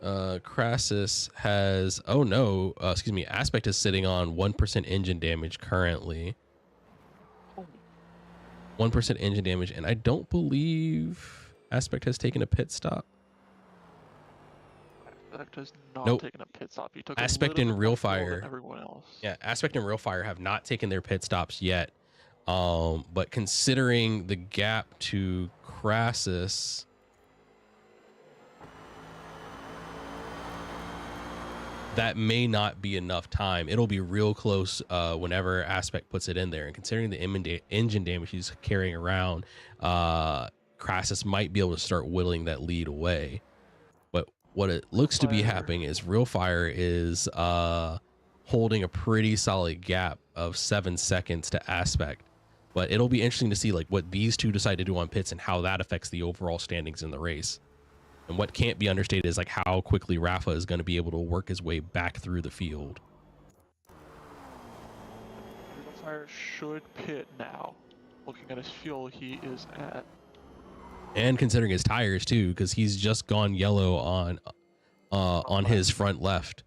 Crassus has, oh no, excuse me, Aspect is sitting on 1% engine damage currently. 1% engine damage, and I don't believe Aspect has taken a pit stop. Aspect has not Nope. taken a pit stop. He took Aspect a and little bit Real more fuel Fire. than everyone else. Yeah, Aspect and Real Fire have not taken their pit stops yet. But considering the gap to Crassus, that may not be enough time. It'll be real close whenever Aspect puts it in there. And considering the engine damage he's carrying around, Crassus might be able to start whittling that lead away. But what it looks to be happening is Real Fire is holding a pretty solid gap of 7 seconds to Aspect. But it'll be interesting to see like what these two decide to do on pits and how that affects the overall standings in the race. And what can't be understated is like how quickly Rafa is going to be able to work his way back through the field. Real Fire should pit now. Looking at his fuel, he is at. And considering his tires too, because he's just gone yellow on his front left.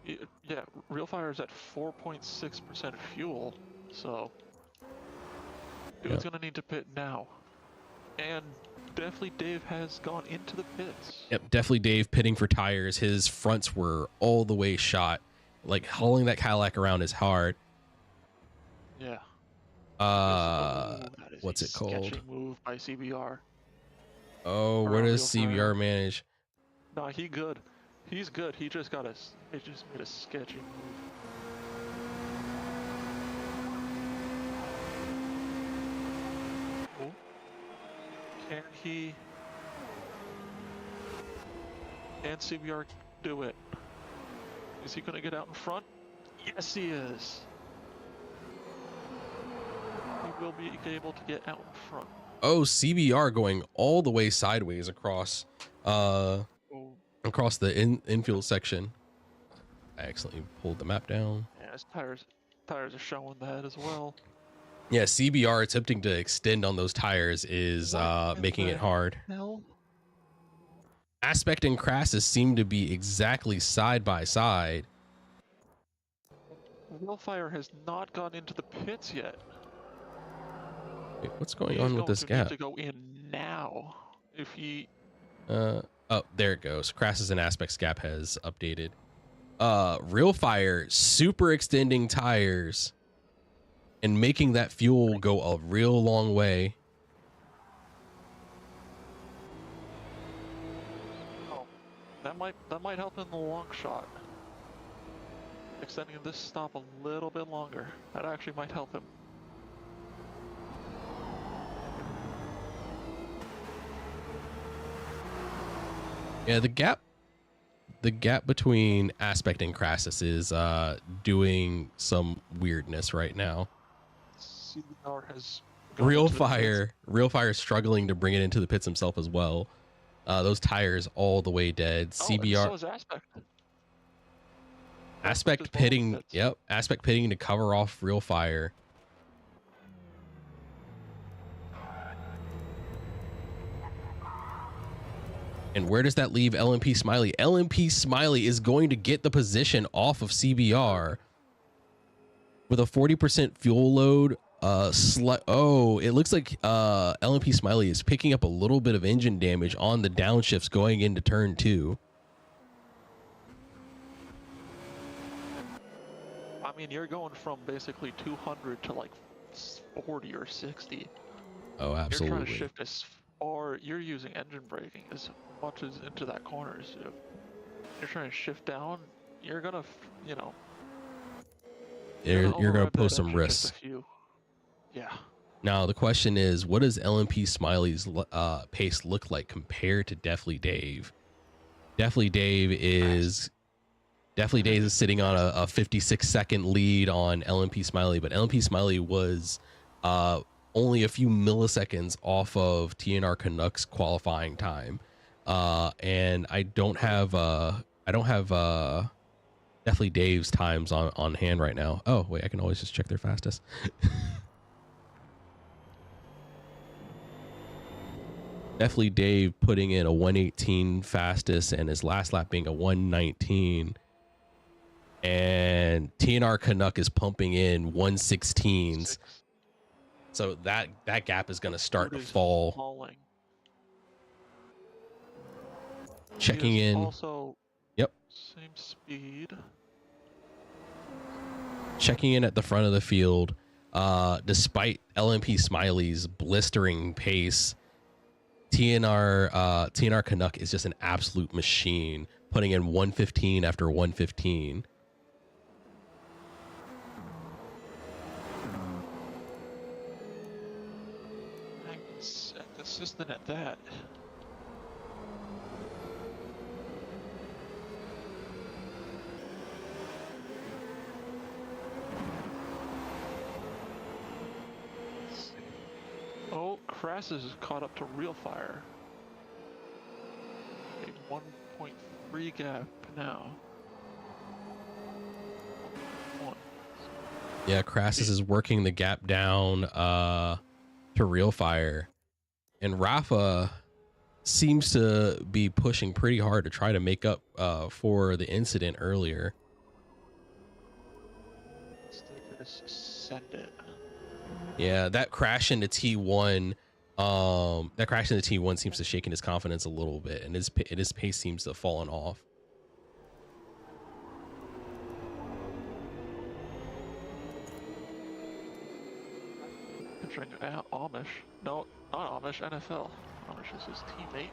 Yeah, Real Fire is at 4.6% fuel, so dude's gonna need to pit now. And definitely Dave has gone into the pits. Yep, definitely Dave pitting for tires. His fronts were all the way shot. Like hauling that Cadillac around is hard. Yeah. What's it called? Sketchy move by CBR. Oh, where does CBR manage? Nah, he good. He's good. He just got us. He just made a sketchy move. Oh. Can he? Can CBR do it? Is he gonna get out in front? Yes, he is. He will be able to get out in front. Oh, CBR going all the way sideways across across the infield section. I accidentally pulled the map down. Yeah, his tires are showing that as well. Yeah, CBR attempting to extend on those tires is making it hard. No. Aspect and Crassus seem to be exactly side by side. Real Fire has not gone into the pits yet. Wait, what's going on with this gap? Need to go in now. If he. Oh, there it goes. Crassus and Aspect's gap has updated. Real Fire super extending tires and making that fuel go a real long way. Oh, that might help in the long shot. Extending this stop a little bit longer. That actually might help him. Yeah, the gap between Aspect and Crassus is doing some weirdness right now. CBR has Real Fire is struggling to bring it into the pits himself as well. Those tires all the way dead. CBR. So is Aspect. Aspect pitting. Yep, Aspect pitting to cover off Real Fire. And where does that leave LMP Smiley? LMP Smiley is going to get the position off of CBR with a 40% fuel load. It looks like LMP Smiley is picking up a little bit of engine damage on the downshifts going into turn 2. I mean, you're going from basically 200 to like 40 or 60. Oh, absolutely. You're trying to shift as far. You're using engine braking as much as into that corner. So you're trying to shift down. You're gonna, you know. You're gonna pose some risks. Yeah. Now the question is, what does LMP Smiley's pace look like compared to Deathly Dave? Deathly Dave is sitting on a 56-second lead on LMP Smiley, but LMP Smiley was only a few milliseconds off of TNR Canucks qualifying time, and I don't have Deathly Dave's times on hand right now. Oh wait, I can always just check their fastest. Definitely Dave putting in a 118 fastest and his last lap being a 119. And TNR Canuck is pumping in 116s. So that gap is going to start to fall. Falling. Checking He is in. Also, Yep. same speed. Checking in at the front of the field. Despite LMP Smiley's blistering pace, TNR Canuck is just an absolute machine, putting in 115 after 115. Consistent at that. Oh, Crassus is caught up to Real Fire. A 1.3 gap now. Yeah, Crassus is working the gap down to Real Fire. And Rafa seems to be pushing pretty hard to try to make up for the incident earlier. Send it. Yeah, that crash into T1, seems to shaking his confidence a little bit, and his pace seems to have fallen off. Amish. No, not Amish, NFL. Amish is his teammate.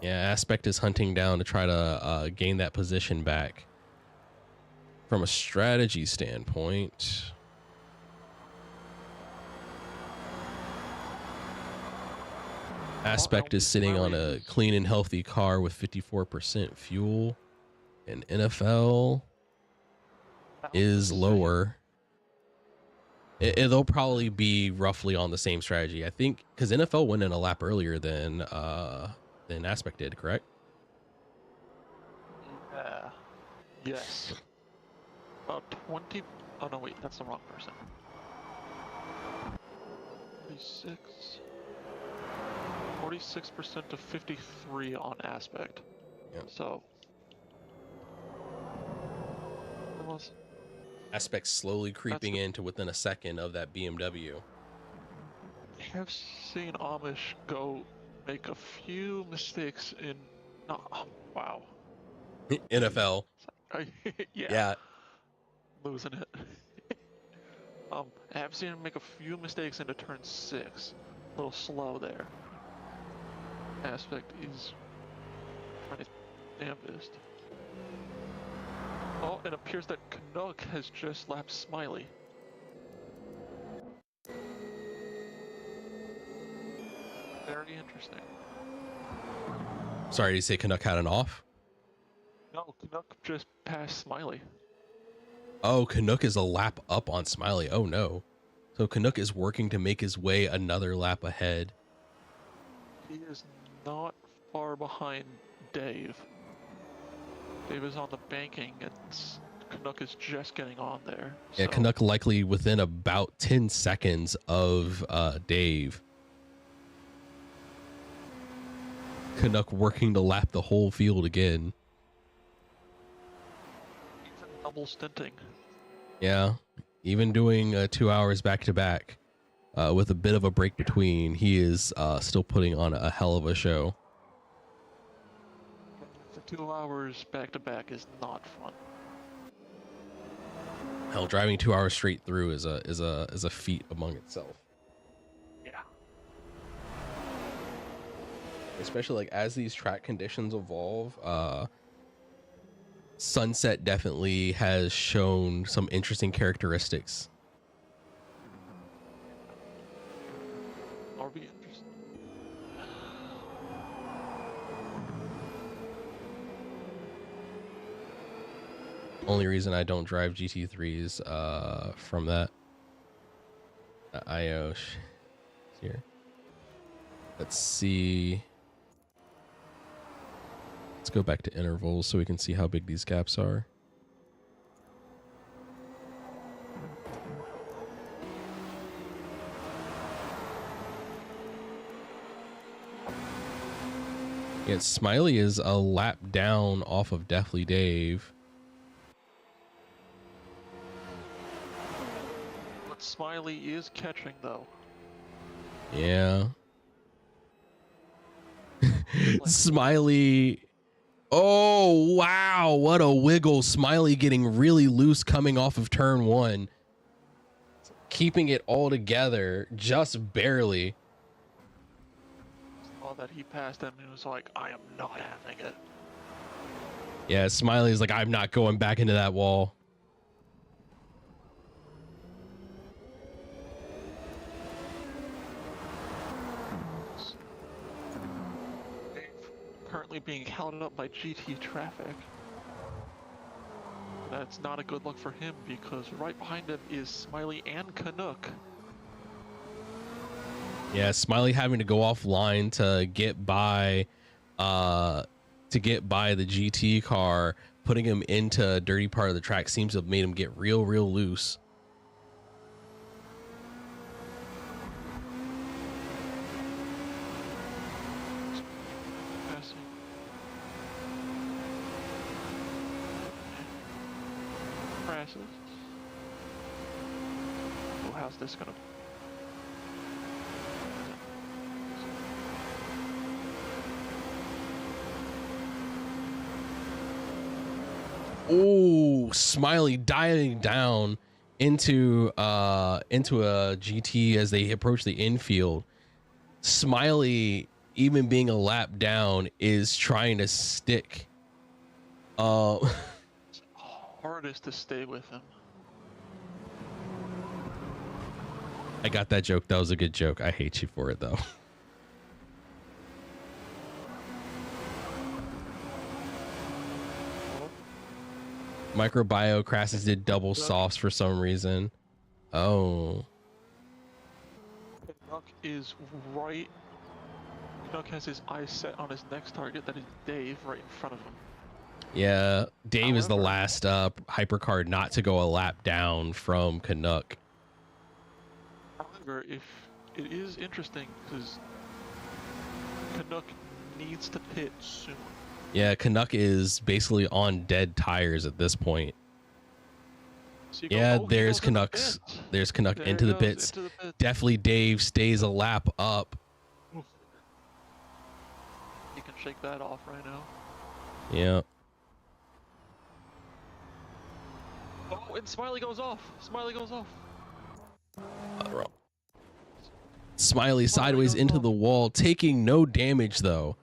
Yeah, Aspect is hunting down to try to gain that position back. From a strategy standpoint, Aspect is sitting on a clean and healthy car with 54% fuel, and NFL is lower. It'll probably be roughly on the same strategy, I think, because NFL went in a lap earlier than Aspect did, correct? Yeah. Yes. About 20. Oh no, wait, that's the wrong person. 46% to 53 on Aspect. Yep. So. Almost. Aspect slowly creeping into within a second of that BMW. I have seen Amish go make a few mistakes in. No, wow. NFL. Yeah. Losing it. I have seen him make a few mistakes into turn 6. A little slow there. Aspect is trying his damnedest. Oh, it appears that Canuck has just lapped Smiley. Very interesting. Sorry, did you say Canuck had an off? No, Canuck just passed Smiley. Oh, Canuck is a lap up on Smiley. Oh no. So Canuck is working to make his way another lap ahead. He is not far behind Dave. Dave is on the banking and Canuck is just getting on there. Yeah, so. Canuck likely within about 10 seconds of Dave. Canuck working to lap the whole field again. Even double stinting. Yeah, even doing 2 hours back to back with a bit of a break between, he is still putting on a hell of a show. For 2 hours back to back is not fun. Hell, driving 2 hours straight through is a feat among itself. Yeah. Especially like as these track conditions evolve, Sunset definitely has shown some interesting characteristics. That'll be interesting. Only reason I don't drive GT3s from that IO here. Let's see. Let's go back to intervals so we can see how big these gaps are. Yeah, Smiley is a lap down off of Deathly Dave. But Smiley is catching though. Yeah. Smiley. Oh, wow. What a wiggle. Smiley getting really loose coming off of turn 1. Keeping it all together just barely. Saw that he passed him and was like, I am not having it. Yeah, Smiley's like, I'm not going back into that wall. Currently being held up by GT traffic. That's not a good look for him because right behind him is Smiley and Canuck. Yeah, Smiley having to go offline to get by the GT car, putting him into a dirty part of the track seems to have made him get real loose. Passing. Crashes. Oh, how's this gonna? Oh, Smiley diving down into a GT as they approach the infield. Smiley, even being a lap down, is trying to stick. It's hardest to stay with him. I got that joke. That was a good joke. I hate you for it though. Microbio crashes did double softs for some reason. Oh. Canuck is right. Canuck has his eyes set on his next target, that is Dave, right in front of him. Yeah, Dave is the However- last hypercar not to go a lap down from Canuck. However, if it is interesting because Canuck needs to pit soon. Yeah, Canuck is basically on dead tires at this point. So you go, Yeah, "Oh, he there's goes in the Canucks. pits." There's Canuck There into he the goes, pits. into the pits. Definitely Dave stays a lap up. You can shake that off right now. Yeah. Oh, and Smiley goes off. Smiley goes off. Smiley sideways goes into off. the wall, taking no damage though.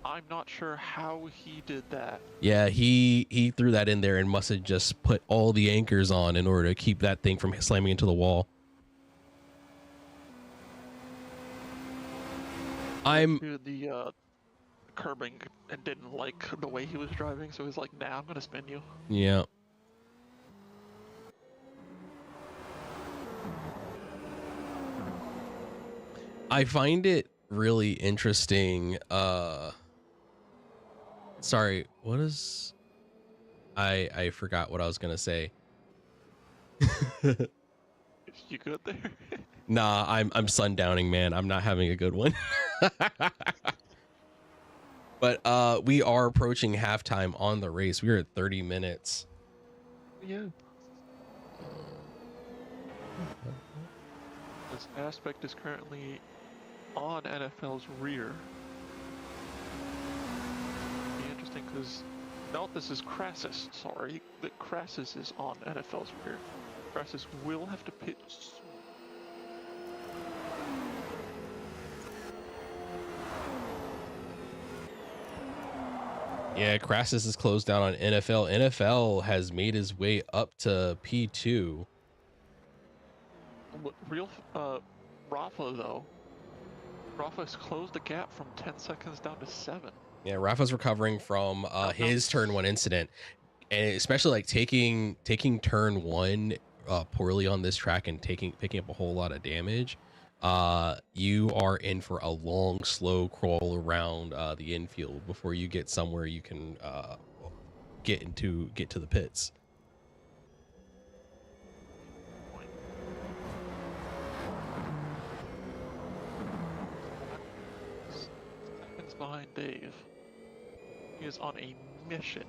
I'm not sure how he did that. Yeah, he threw that in there and must have just put all the anchors on in order to keep that thing from slamming into the wall. I'm To the curbing and didn't like the way he was driving, so he's like, nah, I'm gonna spin you. yeah. I find it really interesting. Sorry, what is I forgot what I was gonna say. You good there? Nah, I'm sundowning, man. I'm not having a good one. But we are approaching halftime on the race. We're at 30 minutes. Yeah. This aspect is currently on NFL's rear. Be interesting because no, this is Crassus. Sorry, that Crassus is on NFL's rear. Crassus will have to pit soon. Yeah, Crassus is closed down on NFL. NFL has made his way up to P2. Real, Rafa though. Rafa's closed the gap from 10 seconds down to 7. Yeah, Rafa's recovering from his turn 1 incident, and especially like taking turn 1 poorly on this track and picking up a whole lot of damage. You are in for a long, slow crawl around the infield before you get somewhere you can get to the pits. behind Dave. He is on a mission.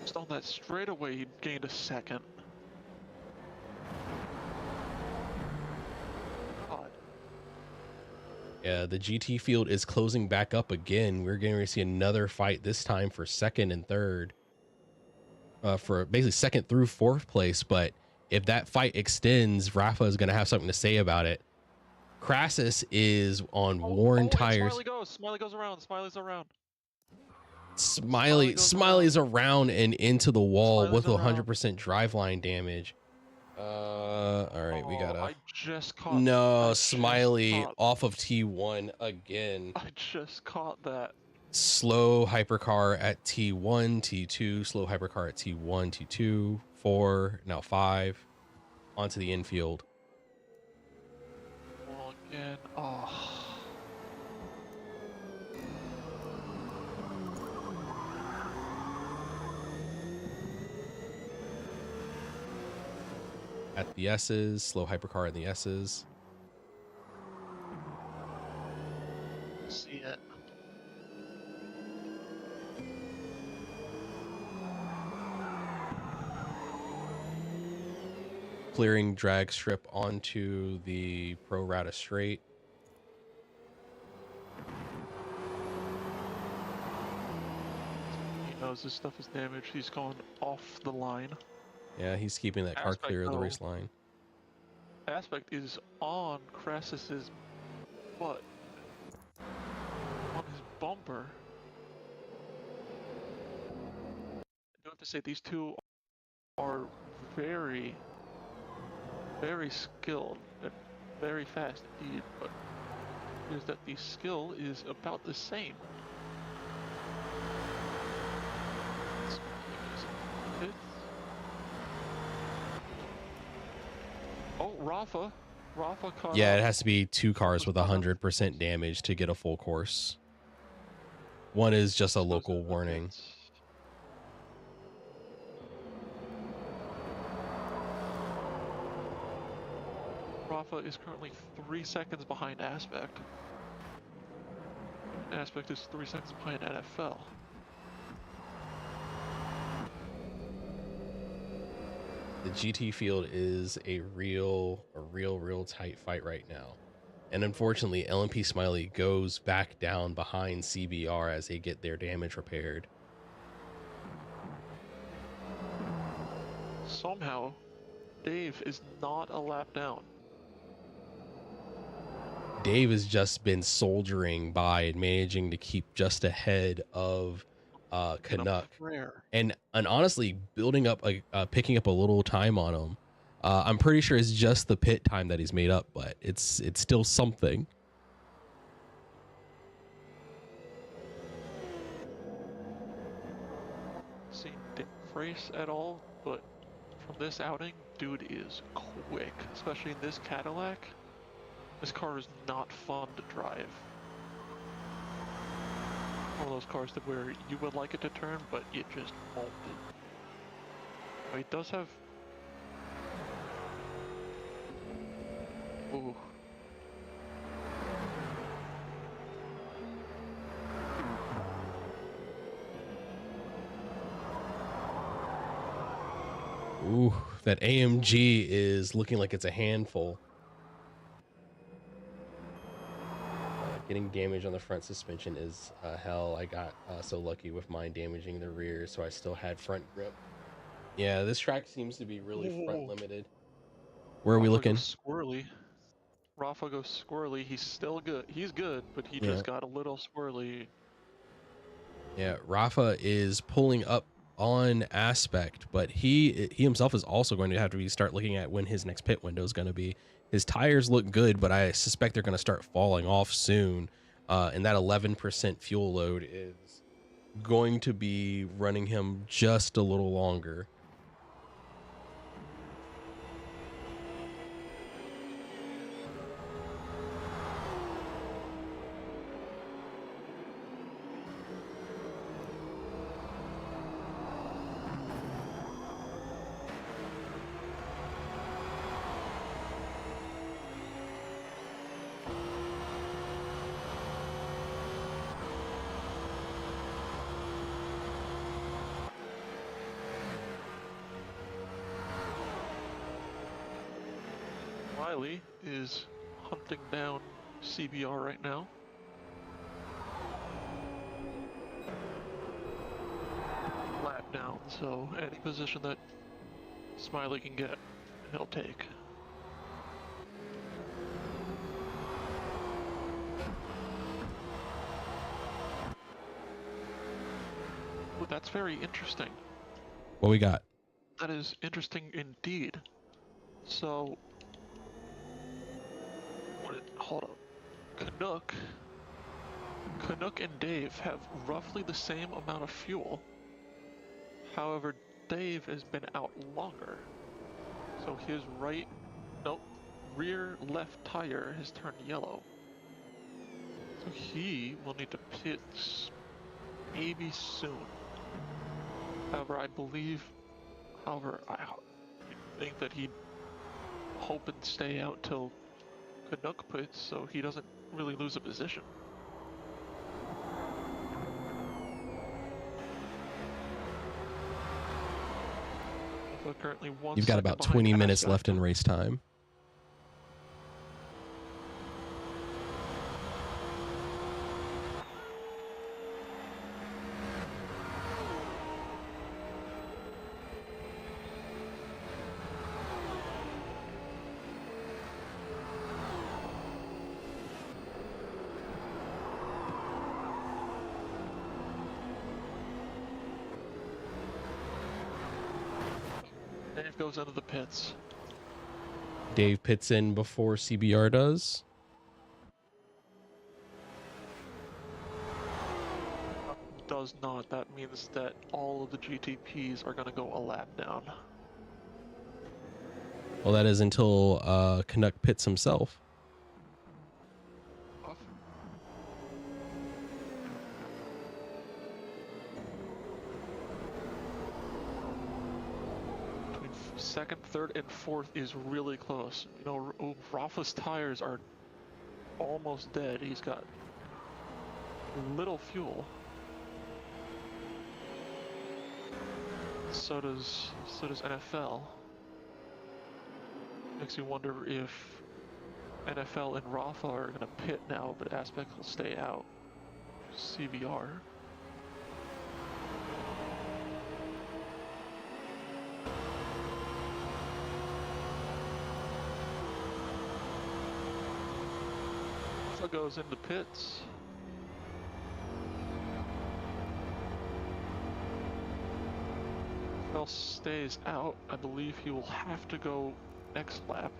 Just on that straightaway, he gained a second. God. Yeah, the GT field is closing back up again. We're going to see another fight, this time for second and third. For basically second through fourth place. But if that fight extends, Rafa is going to have something to say about it. Crassus is on worn tires. Smiley goes around. Smiley's around. Smiley's around and into the wall Smiley's with around. 100% driveline damage. All right, we gotta. I just caught. No, Smiley off of T1 again. I just caught that. Slow hypercar at T1, T2, slow hypercar at T1, T2, 4, now 5, onto the infield. Well, again, oh. At the S's, slow hypercar at the S's. See it. Clearing drag strip onto the pro rata straight. He knows this stuff is damaged. He's going off the line. Yeah, he's keeping that car Aspect, clear of the though. race line. Aspect is on Crassus's butt. On his bumper. I do have to say, these two are very, very skilled and very fast indeed, but is that the skill is about the same. Oh, Rafa caught Yeah, up. it has to be 2 cars with 100% damage to get a full course. One is just a local warning. Rafa is currently 3 seconds behind Aspect. Aspect is 3 seconds behind NFL. The GT field is a real tight fight right now. And unfortunately, LMP Smiley goes back down behind CBR as they get their damage repaired. Somehow, Dave is not a lap down. Dave has just been soldiering by and managing to keep just ahead of Canuck, and honestly building up picking up a little time on him. I'm pretty sure it's just the pit time that he's made up, but it's still something. Seen Dave race at all, but from this outing, dude is quick, especially in this Cadillac. This car is not fun to drive. One of those cars that where you would like it to turn, but it just won't. Oh, he does have. Ooh. Ooh, that AMG is looking like it's a handful. Getting damage on the front suspension is hell. I got so lucky with mine damaging the rear, so I still had front grip. Yeah, this track seems to be really front limited. Where are we looking? Squirrely. Rafa goes squirrely. He's still good. He's good, but he just got a little squirrely. Yeah, Rafa is pulling up on Aspect, but he himself is also going to have to start looking at when his next pit window is going to be. His tires look good, but I suspect they're going to start falling off soon. And that 11% fuel load is going to be running him just a little longer. Smiley is hunting down CBR right now. Lap down, so any position that Smiley can get, he'll take. Well, that's very interesting. What we got? That is interesting indeed. So, hold up. Canuck and Dave have roughly the same amount of fuel. However, Dave has been out longer. So his rear left tire has turned yellow. So he will need to pit maybe soon. However, I think that he'd hope and stay out till Canuck pits so he doesn't really lose a position. So currently You've got about 20 minutes left in race time. Dave goes into the pits. Dave pits in before CBR does. Does not. That means that all of the GTPs are going to go a lap down. Well, that is until Canuck pits himself. Second, third, and fourth is really close. You know, Rafa's tires are almost dead. He's got little fuel. So does NFL. Makes you wonder if NFL and Rafa are gonna pit now, but Aspect will stay out. CBR. Goes into pits. If Bell stays out, I believe he will have to go next lap.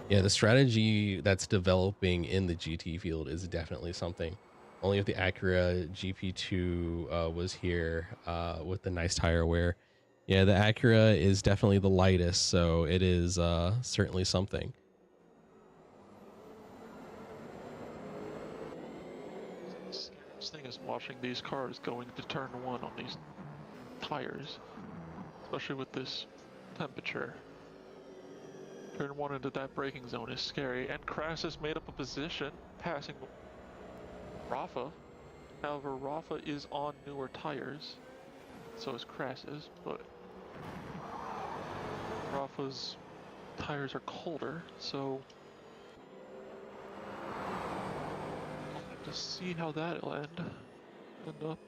Yeah, the strategy that's developing in the GT field is definitely something. Only if the Acura GP2 was here with the nice tire wear. Yeah, the Acura is definitely the lightest, so it is certainly something. This thing is watching these cars going to turn one on these tires, especially with this temperature. Turn one into that braking zone is scary, and Kras has made up a position, passing Rafa. However, Rafa is on newer tires, so is Kras's, but Rafa's tires are colder, so to see how that'll end up.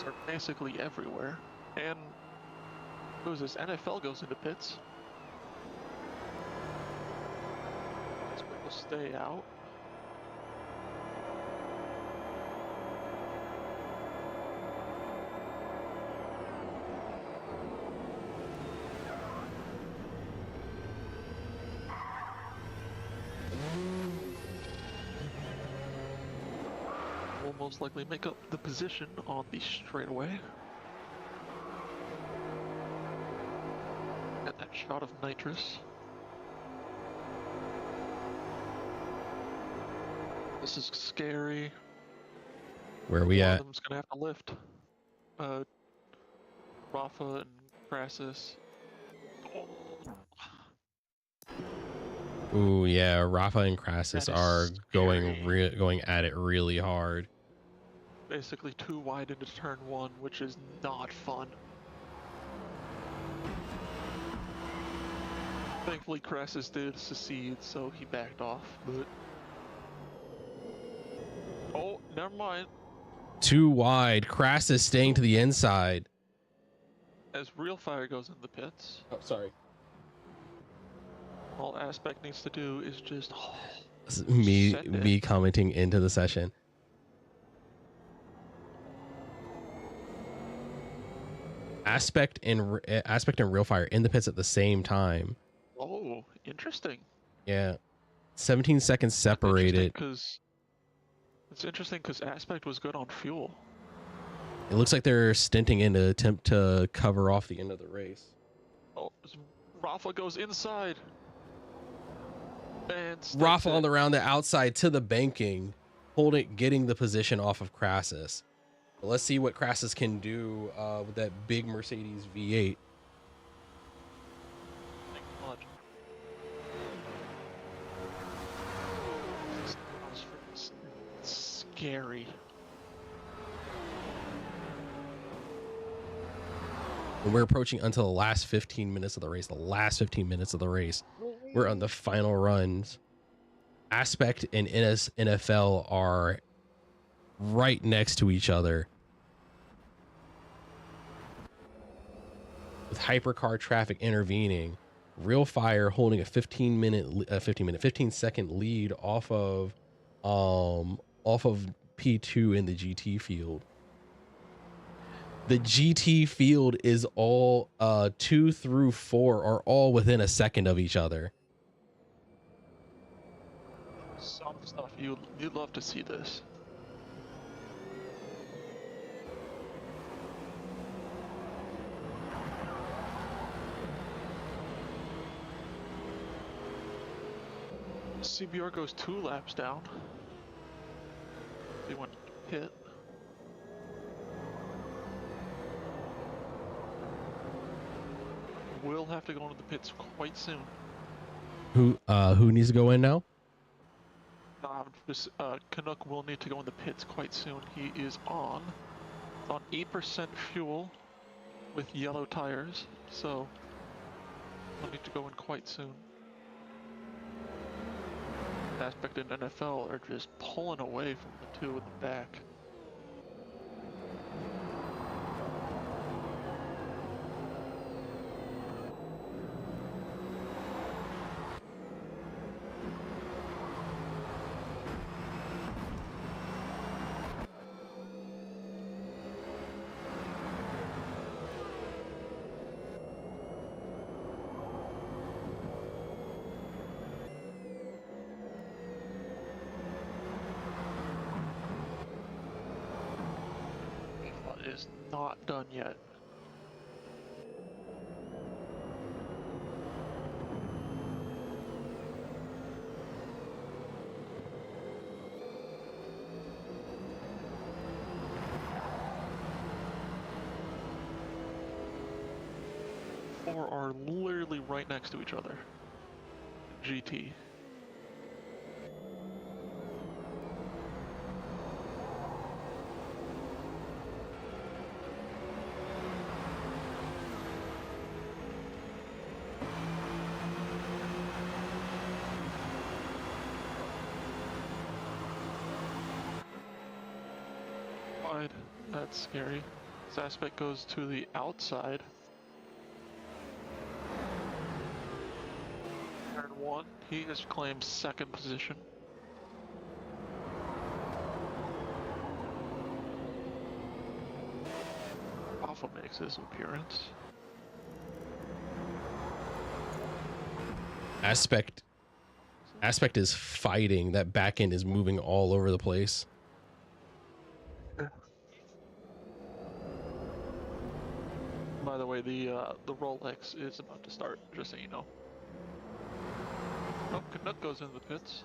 Are basically everywhere, and who's this? NFL goes into pits. Will stay out. Will most likely make up the position on the straightaway. Get that shot of nitrous. This is scary. Where are we at? One of them's gonna have to lift. Rafa and Crassus. Oh. Ooh, yeah, Rafa and Crassus That is are going scary. going at it really hard. Basically too wide into turn 1, which is not fun. Thankfully, Crassus did secede, so he backed off, but... Oh, never mind. Too wide. Crassus staying to the inside. As Real Fire goes in the pits, Oh, sorry. all Aspect needs to do is just... This is me Send it. me commenting into the session. Aspect and Real Fire in the pits at the same time. Oh, interesting. Yeah. 17 seconds separated. It's interesting because Aspect was good on fuel. It looks like they're stinting in to attempt to cover off the end of the race. Oh, Rafa goes inside. And Rafa on around the outside to the banking, getting the position off of Crassus. But let's see what Crassus can do with that big Mercedes V8. Thank God. This was freaking scary. And we're approaching until the last 15 minutes of the race. We're on the final runs. Aspect and NFL are right next to each other. With hypercar traffic intervening, Real Fire holding a 15 second lead off of P2 in the GT field. The GT field is all 2 through 4 are all within a second of each other. Some stuff you'd love to see this. CBR goes 2 laps down. They went hit. Will have to go into the pits quite soon. Who needs to go in now? Canuck will need to go in the pits quite soon. He is on 8% fuel with yellow tires, so he'll need to go in quite soon. Aspect and NFL are just pulling away from the 2 in the back. Is not done yet. Four are literally right next to each other. GT. That's scary. This Aspect goes to the outside. Turn 1, he has claimed 2nd position. Alpha makes his appearance. Aspect is fighting. That back end is moving all over the place. By the way, the Rolex is about to start, just so you know. Oh, Canuck goes into the pits.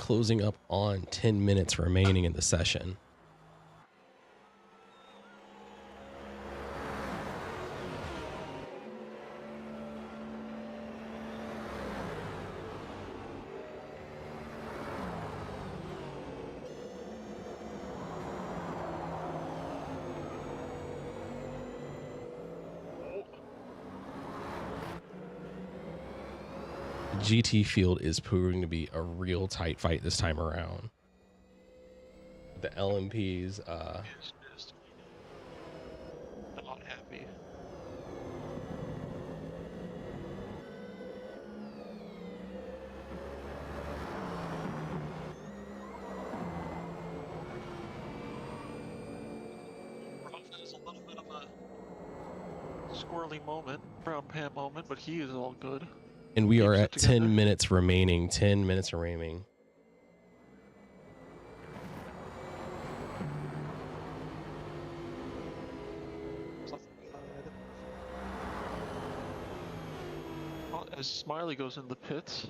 closing up on 10 minutes remaining in the session. GT field is proving to be a real tight fight this time around. The LMPs, Just not happy. Rafa is a little bit of a squirrely moment, brown pant moment, but he is all good. and we are Keeps it at together. 10 minutes remaining. 10 minutes remaining. As Smiley goes in the pits,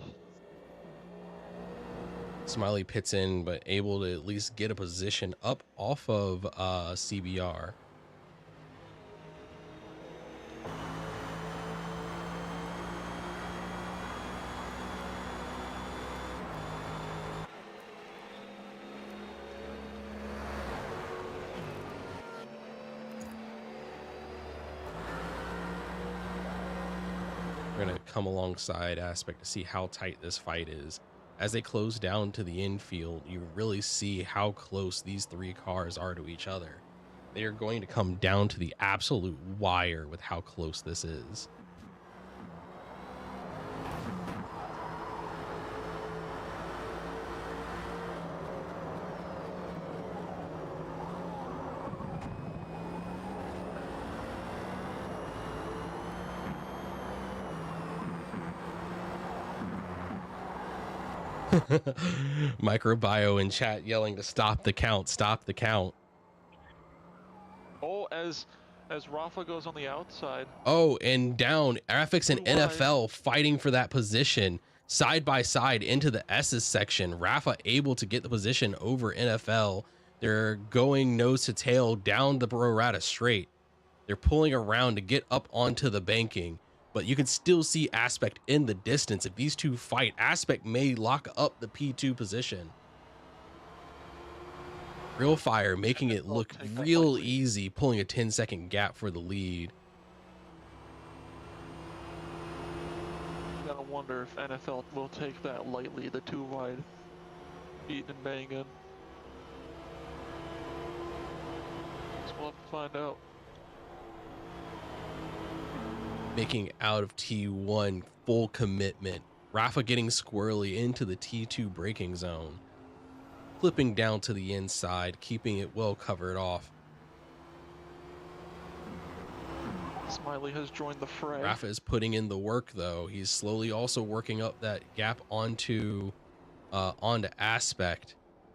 Smiley pits in, but able to at least get a position up off of CBR. We're going to come alongside Aspect to see how tight this fight is. As they close down to the infield, you really see how close these three cars are to each other. They are going to come down to the absolute wire with how close this is. Microbio in chat yelling to stop the count, stop the count. oh, as Rafa goes on the outside, Oh, and down, Affix and Too wide. NFL fighting for that position side by side into the S's section. Rafa able to get the position over NFL. They're going nose to tail down the Prorata straight. They're pulling around to get up onto the banking, but you can still see Aspect in the distance. If these two fight, Aspect may lock up the P2 position. Real Fire making it look take that real lightly. easy, pulling a 10-second gap for the lead. you gotta wonder if NFL will take that lightly, the too wide beating and banging. Guess we'll have to find out. Making out of T1 full commitment. Rafa getting squirrely into the T2 braking zone. Flipping down to the inside, keeping it well covered off. Smiley has joined the fray. Rafa is putting in the work though. He's slowly also working up that gap onto Aspect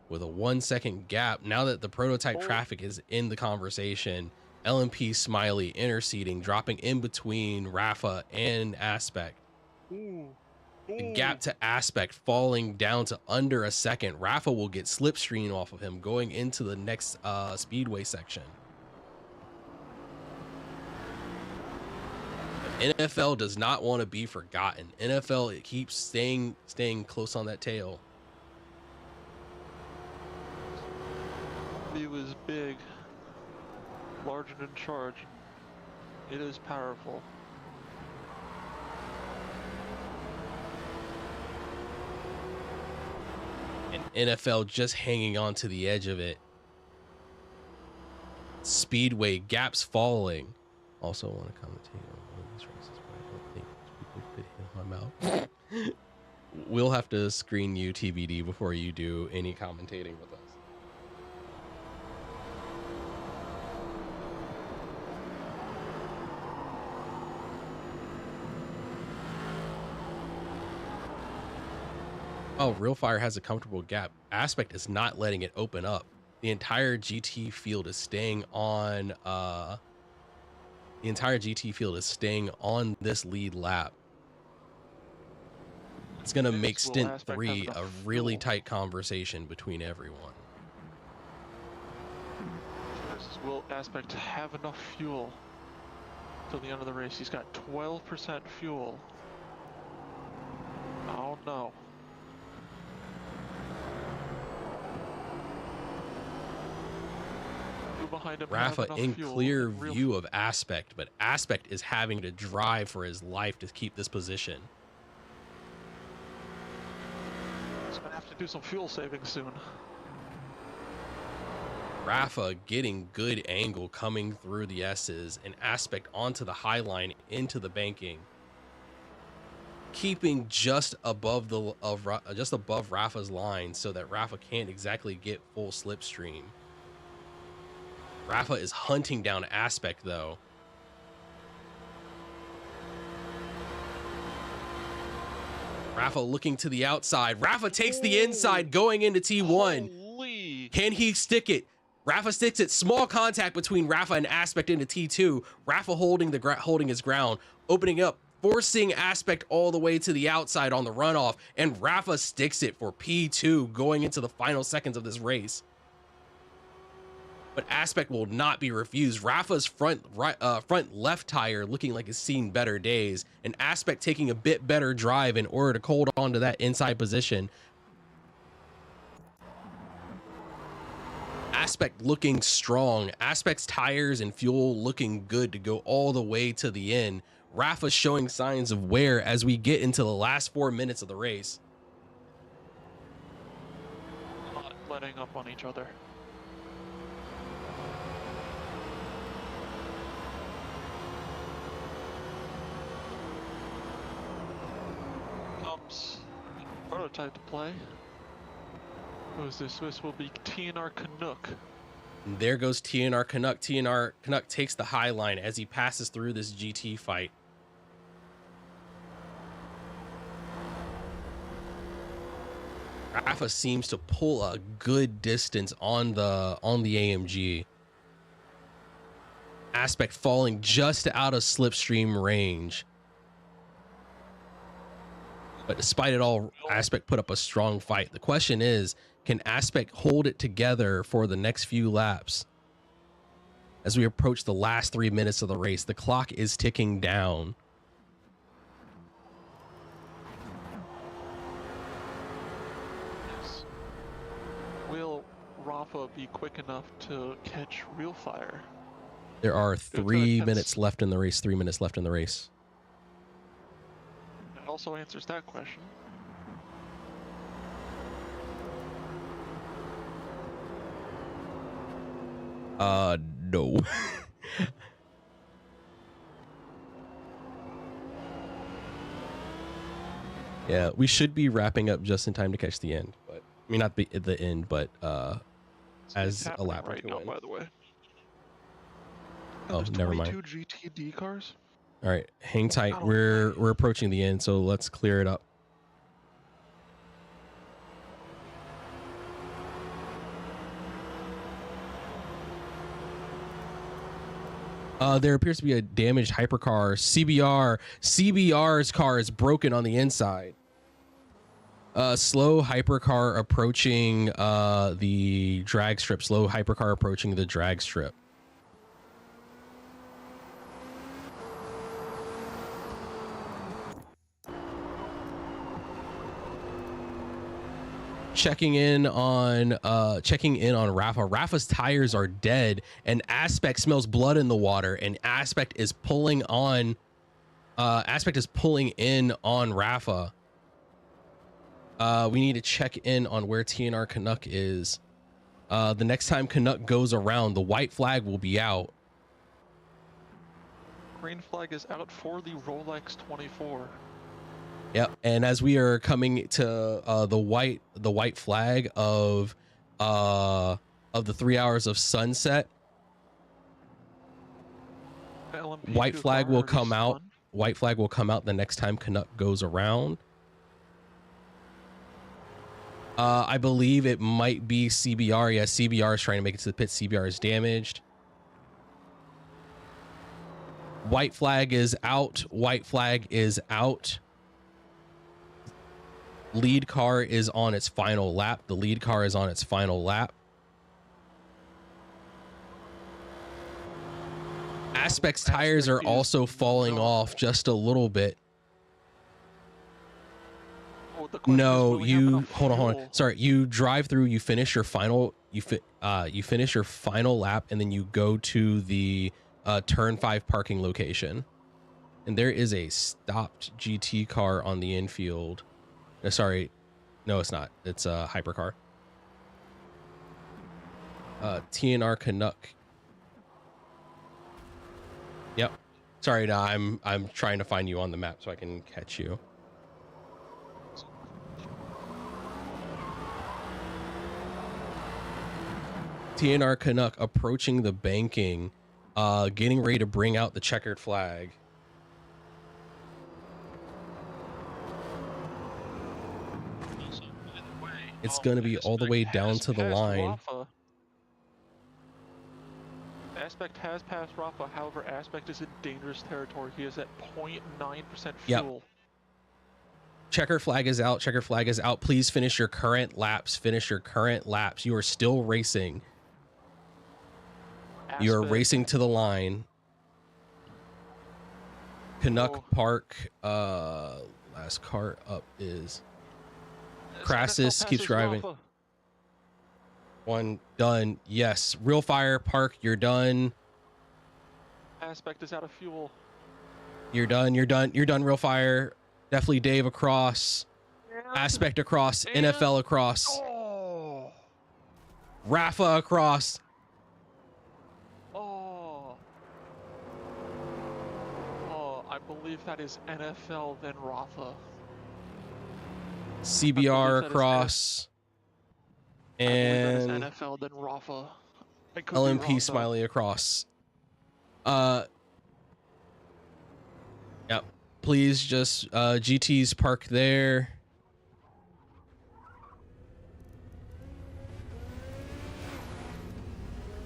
with a 1 second gap. Now that the prototype traffic is in the conversation, LMP Smiley interceding, dropping in between Rafa and Aspect. The gap to Aspect falling down to under a second. Rafa will get slipstream off of him going into the next speedway section. NFL does not want to be forgotten. NFL, it keeps staying close on that tail. View is big, large and in charge. It is powerful. And NFL just hanging on to the edge of it. Speedway gaps falling. Also want to commentate on one of these races, but I don't think people could hear my mouth. We'll have to screen you TBD before you do any commentating with us. Oh, Real Fire has a comfortable gap. Aspect is not letting it open up. The entire GT field is staying on this lead lap. It's gonna Yes, make will stint Aspect have 3 enough a really fuel? tight conversation between everyone. First, will Aspect have enough fuel till the end of the race? He's got 12% fuel. Oh no. Who behind him have Rafa enough in fuel clear and real view of Aspect, but Aspect is having to drive for his life to keep this position. He's gonna have to do some fuel saving soon. Rafa getting good angle coming through the S's, and Aspect onto the high line into the banking, keeping just above Rafa's line so that Rafa can't exactly get full slipstream. Rafa is hunting down Aspect though. Rafa looking to the outside. Rafa takes the inside going into T1. Holy! Can he stick it? Rafa sticks it. Small contact between Rafa and Aspect into T2. Rafa holding his ground, opening up, forcing Aspect all the way to the outside on the runoff, and Rafa sticks it for P2 going into the final seconds of this race. But Aspect will not be refused. Rafa's front left tire looking like it's seen better days, and Aspect taking a bit better drive in order to hold on to that inside position. Aspect looking strong. Aspect's tires and fuel looking good to go all the way to the end. Rafa showing signs of wear as we get into the last 4 minutes of the race. Not letting up on each other. Comes prototype to play. Who is this? This will be TNR Canuck. And there goes TNR Canuck. TNR Canuck takes the high line as he passes through this GT fight. Rafa seems to pull a good distance on the AMG. Aspect falling just out of slipstream range. But despite it all, Aspect put up a strong fight. The question is, can Aspect hold it together for the next few laps? As we approach the last 3 minutes of the race, the clock is ticking down. Yes. Will Rafa be quick enough to catch real fire? There are Good 3 catch. minutes left in the race. 3 minutes left in the race. That also answers that question. No. Yeah, we should be wrapping up just in time to catch the end, but I mean not the end, but as a lap right now, by the way. Oh, never mind. 22 GTD cars. All right, hang tight. Oh, We're approaching the end, so let's clear it up. There appears to be a damaged hypercar. CBR's car is broken on the inside. Slow hypercar approaching the drag strip. Slow hypercar approaching the drag strip. Checking in on Rafa. Rafa's tires are dead, and Aspect smells blood in the water, and Aspect is pulling in on Rafa. We need to check in on where TNR Canuck is. The next time Canuck goes around, the white flag will be out. Green flag is out for the Rolex 24. Yep, and as we are coming to the white flag of the 3 hours of sunset, LMP2 white flag car will already come out. spun. White flag will come out the next time Canuck goes around. I believe it might be CBR. Yeah, CBR is trying to make it to the pit. CBR is damaged. White flag is out. White flag is out. Lead car is on its final lap. The lead car is on its final lap. Aspect's tires are Aspect is also falling not- off just a little bit. Oh, the question is, No, will we have you enough hold on. fuel? Sorry, you drive through. You finish your final. You finish your final lap, and then you go to the turn 5 parking location. And there is a stopped GT car on the infield. Sorry, no, it's not. It's a hypercar. TNR Canuck. Yep. Sorry, no, I'm trying to find you on the map so I can catch you. TNR Canuck approaching the banking, getting ready to bring out the checkered flag. Also, by the way, It's gonna be all the way Aspect down has to the passed line. Rafa. Aspect has passed Rafa, however, Aspect is in dangerous territory. He is at 0.9% Yep. fuel. Checker flag is out. Checker flag is out. Please finish your current laps. Finish your current laps. You are still racing. You are Aspect- racing to the line. Canuck Oh. Park. Last car up is As Crassus NFL keeps passes driving. Rafa, one done. Yes. Real Fire Park. You're done. Aspect is out of fuel. You're done. You're done. You're done. Real Fire. Definitely Dave across. Aspect across. and- NFL across. Oh. Rafa across. Oh. Oh, I believe that is NFL then Rafa. CBR that is across. I believe that is And NFL then Rafa. I could be LMP wrong, though. Smiley across. Yep. Please just GT's park there.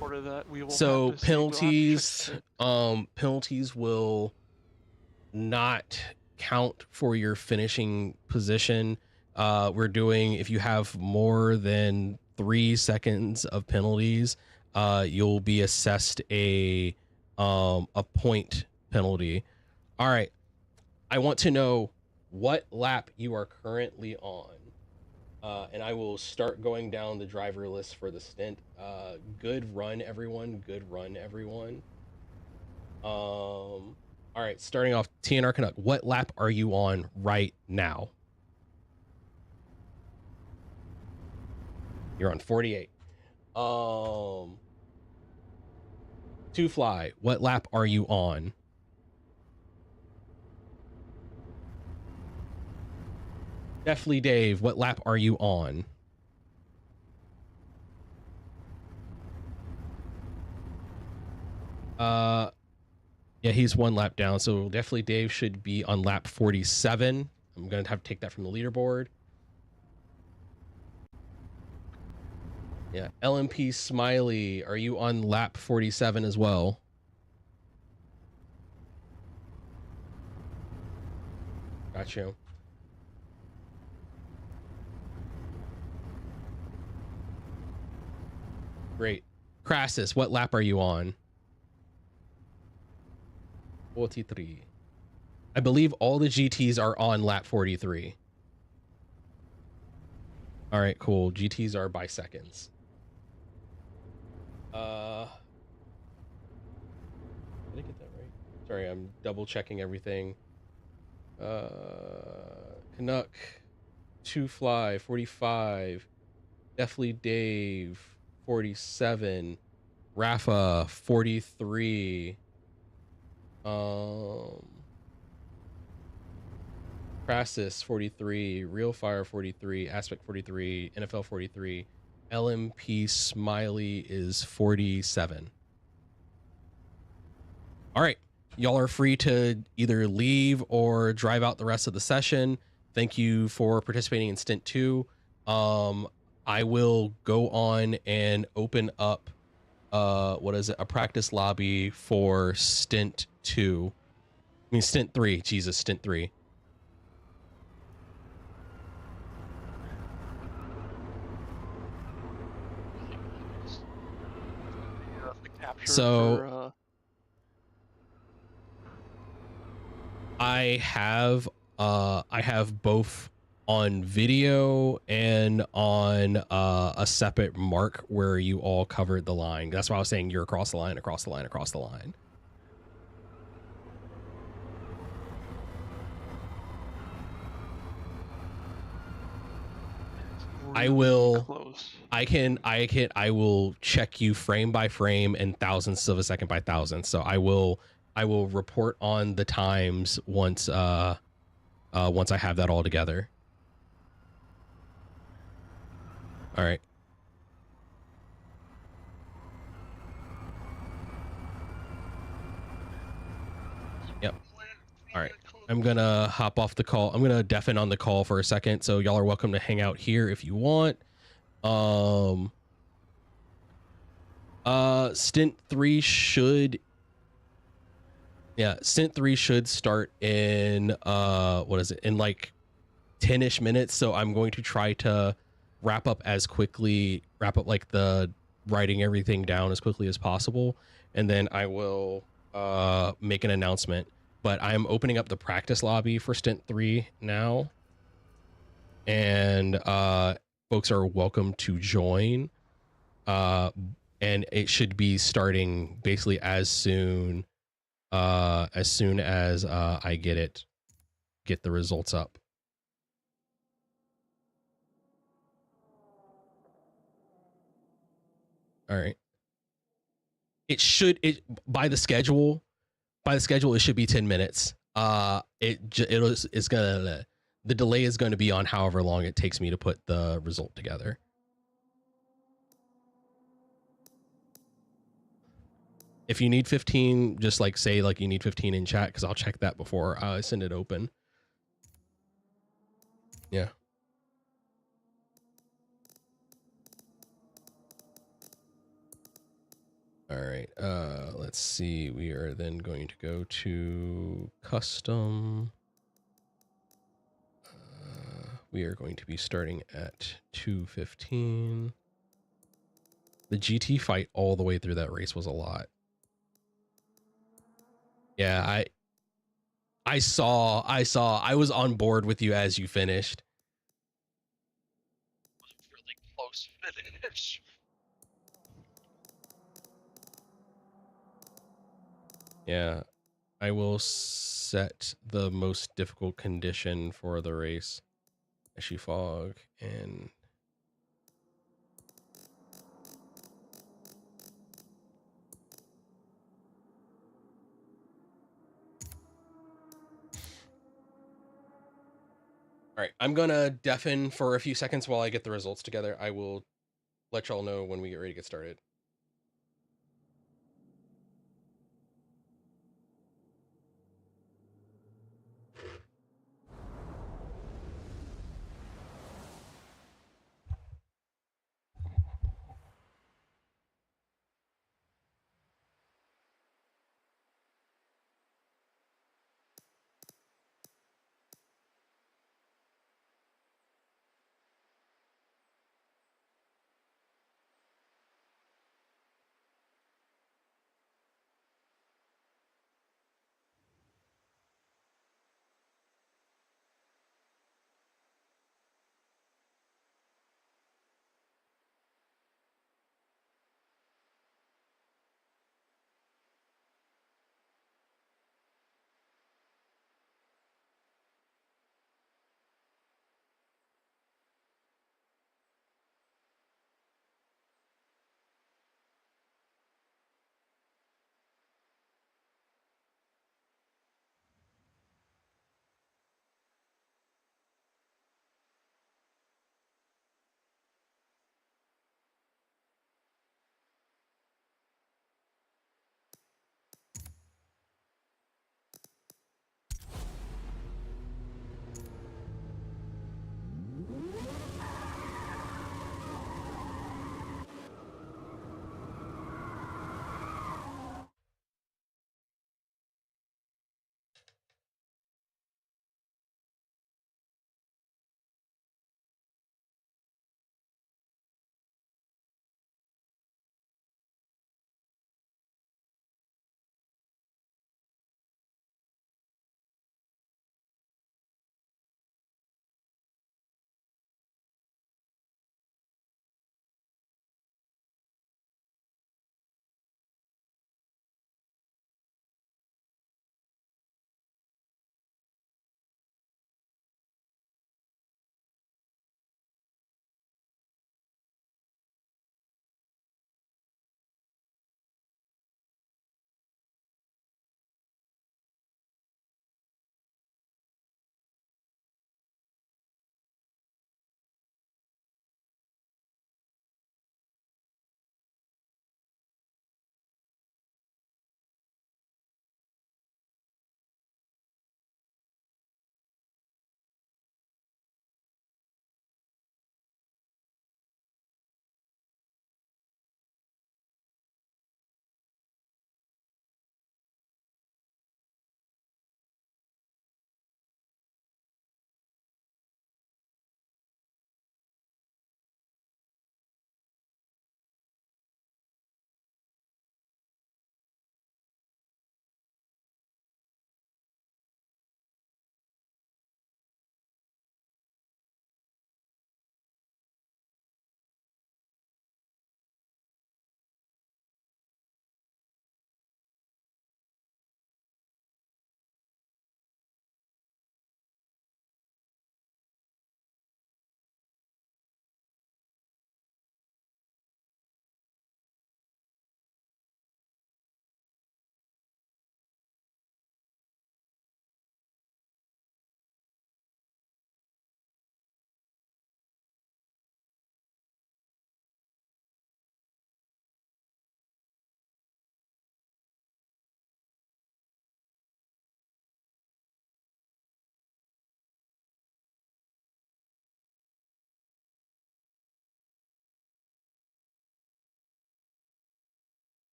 Order that we will So have to see- we'll have to check penalties, it. penalties will not count for your finishing position. We're doing, if you have more than 3 seconds of penalties, you'll be assessed a point penalty. All right. I want to know what lap you are currently on. And I will start going down the driver list for the stint. Good run, everyone. Good run, everyone. All right, starting off, TNR Canuck, what lap are you on right now? You're on 48. Two Fly, what lap are you on? Definitely Dave, what lap are you on? Yeah, he's 1 lap down, so definitely Dave should be on lap 47. I'm gonna have to take that from the leaderboard. Yeah, LMP Smiley, are you on lap 47 as well? Got you. Great. Crassus, what lap are you on? 43. I believe all the GTs are on lap 43. All right, cool. GTs are by seconds. Did I get that right? Sorry, I'm double checking everything. Canuck, Two Fly, 45. Definitely Dave, 47. Rafa, 43. Crassus, 43. Real Fire, 43. Aspect, 43. NFL, 43. LMP Smiley is 47. All right. Y'all are free to either leave or drive out the rest of the session. Thank you for participating in Stint 2. I will go on and open up a practice lobby for Stint 2. I mean Stint 3. Jesus, Stint 3. picture So- for, I have both on video and on a separate mark where you all covered the line. That's why I was saying you're across the line, across the line, across the line. I really will- close. I will check you frame by frame and thousandths of a second by thousandths. So I will report on the times once I have that all together. All right. Yep. All right. I'm gonna hop off the call. I'm gonna deafen on the call for a second. So y'all are welcome to hang out here if you want. Stint 3 should start in what is it, in like 10ish minutes. So I'm going to try to wrap up like the writing everything down as quickly as possible, and then I will make an announcement. But I am opening up the practice lobby for Stint 3 now, and folks are welcome to join. And it should be starting basically as soon as I get the results up. All right. By the schedule, it should be 10 minutes. It's gonna, the delay is going to be on however long it takes me to put the result together. If you need 15, just like say like you need 15 in chat, because I'll check that before I send it open. Yeah. All right. Let's see. We are then going to go to custom. We are going to be starting at 2:15. The GT fight all the way through that race was a lot. Yeah, I saw. I was on board with you as you finished. Really close finish. Yeah, I will set the most difficult condition for the race. Ashy fog and all right, I'm gonna deafen for a few seconds while I get the results together. I will let y'all know when we get ready to get started.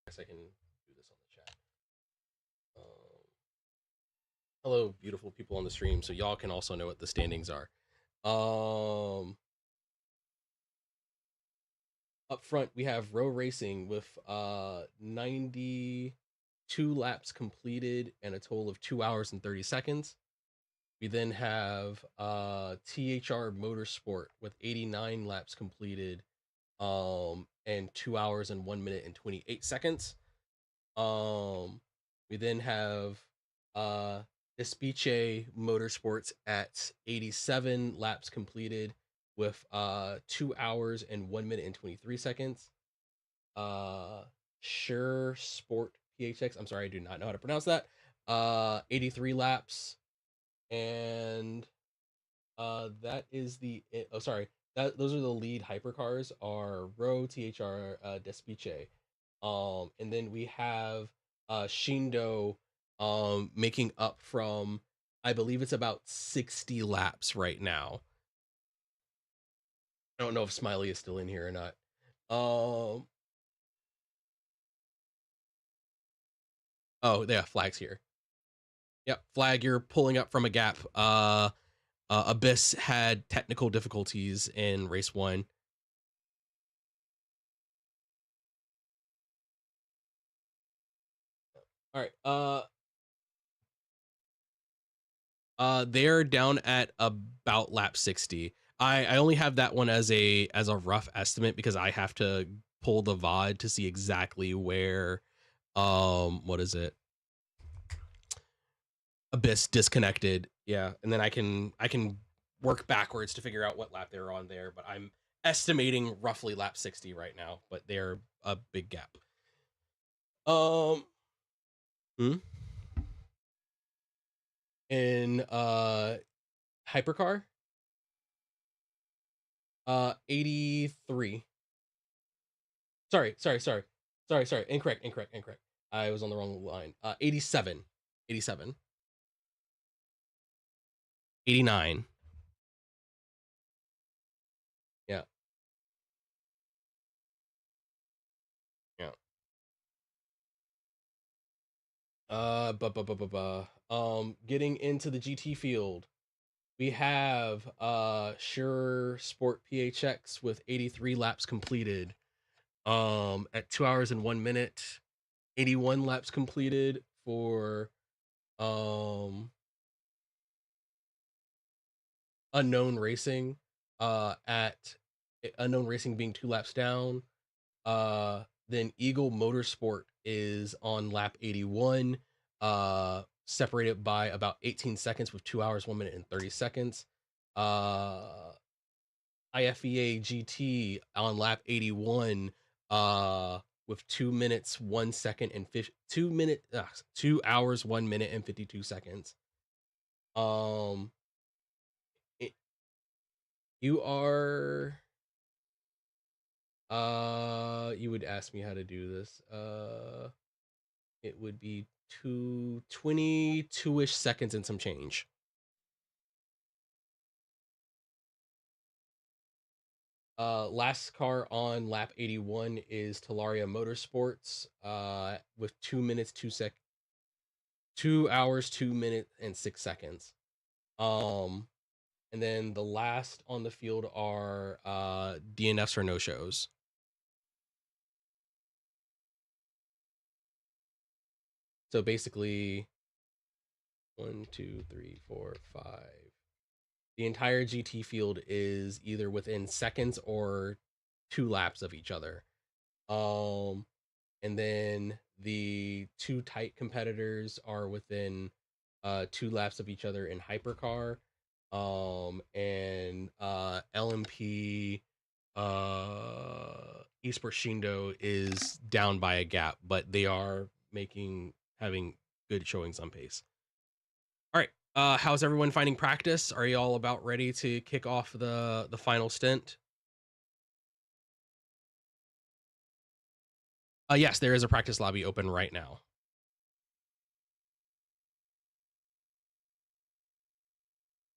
guess I can do this on the chat. Hello, beautiful people on the stream, so y'all can also know what the standings are. Up front, we have Row Racing with 92 laps completed and a total of 2 hours and 30 seconds. We then have THR Motorsport with 89 laps completed and 2 hours and 1 minute and 28 seconds. We then have Despiche Motorsports at 87 laps completed with 2 hours and 1 minute and 23 seconds. Sure Sport PHX, I'm sorry, I do not know how to pronounce that. 83 laps, and that is the those are the lead hypercars are Row, THR, Despiche. And then we have Shindo making up from, I believe it's about 60 laps right now. I don't know if Smiley is still in here or not. Oh yeah, Flag's here. Yep, Flag, you're pulling up from a gap. Abyss had technical difficulties in race 1. All right. They're down at about lap 60. I only have that one as a rough estimate because I have to pull the VOD to see exactly where what is it? Abyss disconnected. Yeah, and then I can work backwards to figure out what lap they're on there, but I'm estimating roughly lap 60 right now, but they're a big gap. In hypercar 83. Sorry. Incorrect. I was on the wrong line. 87. 89. Yeah. Getting into the GT field, we have Sure Sport PHX with 83 laps completed. At 2 hours and 1 minute, 81 laps completed for Unknown Racing. At Unknown Racing being 2 laps down. Then Eagle Motorsport is on lap 81, separated by about 18 seconds with 2 hours, 1 minute, and 30 seconds. IFEA GT on lap 81, with 2 minutes, 1 second, and 2 hours, 1 minute, and 52 seconds. You are you would ask me how to do this. It would be 22-ish seconds and some change. Last car on lap 81 is Talaria Motorsports, with 2 minutes, 2 hours, 2 minutes, and 6 seconds. And then the last on the field are DNFs or no-shows. So basically, 1, 2, 3, 4, 5. The entire GT field is either within seconds or 2 laps of each other. And then the 2 tight competitors are within 2 laps of each other in hypercar. And LMP Esports Shindo is down by a gap, but they are having good showings on pace. All right. How's everyone finding practice? Are you all about ready to kick off the final stint? Yes, there is a practice lobby open right now.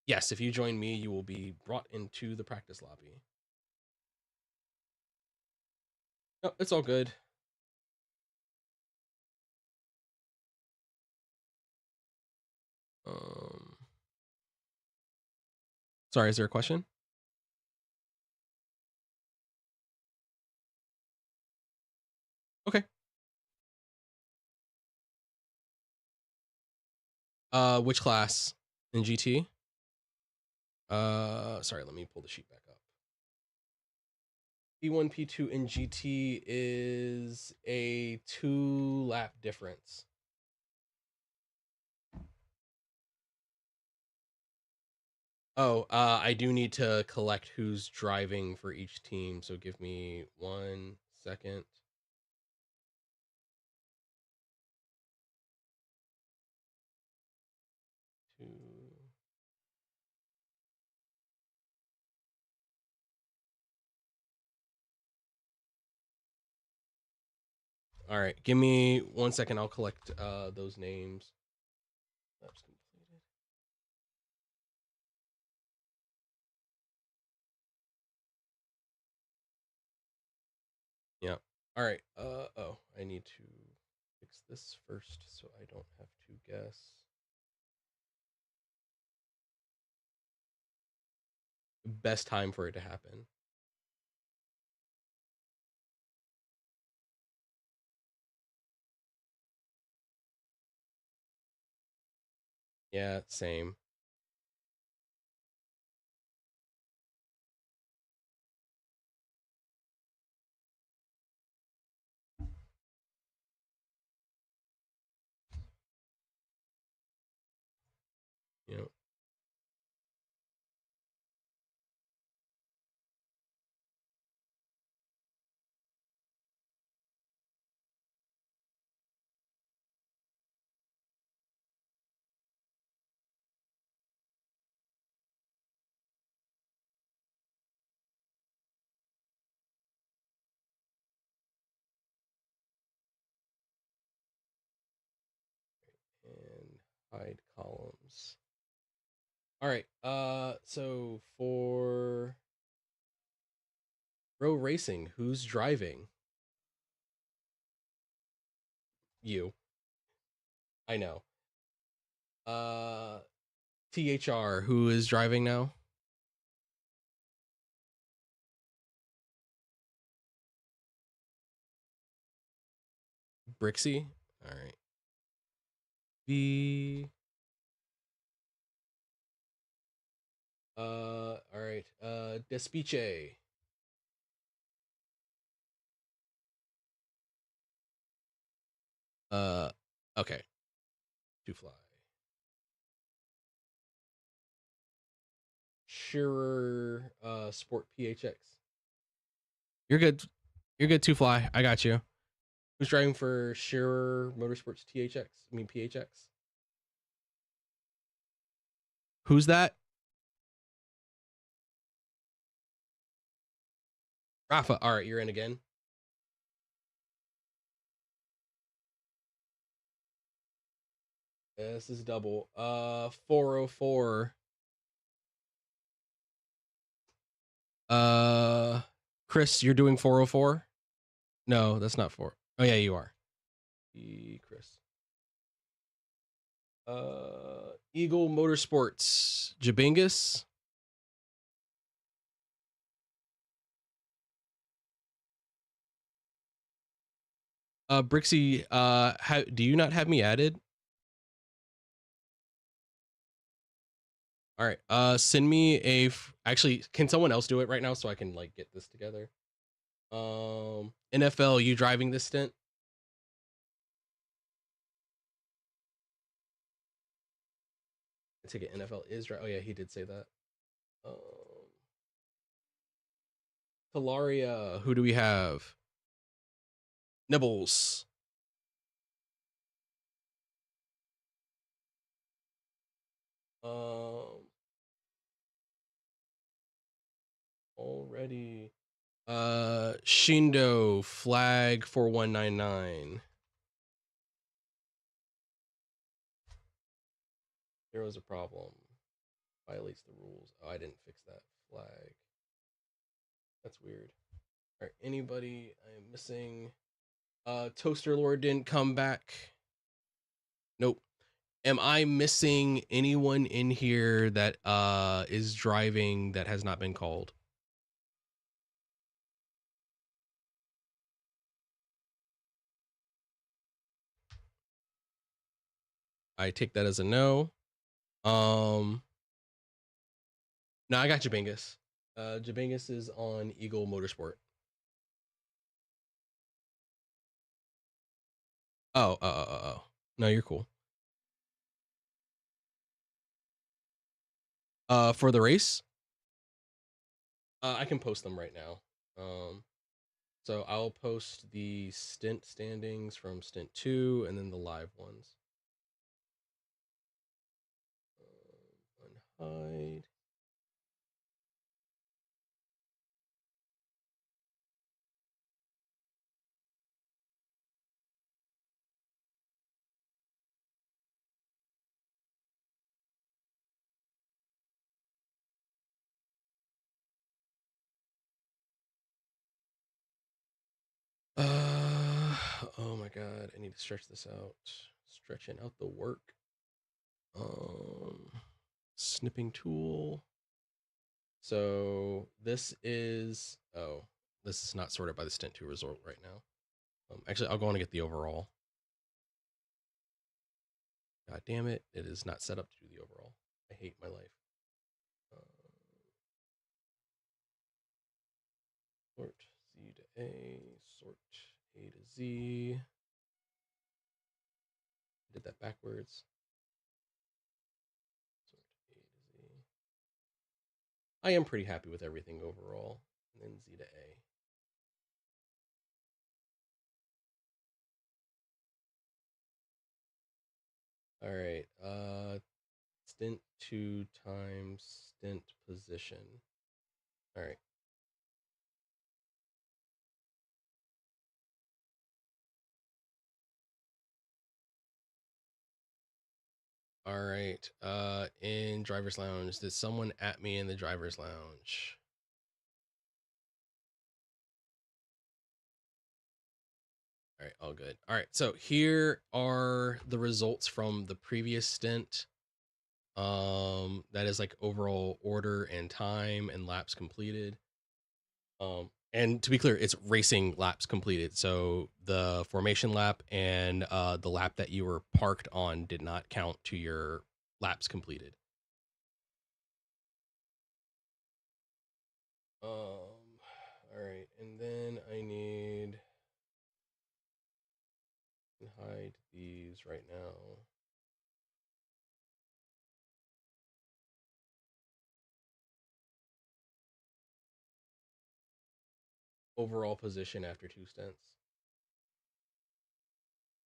Yes, if you join me, you will be brought into the practice lobby. No, it's all good. Sorry, is there a question? Okay. Which class in GT? Sorry, let me pull the sheet back up. P1, P2 in GT is a 2-lap difference. Oh, I do need to collect who's driving for each team, so give me 1 second. Two. All right, give me 1 second. I'll collect those names. That's completed. Yeah. All right. Oh, I need to fix this first so I don't have to guess. Best time for it to happen. Yeah, same. Yeah. And hide columns. All right. So for row racing, who's driving? You. I know. THR, who is driving now? Brixie. All right. V. All right. Despiche. Okay. To fly. Shearer, Sport PHX. You're good. You're good to fly. I got you. Who's driving for Shearer Motorsports THX? I mean PHX. Who's that? Rafa. All right, you're in again. Yeah, this is double. 404. Chris, you're doing 404? No, that's not 4. Oh yeah, you are. Chris. Eagle Motorsports, Jabingus. Brixie, do you not have me added? All right. Send me actually, can someone else do it right now so I can like get this together? NFL, you driving this stint? I take it NFL is right. Oh yeah, he did say that. Talaria, who do we have? Nibbles. Already. Shindo, flag 4199. There was a problem. Violates the rules. Oh, I didn't fix that flag. That's weird. All right, anybody I am missing? Toaster Lord didn't come back. Nope. Am I missing anyone in here that is driving that has not been called? I take that as a no. No, I got Jabingus. Jabingus is on Eagle Motorsport. Oh. No, you're cool. For the race, I can post them right now. So I'll post the stint standings from stint 2 and then the live ones. Unhide. Oh my god, I need to stretch this out. Stretching out the work. Snipping tool. So this is this is not sorted by the stint 2 result right now. Actually, I'll go on and get the overall. God damn it, it is not set up to do the overall. I hate my life. Sort Z to A, sort A to Z. Did that backwards. Sort A to Z. I am pretty happy with everything overall. And then Z to A. All right. Stint 2 times stint position. All right. All right. In driver's lounge, did someone at me in the driver's lounge? All right, all good. All right, so here are the results from the previous stint. That is like overall order and time and laps completed. And to be clear, it's racing laps completed. So the formation lap and the lap that you were parked on did not count to your laps completed. All right, and then I need to hide these right now. Overall position after 2 stints.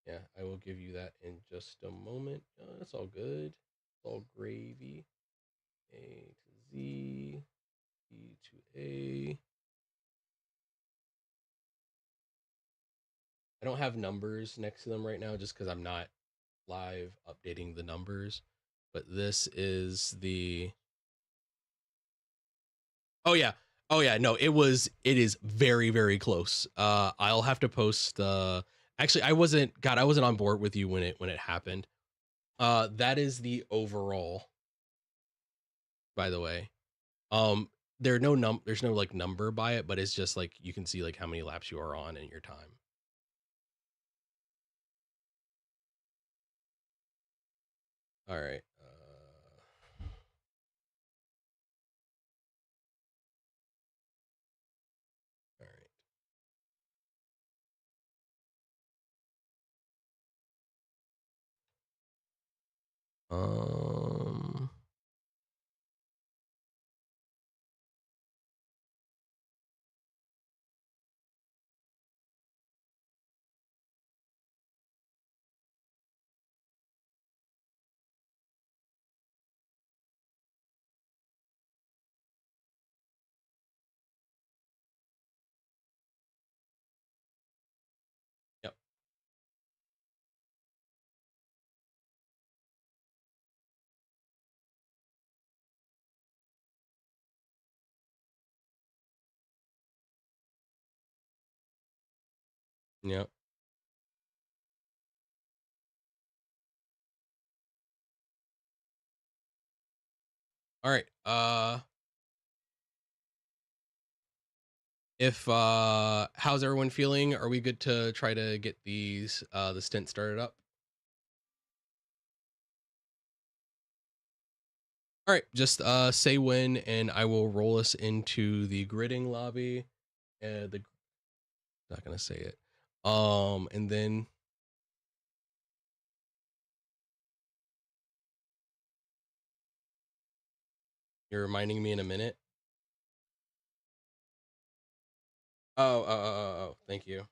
Yeah, I will give you that in just a moment. That's all good. It's all gravy. A to Z, B to A. I don't have numbers next to them right now just because I'm not live updating the numbers. But this is the... Oh yeah. No, it is very, very close. I'll have to post actually I wasn't on board with you when it happened. That is the overall, by the way. There's no like number by it, but it's just like you can see like how many laps you are on in your time. All right. All right. Yep. Yep. All right. How's everyone feeling? Are we good to try to get these the stint started up? All right, just say when, and I will roll us into the gridding lobby. Not gonna say it. And then you're reminding me in a minute. Oh, thank you.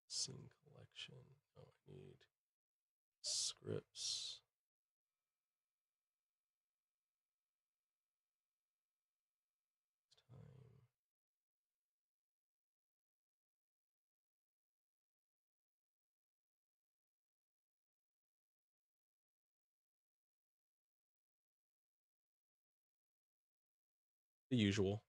Scene collection. Oh, I need scripts. The usual.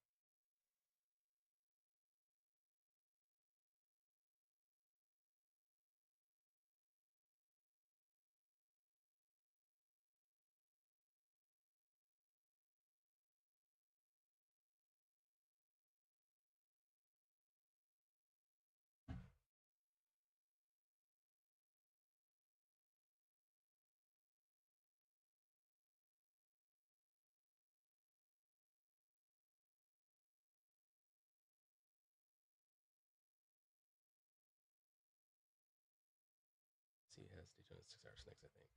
See, it has Daytona 6 hours next, I think.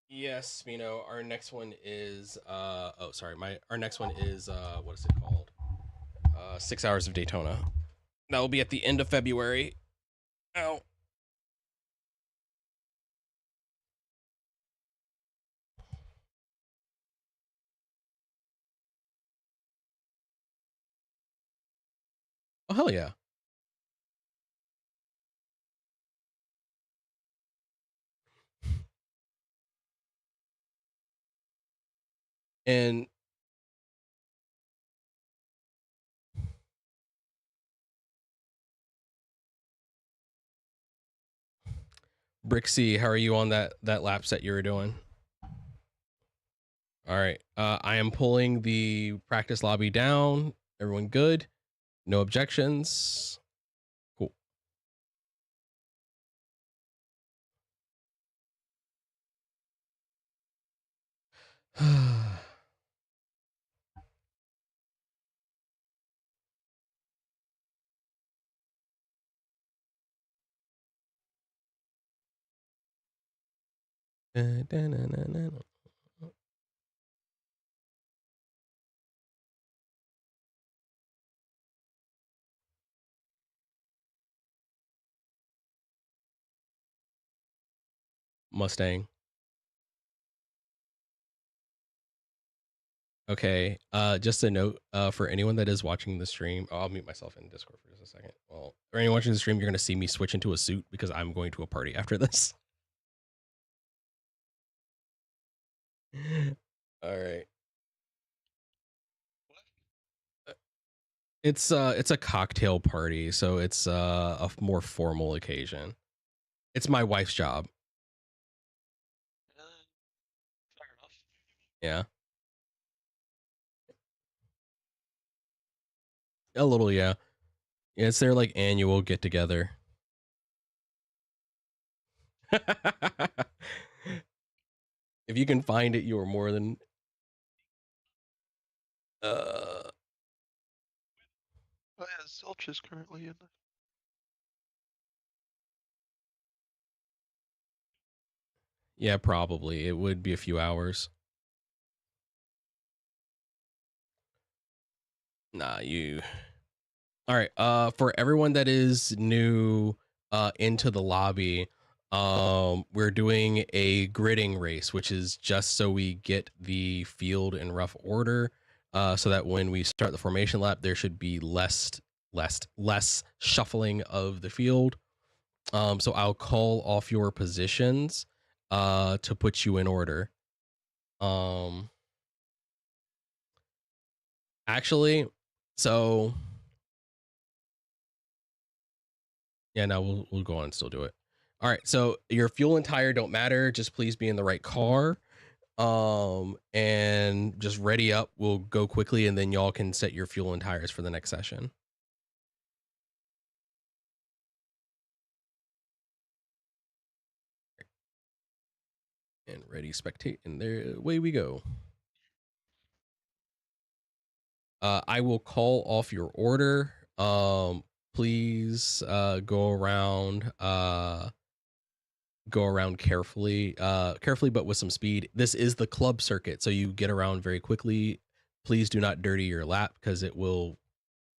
Yes, Mino. Our next one is our next one is what is it called? 6 hours of Daytona. That will be at the end of February. Ow. Oh hell yeah. And Brixie, how are you on that lap set you were doing? All right. I am pulling the practice lobby down. Everyone good? No objections? Cool. Mustang. Okay. Just a note for anyone that is watching the stream. I'll mute myself in Discord for just a second. Well, for anyone watching the stream, you're gonna see me switch into a suit because I'm going to a party after this. All right. It's a cocktail party, so it's a more formal occasion. It's my wife's job. Fair enough. Yeah. A little, yeah. It's their like annual get together. If you can find it, you are more than Oh yeah, Zilch is currently in. yeah, probably. It would be a few hours. Nah, you. All right. For everyone that is new into the lobby, we're doing a gridding race, which is just so we get the field in rough order, so that when we start the formation lap, there should be less shuffling of the field. So I'll call off your positions to put you in order. Actually, so yeah, no, we'll go on and still do it. All right, so your fuel and tire don't matter. Just please be in the right car. And just ready up. We'll go quickly, and then y'all can set your fuel and tires for the next session. And ready, spectate, and there, away we go. I will call off your order. Please go around carefully, but with some speed. This is the club circuit, so you get around very quickly. Please do not dirty your lap because it will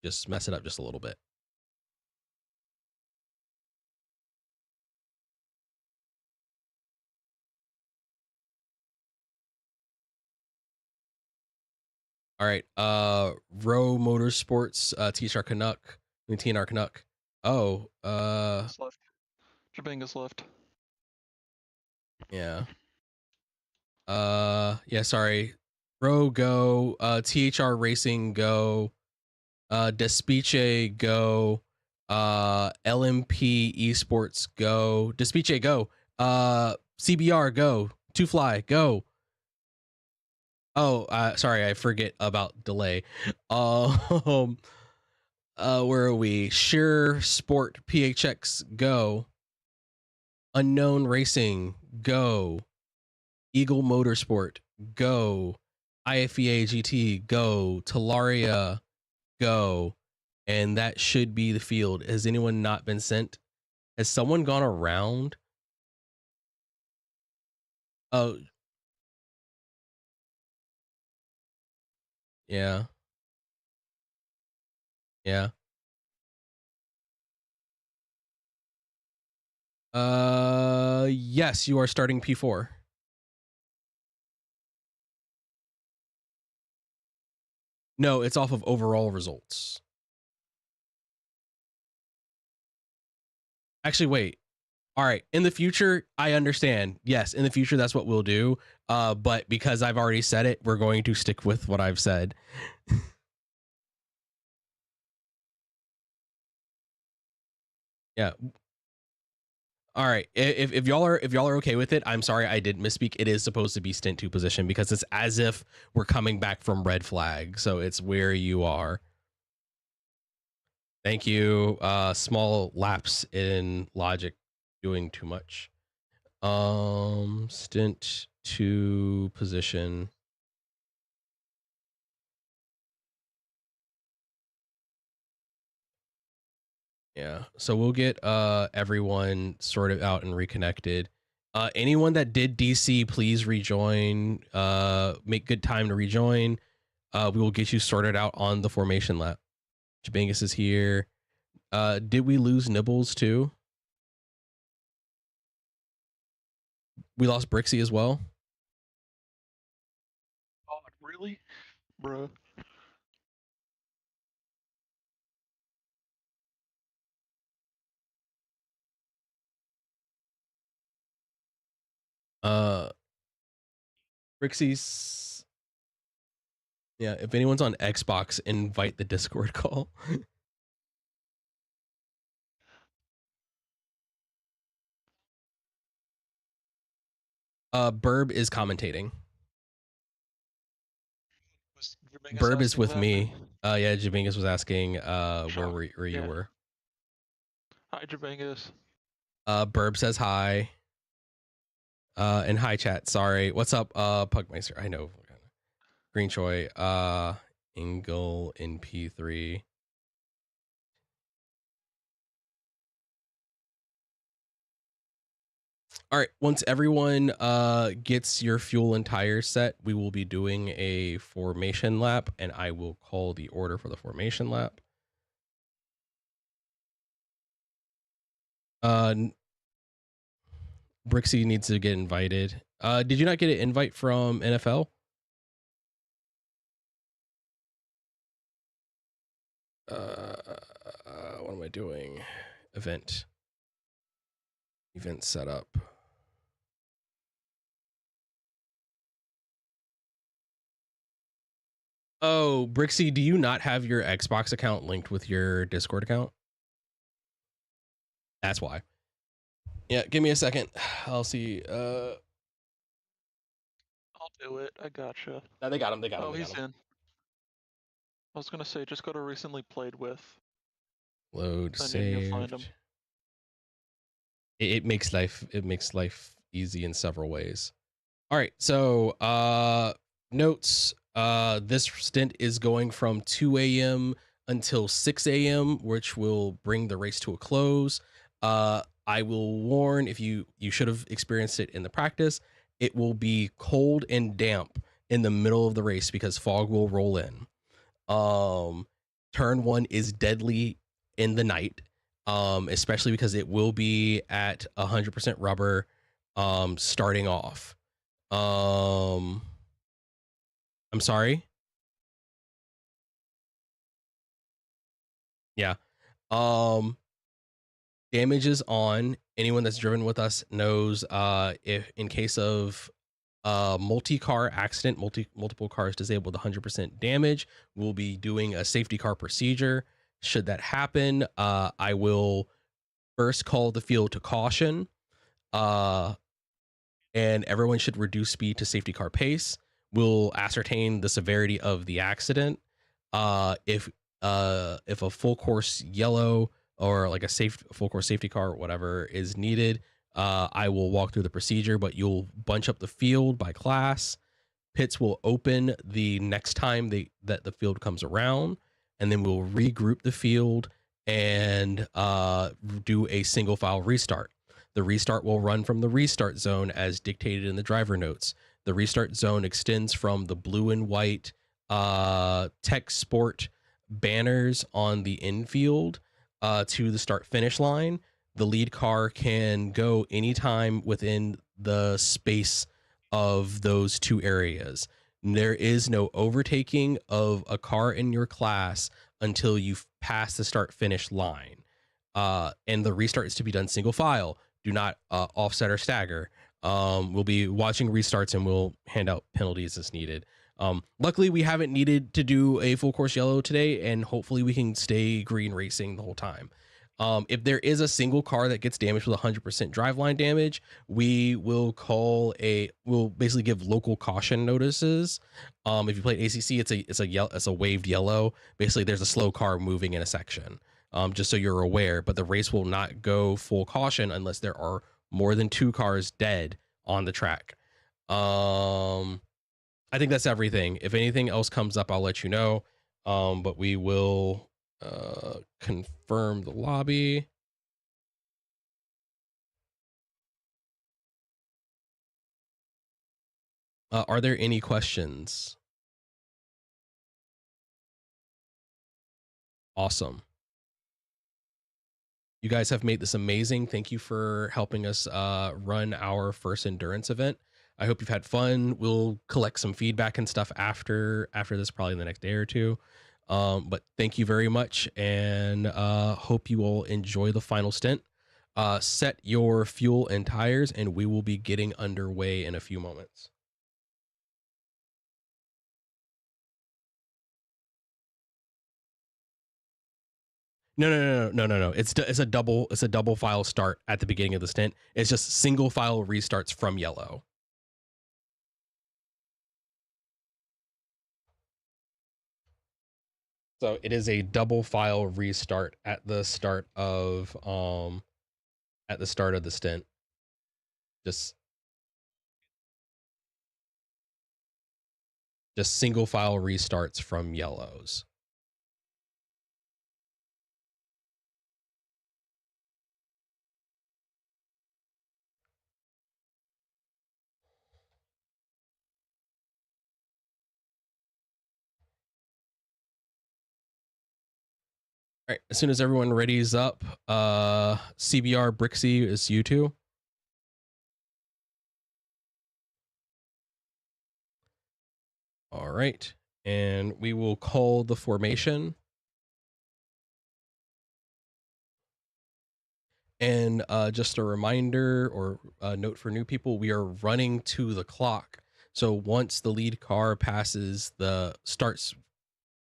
just mess it up just a little bit. All right. Row Motorsports, TR Canuck, TNR Canuck. Oh, It's left. Jabanga's left. yeah. Yeah, sorry. Row go, THR Racing go, Despiche go, LMP Esports go, Despiche go, CBR go, Two Fly go. Oh, sorry, I forget about delay. Where are we? Sure Sport PHX go. Unknown Racing go. Eagle Motorsport go. IFEA GT go. Talaria go. And that should be the field. Has anyone not been sent? Has someone gone around? Oh, yeah. Yeah. Yes, you are starting P4. No, it's off of overall results. Actually, wait. All right. In the future, I understand. Yes, in the future, that's what we'll do. But because I've already said it, we're going to stick with what I've said. Yeah. All right. If y'all are okay with it, I'm sorry I did misspeak. It is supposed to be stint 2 position because it's as if we're coming back from red flag. So it's where you are. Thank you. Small lapse in logic, doing too much. Stint 2 position. Yeah. So we'll get everyone sorted out and reconnected. Anyone that did DC, please rejoin. Make good time to rejoin. We will get you sorted out on the formation lap. Jabangus is here. Did we lose Nibbles too? We lost Brixie as well. Oh, really? Bruh. Brixie's. Yeah, if anyone's on Xbox, invite the Discord call. Burb is commentating. Burb is with me. Yeah, Jabangus was asking where you were. Hi, Jabangus. Burb says hi. And hi chat. Sorry. What's up, Pugmeister? I know. Green Choi. Ingle in P3. All right. Once everyone gets your fuel and tires set, we will be doing a formation lap, and I will call the order for the formation lap. Brixie needs to get invited. Did you not get an invite from NFL? What am I doing? Event setup. Oh, Brixie, do you not have your Xbox account linked with your Discord account? That's why. Yeah, give me a second. I'll see. I'll do it. I gotcha. No, they got him. They got him. Oh, They got he's him. in. I was gonna say, just go to recently played with. Load Then you'll find him. saved. It makes life easy in several ways. All right, so notes. This stint is going from 2 a.m. until 6 a.m., which will bring the race to a close. I will warn, if you should have experienced it in the practice, it will be cold and damp in the middle of the race because fog will roll in. Turn 1 is deadly in the night, especially because it will be at 100% rubber starting off. I'm sorry. Yeah. Damage is on. Anyone that's driven with us knows if in case of multi-car accident, multiple cars disabled 100% damage, we'll be doing a safety car procedure. Should that happen, I will first call the field to caution, and everyone should reduce speed to safety car pace. We'll ascertain the severity of the accident. If a full course yellow or like a full course safety car or whatever is needed, I will walk through the procedure, but you'll bunch up the field by class. Pits will open the next time that the field comes around, and then we'll regroup the field and do a single file restart. The restart will run from the restart zone as dictated in the driver notes. The restart zone extends from the blue and white Tech Sport banners on the infield to the start finish line. The lead car can go anytime within the space of those two areas. There is no overtaking of a car in your class until you've passed the start finish line. And the restart is to be done single file. Do not offset or stagger. We'll be watching restarts and we'll hand out penalties as needed. Luckily, we haven't needed to do a full course yellow today, and hopefully we can stay green racing the whole time. If there is a single car that gets damaged with 100% driveline damage, we will we'll basically give local caution notices. If you play ACC, it's a waved yellow. Basically, there's a slow car moving in a section. Just so you're aware, but the race will not go full caution unless there are more than 2 cars dead on the track. I think that's everything. If anything else comes up, I'll let you know. But we will confirm the lobby. Are there any questions? Awesome. You guys have made this amazing. Thank you for helping us run our first endurance event. I hope you've had fun. We'll collect some feedback and stuff after this, probably in the next day or two. But thank you very much, and hope you all enjoy the final stint. Set your fuel and tires, and we will be getting underway in a few moments. No. It's a double file start at the beginning of the stint. It's just single file restarts from yellow. So it is a double file restart at the start of the stint. Just single file restarts from yellows. All right, as soon as everyone readies up, CBR Brixie is you two. All right, and we will call the formation. And just a reminder or a note for new people, we are running to the clock. So once the lead car passes the starts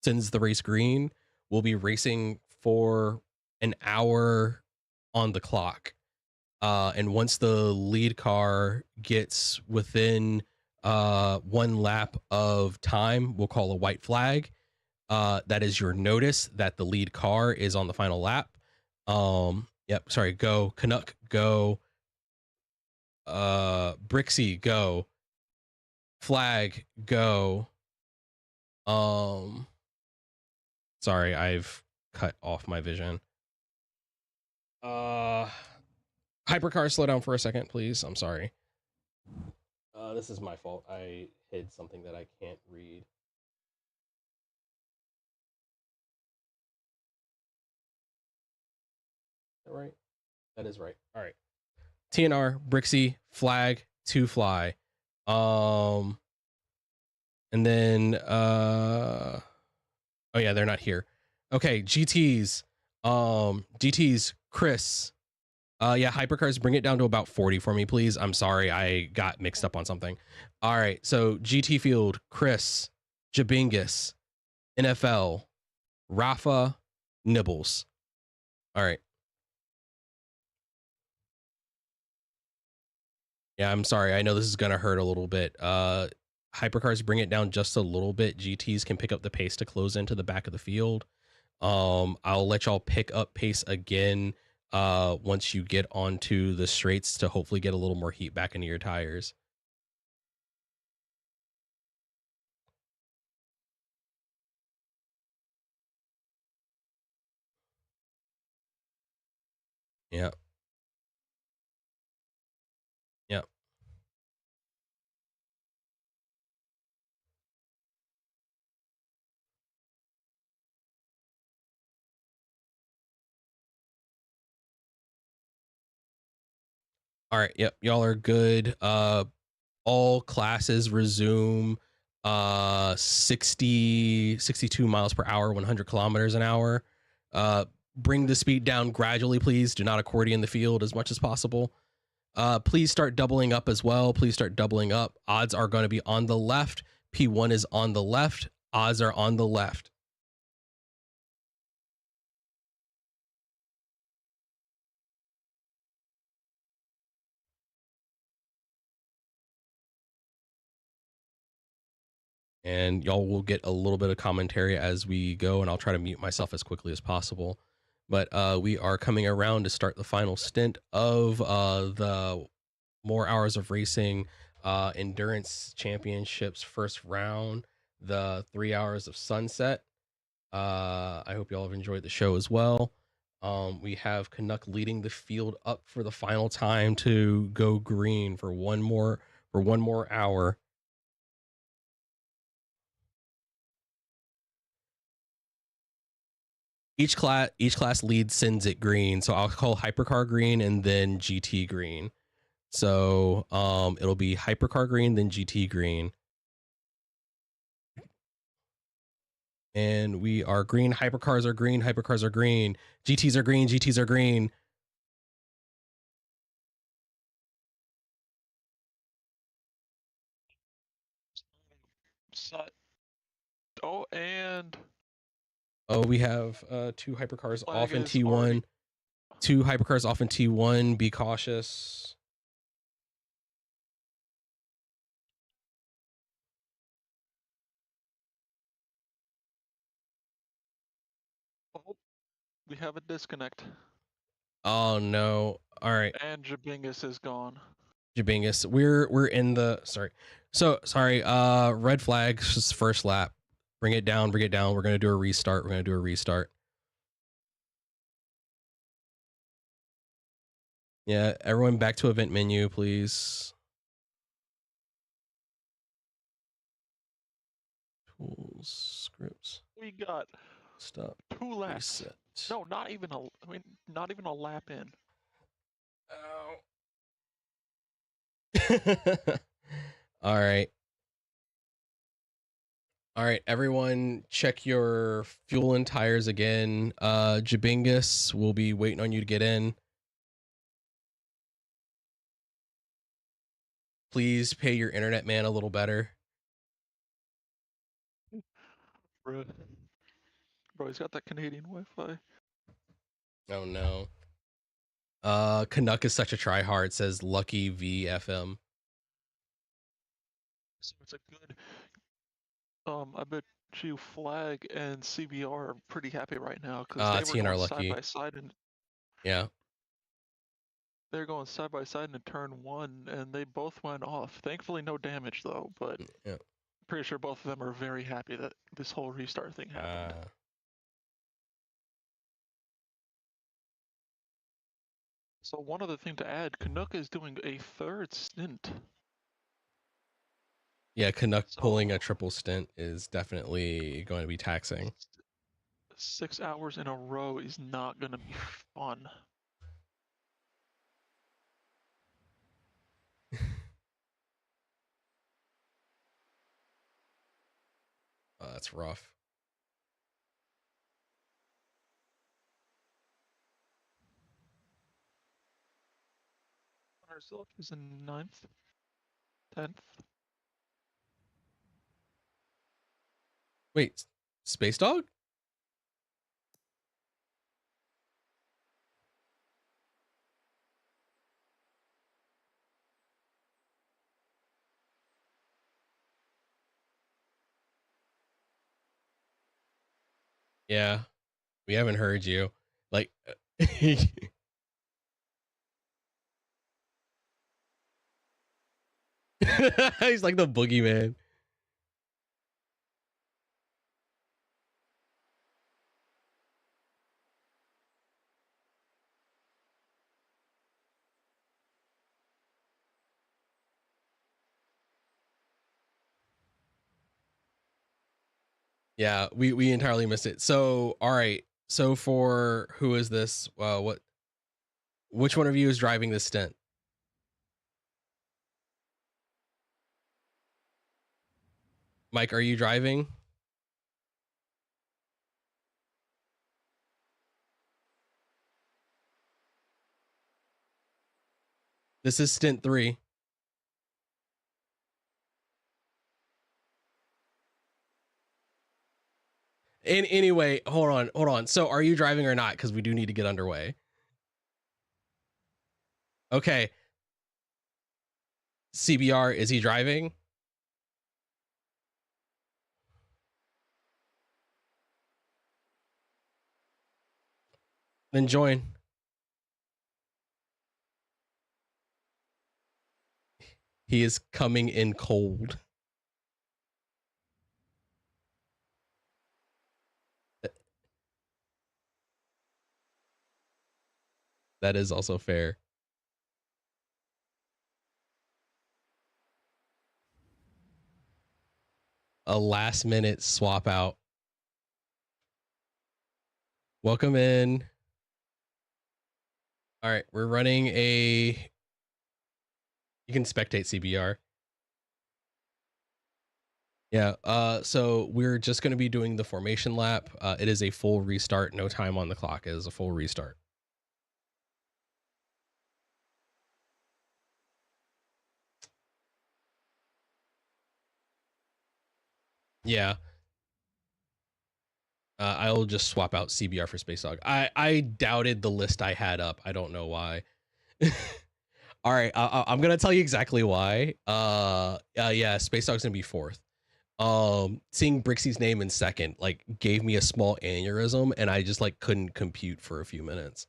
sends the race green, we'll be racing for an hour on the clock. And once the lead car gets within 1 lap of time, we'll call a white flag. That is your notice that the lead car is on the final lap. Yep, sorry, go. Canuck, go. Brixie, go. Flag, go. Sorry, I've cut off my vision. Hypercar, slow down for a second, please. I'm sorry. This is my fault. I hid something that I can't read. Is that right? That is right. All right. TNR, Brixie, flag, to fly. And then oh yeah, they're not here. Okay, GTs. GTs, Chris. Yeah, hypercars, bring it down to about 40 for me, please. I'm sorry, I got mixed up on something. All right, so GT field, Chris, Jabingus, NFL, Rafa, Nibbles. All right. Yeah, I'm sorry. I know this is gonna hurt a little bit. Hypercars, bring it down just a little bit. GTs can pick up the pace to close into the back of the field. I'll let y'all pick up pace again once you get onto the straights to hopefully get a little more heat back into your tires. Yeah. Yeah. All right. Yep. Y'all are good. All classes resume 62 miles per hour, 100 kilometers an hour. Bring the speed down gradually, please. Do not accordion the field as much as possible. Please start doubling up as well. Please start doubling up. Odds are going to be on the left. P1 is on the left. Odds are on the left. And y'all will get a little bit of commentary as we go, and I'll try to mute myself as quickly as possible. But we are coming around to start the final stint of the More Hours of Racing Endurance Championships first round, the 3 hours of sunset. I hope y'all have enjoyed the show as well. We have Canuck leading the field up for the final time to go green for one more hour. Each class lead sends it green, so I'll call hypercar green and then GT green. So it'll be hypercar green, then GT green. And we are green. Hypercars are green. Hypercars are green. GTs are green. GTs are green. Oh, and we have 2 hypercars flag off in is T1. already- 2 hypercars off in T1. Be cautious. Oh, we have a disconnect. Oh no. All right. And Jabingus is gone. Jabingus. We're in the sorry. Red flag, just first lap. Bring it down, bring it down. We're gonna do a restart. Yeah, everyone back to event menu, please. Tools, scripts. We got Stop. 2 laps. Reset. No, not even a lap in. All right. All right, everyone, check your fuel and tires again. Jabingus, we'll be waiting on you to get in. Please pay your internet man a little better. Bruh. bro. He's got that Canadian Wi-Fi. Oh no. Canuck is such a tryhard, says Lucky VFM. So it's a good. I bet you Flag and CBR are pretty happy right now because they were TNR going Lucky. side by side and Yeah. they're going side by side in turn 1, and they both went off. Thankfully, no damage though. But Yeah. pretty sure both of them are very happy that this whole restart thing happened. So one other thing to add, Canuck is doing a 3rd stint. Yeah, Canuck pulling a triple stint is definitely going to be taxing. 6 hours in a row is not going to be fun. Oh, that's rough. Silk is in 9th, 10th. Wait, Space Dog? Yeah, we haven't heard you. Like, he's like the boogeyman. Yeah, we entirely missed it. So, all right. So for who is this? Which one of you is driving this stint? Mike, are you driving? This is stint 3. And anyway, hold on. So are you driving or not? Because we do need to get underway. Okay. CBR, is he driving? Then join. He is coming in cold. That is also fair. A last minute swap out. Welcome in. All right, we're running a... You can spectate CBR. Yeah, so we're just going to be doing the formation lap. It is a full restart, no time on the clock. It is a full restart. Yeah. I'll just swap out CBR for Space Dog. I doubted the list I had up. I don't know why. All right, I'm gonna tell you exactly why. Yeah, Space Dog's gonna be 4th. Seeing Brixie's name in 2nd like gave me a small aneurysm, and I just like couldn't compute for a few minutes.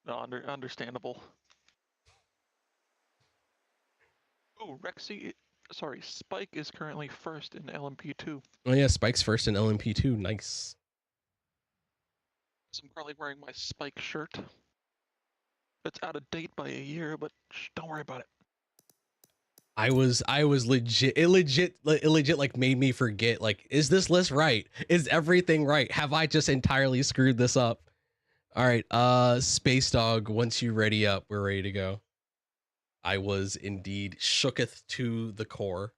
No, understandable. Oh, Spike is currently 1st in LMP2. Oh yeah, Spike's 1st in LMP2. Nice. So I'm currently wearing my Spike shirt. It's out of date by a year, but don't worry about it. I was legit. It legit like made me forget. Like, is this list right? Is everything right? Have I just entirely screwed this up? All right, Space Dog. Once you ready up, we're ready to go. I was indeed shooketh to the core.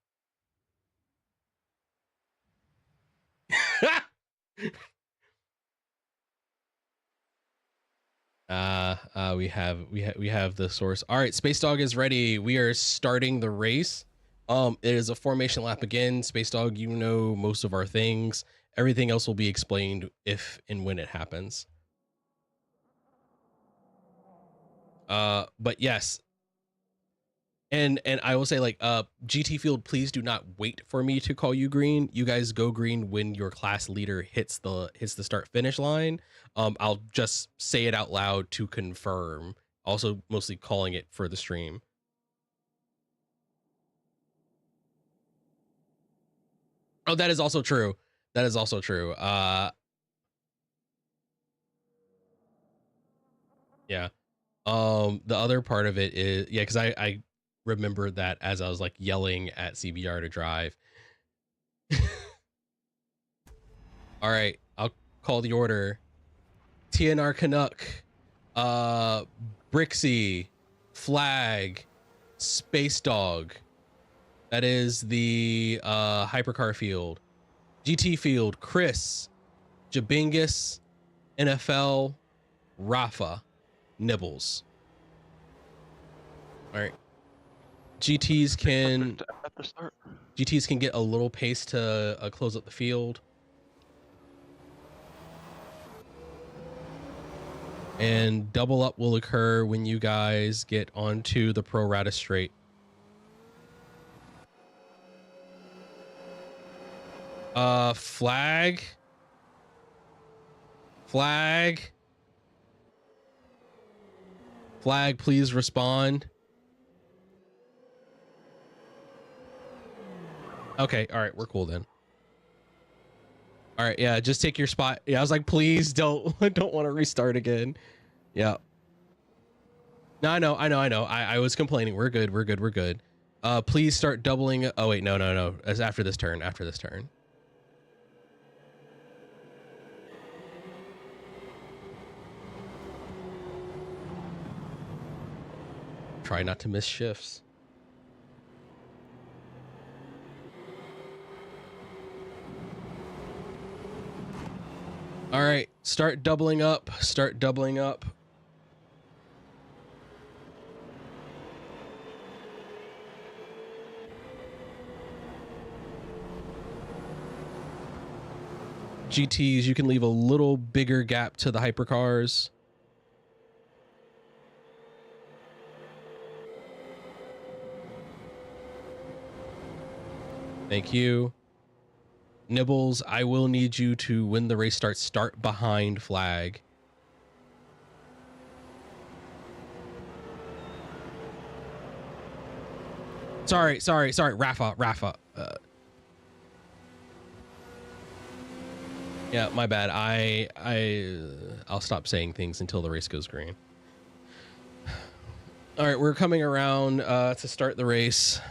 We have the source. All right, Space Dog is ready. We are starting the race. It is a formation lap again. Space Dog, you know most of our things. Everything else will be explained if and when it happens. But yes. And I will say, like, GT Field, please do not wait for me to call you green. You guys go green when your class leader hits the start finish line. I'll just say it out loud to confirm. Also, mostly calling it for the stream. Oh, that is also true. That is also true. Yeah. The other part of it is, yeah, because I remember that as I was like yelling at CBR to drive. All right, I'll call the order. TNR Canuck, Brixie, Flag, Space Dog. That is the hypercar field. GT field, Chris, Jabingus, NFL, Rafa, Nibbles. All right. GTs can get a little pace to close up the field. And double up will occur when you guys get onto the pro rata straight. Flag. Flag, please respond. Okay, all right, we're cool then. All right, yeah, just take your spot. Yeah, I was like, please don't want to restart again. Yeah. No, I know. I was complaining. We're good. Please start doubling. Oh wait, no. As after this turn. Try not to miss shifts. All right, start doubling up. GTs, you can leave a little bigger gap to the hypercars. Thank you. Nibbles, I will need you to, when the race starts, start behind Flag. Sorry, Rafa. Yeah, my bad. I'll stop saying things until the race goes green. All right, we're coming around to start the race.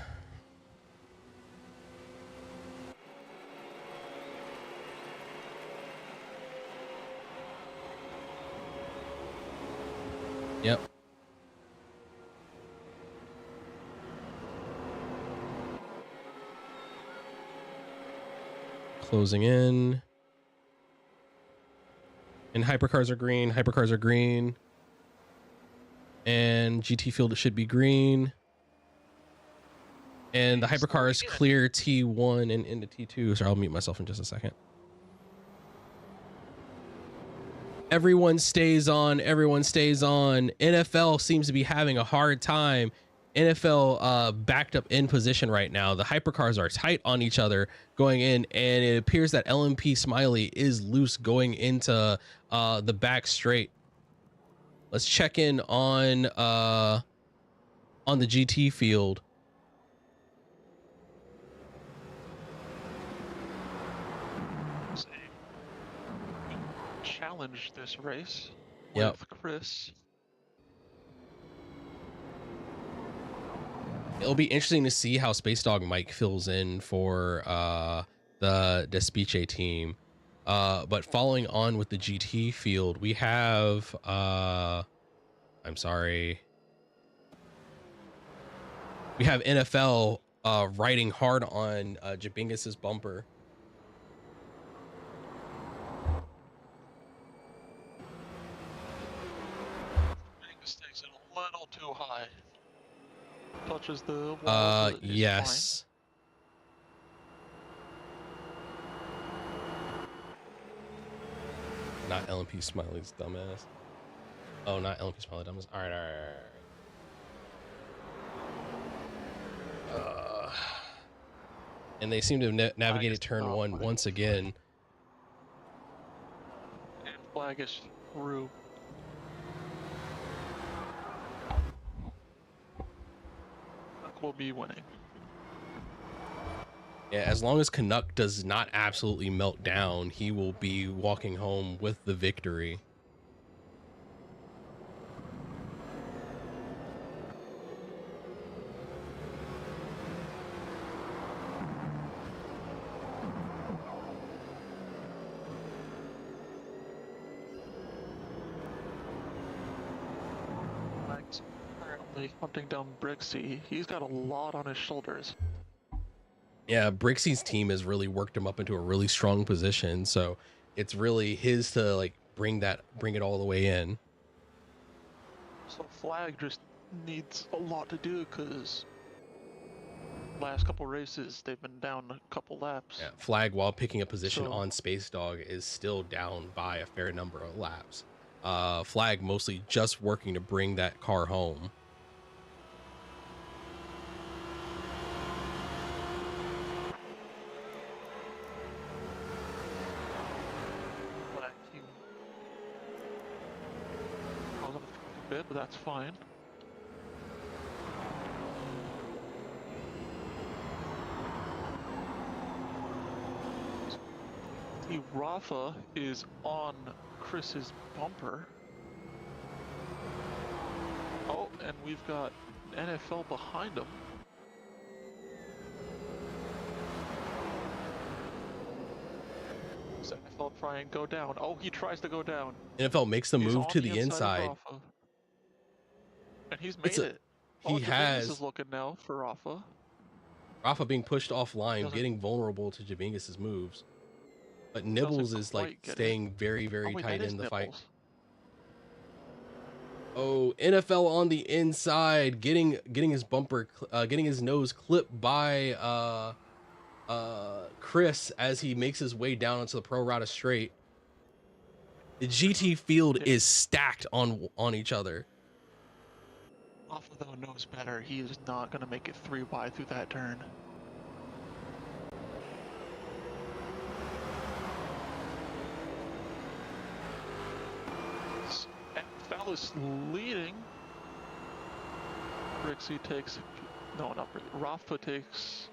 Yep. Closing in. And hypercars are green. And GT field should be green. And the hypercars clear T1 and into T2. So I'll mute myself in just a second. Everyone stays on. NFL seems to be having a hard time. NFL backed up in position right now. The hypercars are tight on each other going in, and it appears that LMP Smiley is loose going into the back straight. Let's check in on the GT field. Challenge this race Yep. with Chris. It'll be interesting to see how Space Dog Mike fills in for the Despiche team. But following on with the GT field, we have I'm sorry. We have NFL riding hard on Jabingus's bumper. Jabingus takes it a little too high. Touches the wall. Yes. Not LMP Smiley's dumbass. Oh, not LMP Smiley dumbass. All right. And they seem to have navigated turn one once again. And flag is through. Canuck will be winning. Yeah, as long as Canuck does not absolutely melt down, he will be walking home with the victory. Flag's currently hunting down Brixie. He's got a lot on his shoulders. Yeah, Brixie's team has really worked him up into a really strong position, so it's really his to like bring it all the way in. So Flag just needs a lot to do because last couple races they've been down a couple laps. Yeah, Flag, while picking a position So- on Space Dog, is still down by a fair number of laps. Flag mostly just working to bring that car home. Flag, he goes on a bit, but that's fine. See, Rafa is on Chris's bumper. Oh, and we've got NFL behind him. Does NFL try and go down? Oh, he tries to go down. NFL makes the He's move on to the of inside. Rafa. And he's It's made a- it. he Dominguez has- is looking now for Rafa. Rafa being pushed offline, Doesn't- getting vulnerable to Dominguez's moves. But Nibbles is like quite get it. staying very, very Oh, wait, tight that is in the fight. Nibbles. Oh, NFL on the inside, getting his bumper, getting his nose clipped by Chris as he makes his way down into the Pro Rata straight. The GT field is stacked on each other. Rafa though knows better. He is not going to make it 3 wide through that turn. NFL is leading. Brixie takes, no, not Brixie. Rafa takes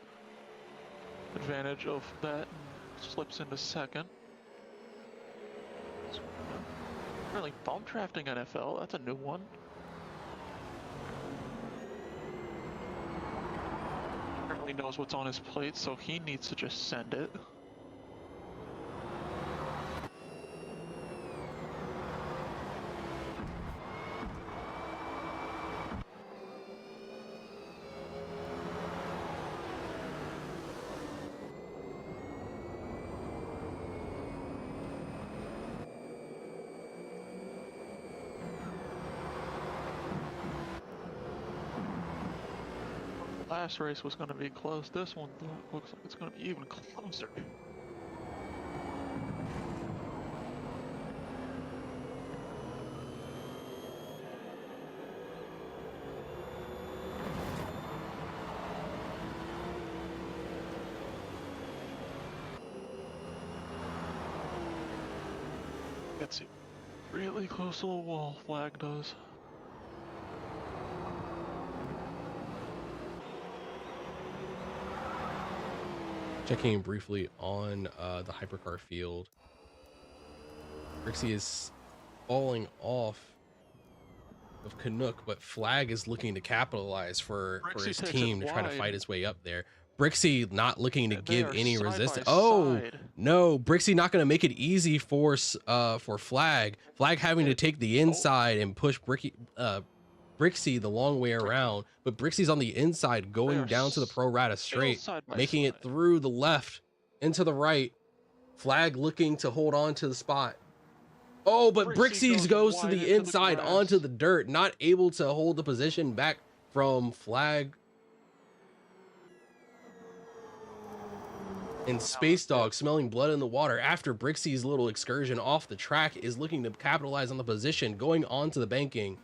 advantage of that and slips into second. Really bump drafting NFL. That's a new one. Apparently knows what's on his plate, so he needs to just send it. Last race was going to be close. This one looks like it's going to be even closer. Gets it really close to the wall, Flag does. Checking briefly on the hypercar field. Brixie is falling off of Canuck, but Flag is looking to capitalize for Brixie his takes it team to try to wide. fight his way up there. Brixie not looking to And they give are any side by resistance. Oh side. no, Brixie not going to make it easy for Flag. Flag having to take the inside and push Brixie the long way around, but Brixie's on the inside going are down to the Pro Rata straight, side by making it side. through the left into the right. Flag looking to hold on to the spot. Oh, but Brixie Brixie goes goes to wide the into the inside grass. onto the dirt, not able to hold the position back from Flag. And Space Dog, smelling blood in the water after Brixie's little excursion off the track, is looking to capitalize on the position, going on to the banking.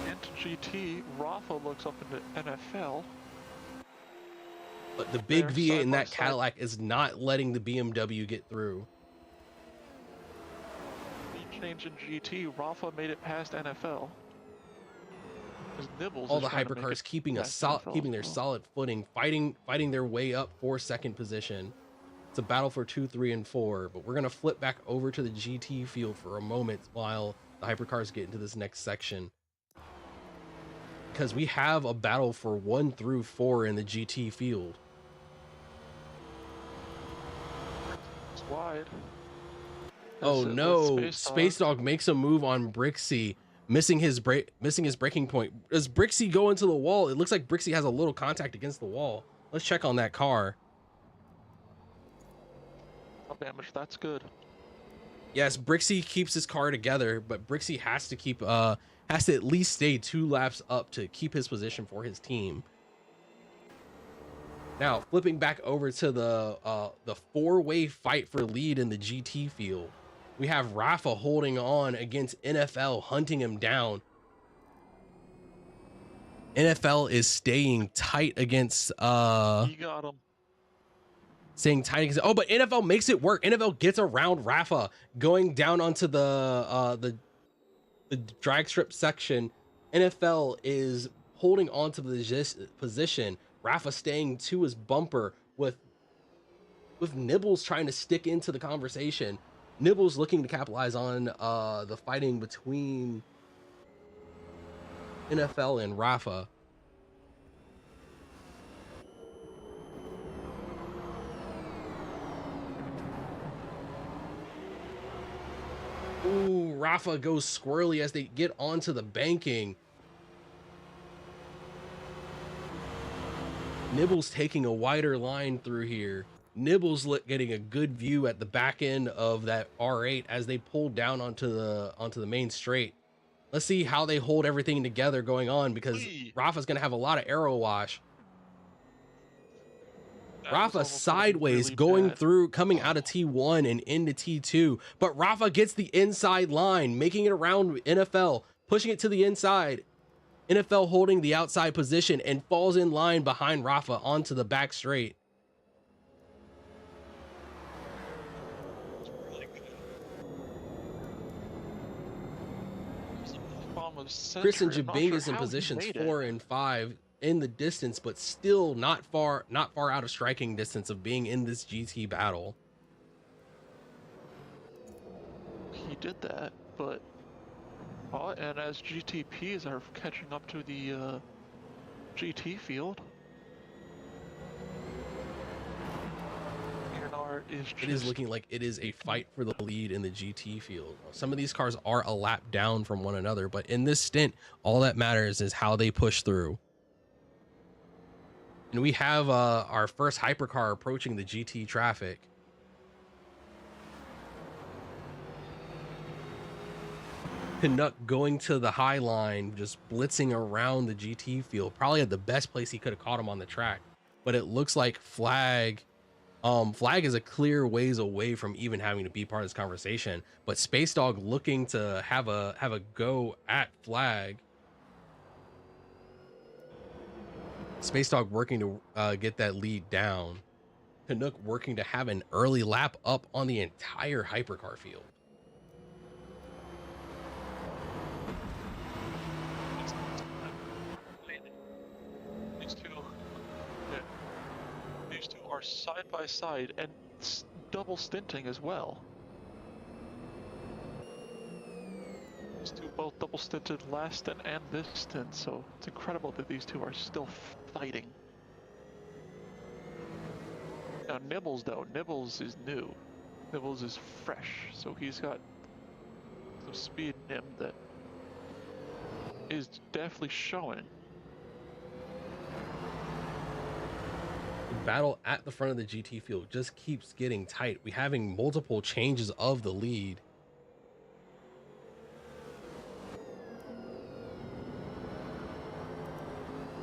Into GT, Rafa looks up into NFL. But the big They're V8 side in by that side. Cadillac is not letting the BMW get through. Change in GT, Rafa made it past NFL. Nibbles All is the trying to make hypercars it keeping past keeping NFL their as well. solid footing, fighting their way up for second position. It's a battle for 2, 3, and 4, but we're gonna flip back over to the GT field for a moment while the hypercars get into this next section, because we have a battle for 1 through 4 in the GT field. It's wide. Oh no! Space Dog makes a move on Brixie, missing his breaking point. Does Brixie go into the wall? It looks like Brixie has a little contact against the wall. Let's check on that car. No damage, that's good. Yes, Brixie keeps his car together, but Brixie has to keep has to at least stay 2 laps up to keep his position for his team. Now, flipping back over to the 4-way fight for lead in the GT field. We have Rafa holding on against NFL, hunting him down. NFL is staying tight against He got him. staying tight against, oh, but NFL makes it work. NFL gets around Rafa, going down onto the drag strip section. NFL is holding on to the position. Rafa staying to his bumper with Nibbles trying to stick into the conversation. Nibbles looking to capitalize on the fighting between NFL and Rafa. Ooh, Rafa goes squirrely as they get onto the banking. Nibbles taking a wider line through here. Nibbles getting a good view at the back end of that R8 as they pull down onto the main straight. Let's see how they hold everything together going on, because Rafa's gonna have a lot of aero wash. Rafa sideways going through, coming out of T1 and into T2, but Rafa gets the inside line, making it around NFL, pushing it to the inside. NFL holding the outside position and falls in line behind Rafa onto the back straight. Christian Jabing is in positions 4 and 5 in the distance, but still not far out of striking distance of being in this GT battle. He did that, but and as GTPs are catching up to the GT field, it is looking like it is a fight for the lead in the GT field. Some of these cars are a lap down from one another, but in this stint, all that matters is how they push through. And we have our first hypercar approaching the GT traffic. Canuck going to the high line, just blitzing around the GT field. Probably at the best place he could have caught him on the track. But it looks like Flag is a clear ways away from even having to be part of this conversation. But Space Dog looking to have a go at Flag. Space Dog working to get that lead down. Canuck working to have an early lap up on the entire hypercar field. These two are side by side and double stinting as well. These two both double stinted last stint and this stint, so it's incredible that these two are still fighting. Now Nibbles though, Nibbles is new. Nibbles is fresh, so he's got some speed in him that is definitely showing. The battle at the front of the GT field just keeps getting tight. We're having multiple changes of the lead.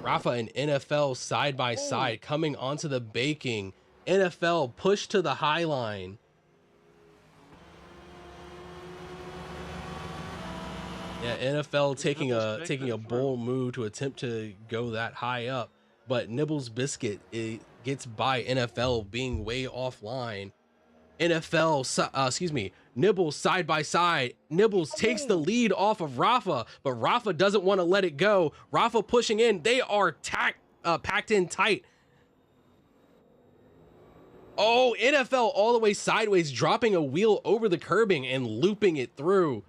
Rafa and NFL side by side coming onto the baking. NFL push to the high line. Yeah, NFL taking a bold move to attempt to go that high up, but Nibbles Biscuit, it gets by NFL being way offline. Nibbles side by side. Nibbles takes the lead off of Rafa, but Rafa doesn't want to let it go. Rafa pushing in. They are packed in tight. Oh, NFL all the way sideways, dropping a wheel over the curbing and looping it through.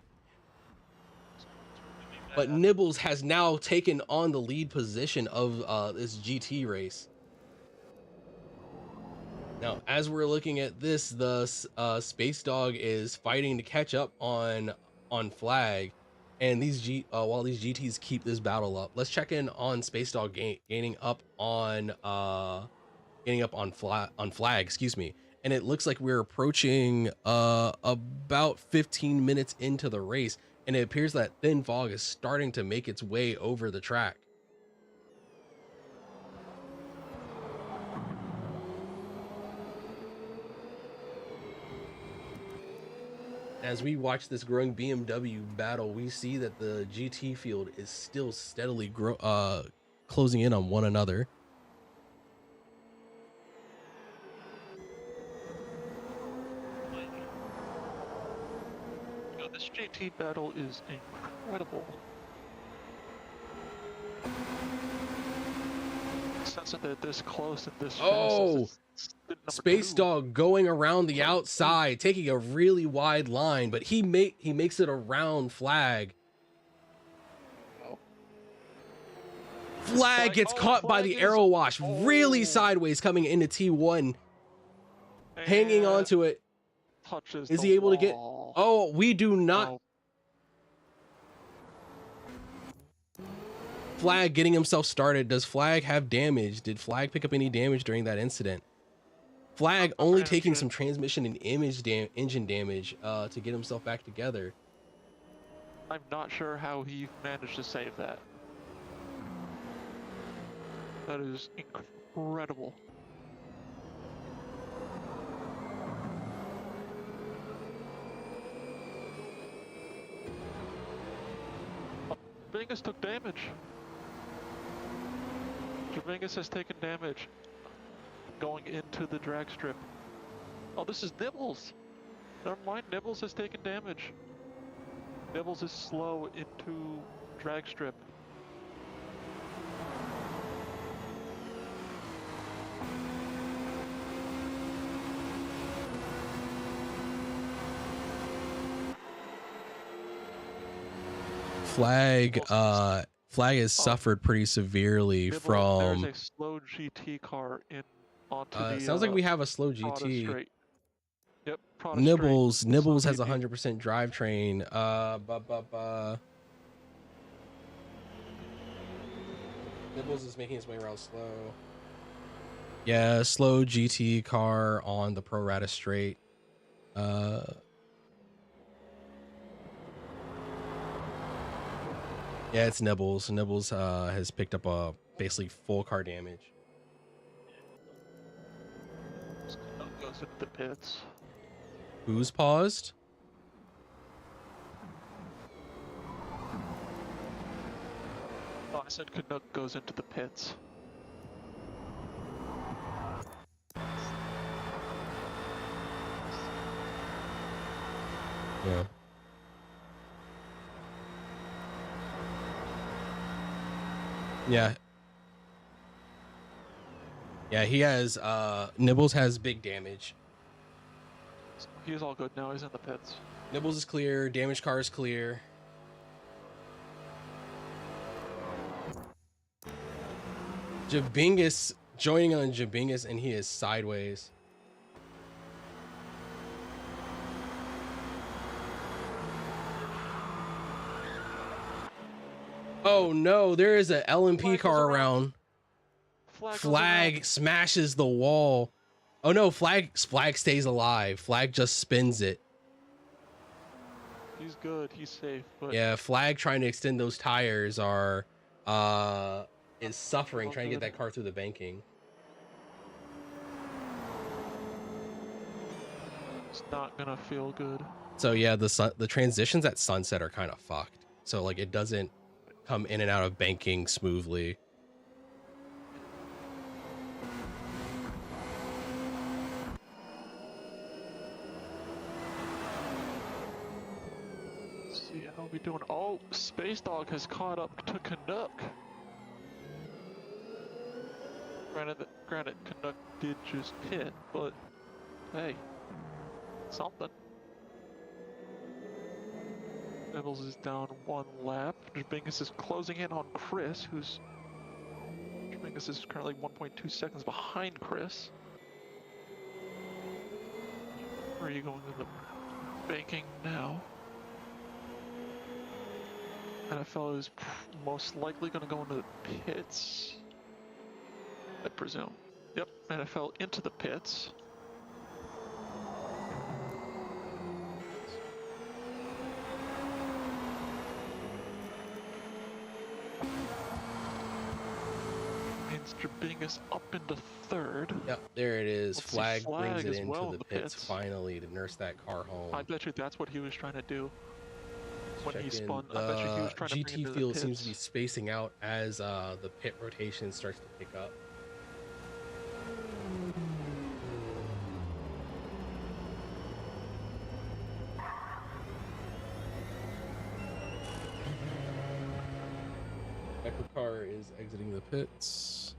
But Nibbles has now taken on the lead position of this GT race. Now, as we're looking at this, the Space Dog is fighting to catch up on Flag, and while these GTs keep this battle up, let's check in on Space Dog gaining up on Flag. Excuse me. And it looks like we're approaching about 15 minutes into the race, and it appears that thin fog is starting to make its way over the track. As we watch this growing BMW battle, we see that the GT field is still steadily closing in on one another. You know, this GT battle is incredible. Since they're this close and this fast. Space Dog going around the outside, taking a really wide line, but he makes it around Flag. Flag gets caught by the arrow wash, really sideways coming into T1, hanging onto it. Is he able to get? Oh, we do not. Flag getting himself started. Does Flag have damage? Did Flag pick up any damage during that incident? Flag only taking some transmission and engine damage to get himself back together. I'm not sure how he managed to save that. That is incredible. Javingus took damage. Javingus has taken damage going into the drag strip. Oh, this is Nibbles. Never mind, Nibbles has taken damage. Nibbles is slow into drag strip. Flag has suffered pretty severely Nibbles, from. There's a slow GT car in onto the. Sounds like we have a slow GT. Straight. Yep. Nibbles has 100% drivetrain. Nibbles is making his way around slow. Yeah, slow GT car on the pro rata straight. Yeah, it's Nibbles. Nibbles has picked up basically full car damage. Goes into the pits. Who's paused? Oh, I said Canuck goes into the pits. Yeah. Yeah. Yeah, he has Nibbles has big damage. He's all good now, he's in the pits. Nibbles is clear, damage car is clear. Jabingus joining on Jabingus, and he is sideways. Oh no, there is a LMP car around. Flag smashes the wall. Oh no, Flag stays alive. Flag just spins it. He's good, he's safe, but yeah, Flag trying to extend those tires is suffering All trying to get good. that car through the banking. It's not gonna feel good. So yeah, the transitions at Sunset are kind of fucked. So like it doesn't come in and out of banking smoothly. Let's see how we doing. Oh, Space Dog has caught up to Canuck. Granted, Canuck did just hit, but hey, something. Devils is down 1 lap. Jabingus is closing in on Chris, Jabingus is currently 1.2 seconds behind Chris. Where are you going to the banking now? NFL is most likely going to go into the pits, I presume. Yep, NFL into the pits. Means Jabingus up into 3rd. Yep, there it is. Let's see, Flag brings Flag it as into well the in the pits pits. finally to nurse that car home. I bet you that's what he was trying to do. When he Check in. spun, I bet you he was The trying to bring it GT to the field pits. seems to be spacing out as the pit rotation starts to pick up. Echo car is exiting the pits.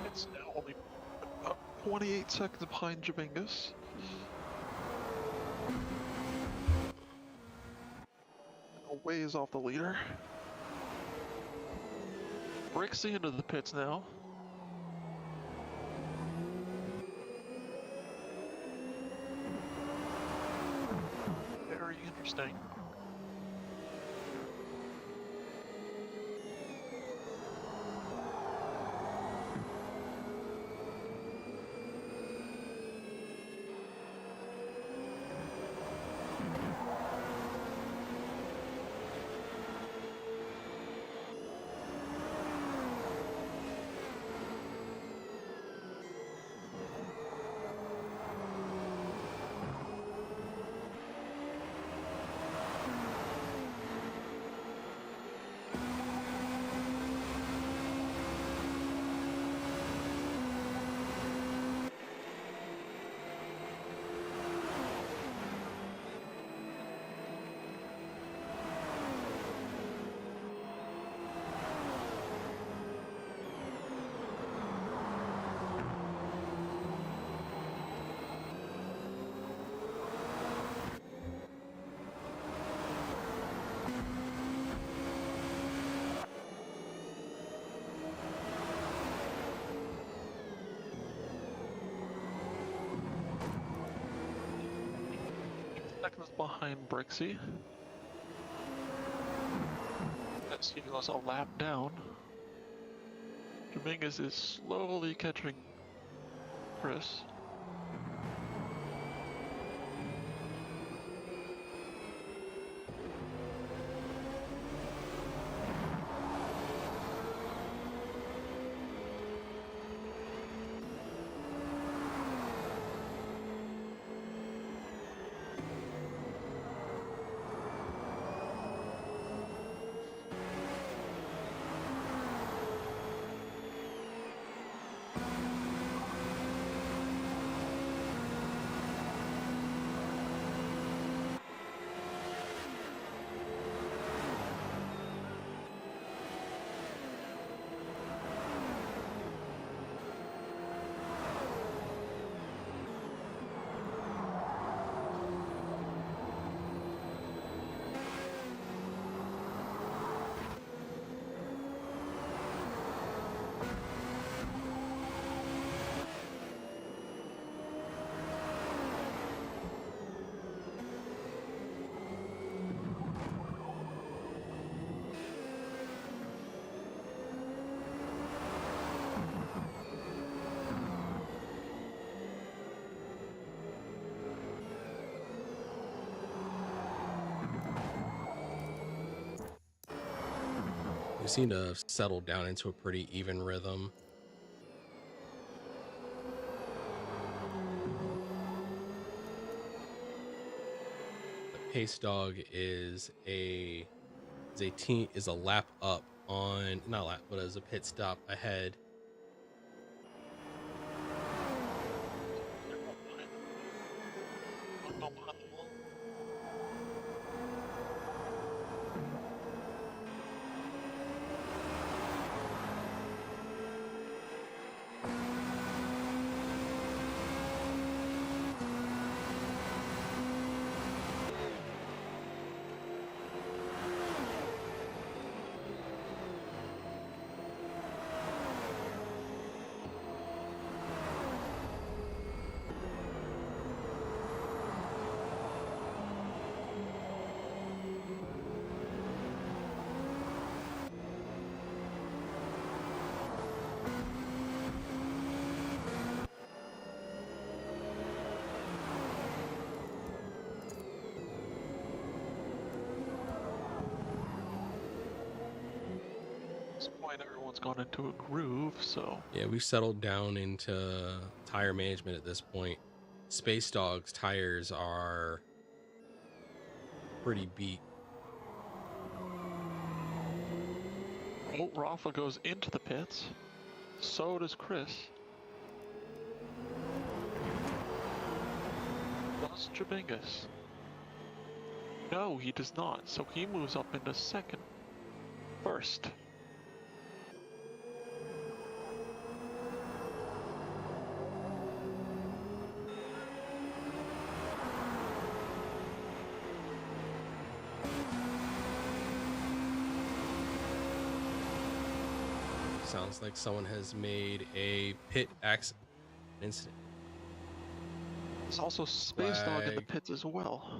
It's now only about 28 seconds behind Jabingus. A ways off the leader. Brixie into the pits now. Very interesting. Seconds behind Brixie. As he goes a lap down. Dominguez is slowly catching Chris. We seem to have settled down into a pretty even rhythm. The pace dog is a lap up on, not a lap, but as a pit stop ahead. At this point, everyone's gone into a groove, so Yeah, we've settled down into tire management at this point. Space Dog's tires are pretty beat. oh, Rafa goes into the pits. So does Chris. Does Jabingus? No, he does not. So he moves up into second. First. Sounds like someone has made a pit accident incident. There's also Space Dog in the Flag. pits as well.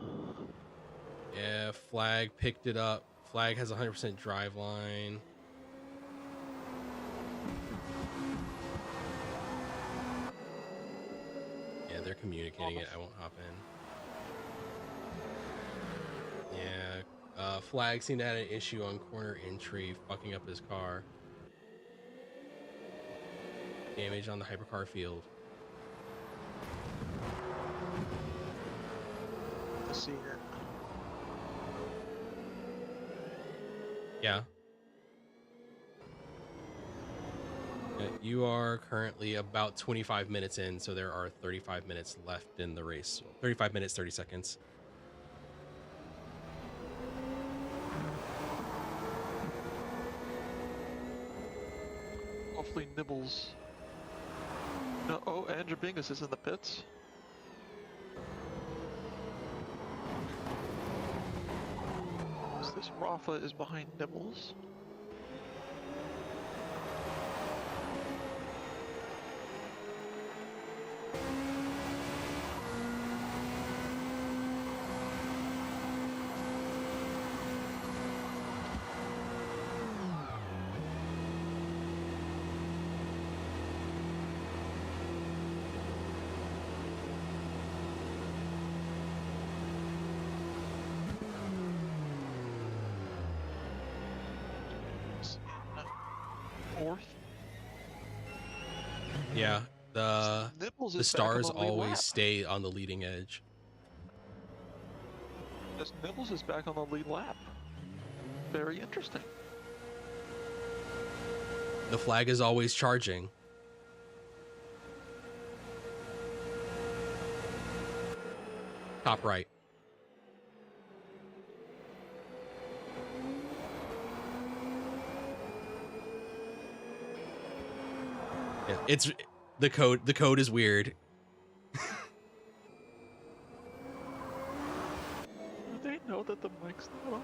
Yeah, Flag picked it up. Flag has 100% drive line. Yeah, they're communicating it. I won't hop in. Yeah, Flag seemed to have an issue on corner entry, fucking up his car. Damage on the hypercar field. I see it. Yeah. You are currently about 25 minutes in, so there are 35 minutes left in the race. 35 minutes, 30 seconds. Hopefully Nibbles. No, oh, and Jabingus is in the pits. So this Rafa is behind Nibbles. Fourth. Yeah, the Nibbles the is back on stars the lead always lap. stay on the leading edge. This Nibbles is back on the lead lap. Very interesting. The flag is always charging. Top right. Yeah, it's the code. The code is weird. Do they know that the mic's not on?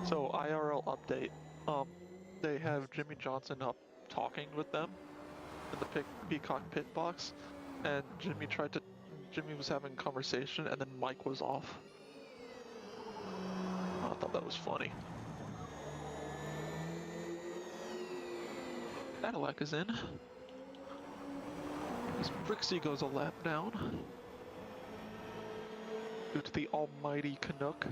So IRL update. They have Jimmy Johnson up talking with them in the Peacock pit box, and Jimmy was having a conversation, and then Mike was off. I thought that was funny. Cadillac is in. As Brixie goes a lap down due to the almighty Canuck.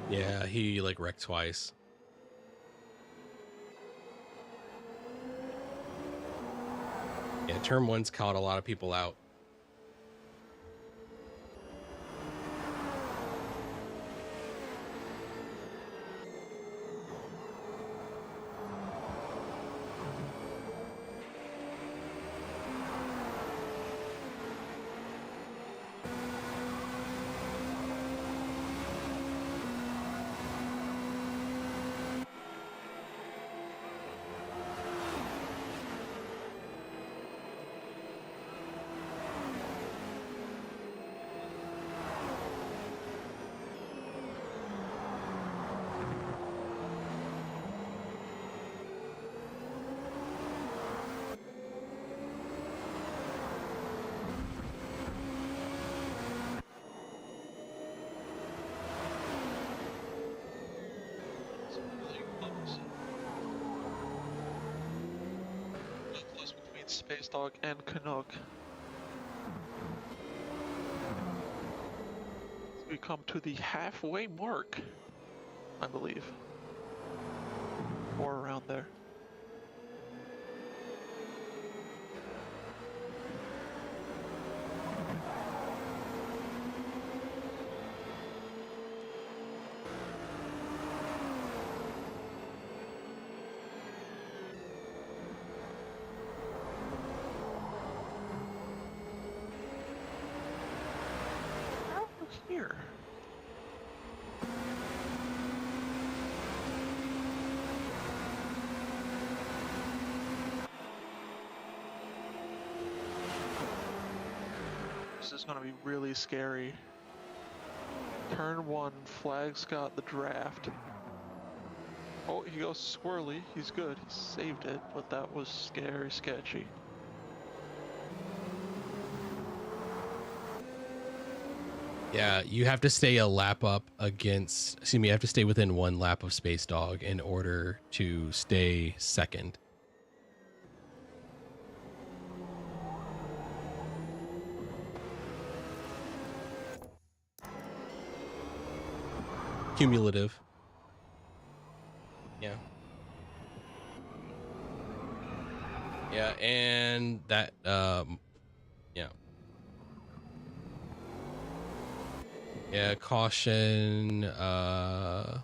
Yeah, he like wrecked twice. Yeah, turn one's caught a lot of people out. Close between Space Dog and Canuck. We come to the halfway mark, I believe. Or around there. Here. This is gonna be really scary. Turn 1, Flag's got the draft. Oh, he goes squirrely. He's good. He saved it, but that was scary, sketchy. Yeah, you have to stay a lap up against, excuse me, you have to stay within 1 lap of Space Dog in order to stay second. Cumulative. Yeah. Yeah, and that, yeah. Yeah, caution, no,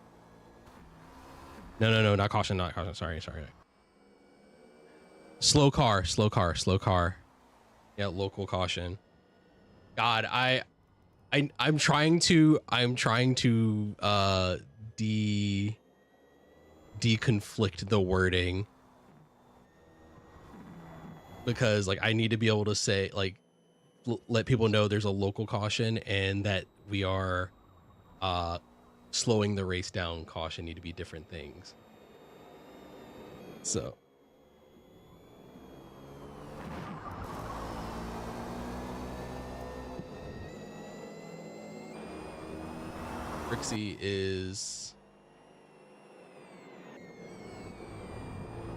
not caution, sorry. Slow car. Yeah, local caution. God, I'm trying to deconflict the wording, because like I need to be able to say, like, let people know there's a local caution and that we are slowing the race down. Caution need to be different things. So Brixie is,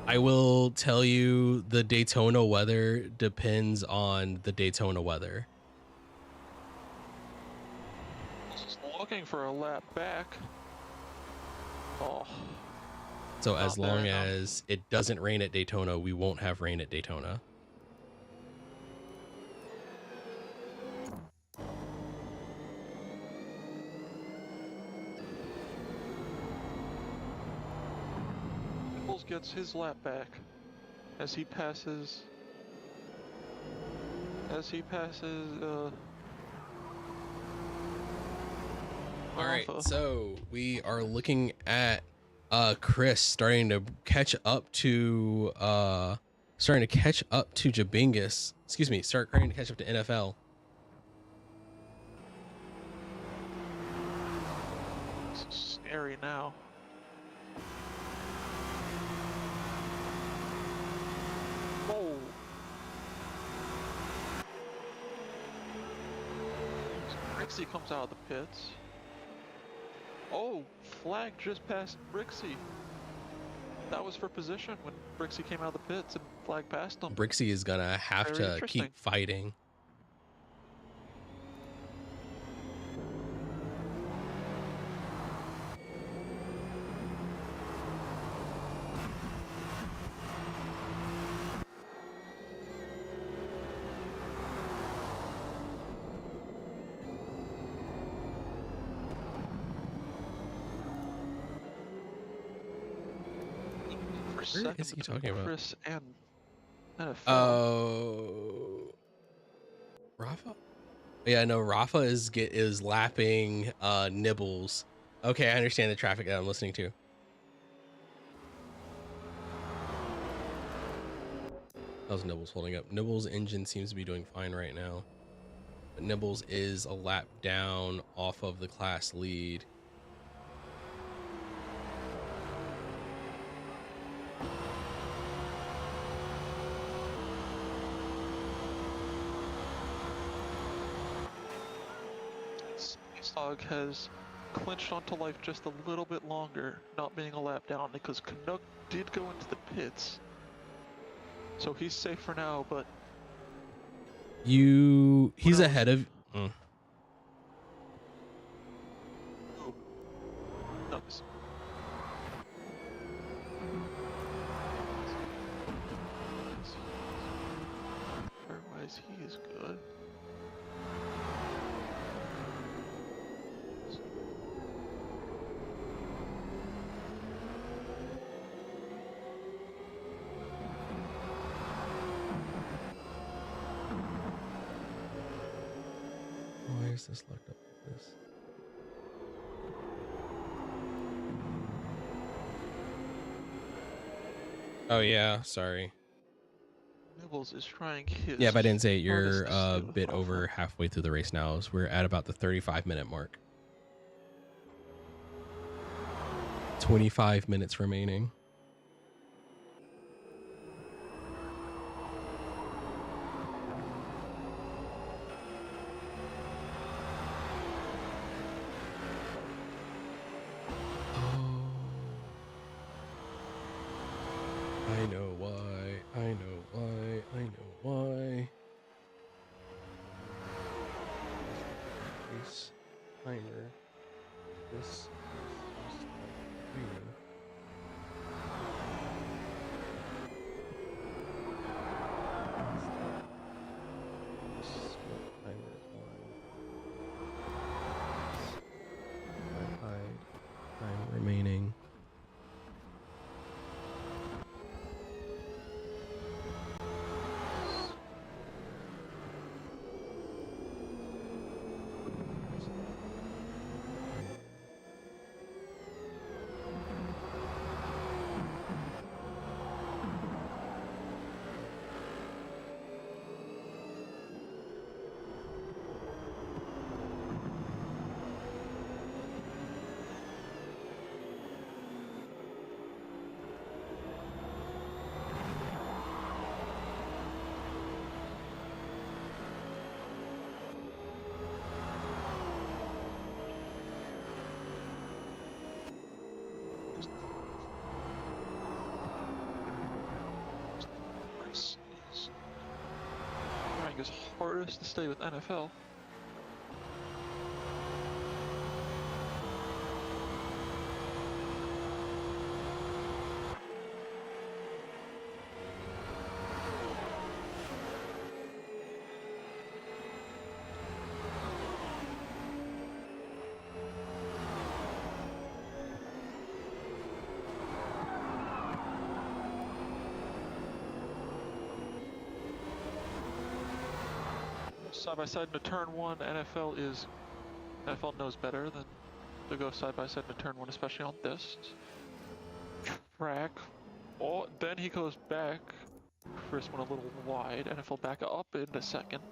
I will tell you, the Daytona weather depends on the Daytona weather. Just looking for a lap back. Oh. So as Not there long enough. as it doesn't rain at Daytona, we won't have rain at Daytona. Bulls gets his lap back as he passes. All right, Rafa. so we are looking at Chris starting to catch up to Jabingus. Excuse me, starting to catch up to NFL. It's scary now. Oh. Brixie comes out of the pits. Oh, flag just passed Brixie. That was for position when Brixie came out of the pits and flag passed him. Brixie is gonna have Very to interesting. keep fighting. Where is he talking about? Chris and NFL. Oh, Rafa? Yeah, no, Rafa is lapping Nibbles. Okay, I understand the traffic that I'm listening to. How's Nibbles holding up? Nibbles' engine seems to be doing fine right now. But Nibbles is a lap down off of the class lead. Space Dog has clinched onto life just a little bit longer, not being a lap down, because Canuck did go into the pits. So he's safe for now, but He's ahead of. oh, nice. Otherwise, he is good. Why is this locked up like this? Oh yeah, sorry. Nibbles is trying his Yeah, if I didn't say it, you're hardest to a stay with bit Rafa. over halfway through the race now. So we're at about the 35-minute mark. 25 minutes remaining. I know why. I know why. I know why. Race timer. This is green. Timer on. Hide. Time remaining. Chris is trying his hardest to stay with NFL. side by side into turn one. NFL knows better than to go side by side into turn one, especially on this track. Oh, then he goes back. Chris went a little wide. NFL back up into second.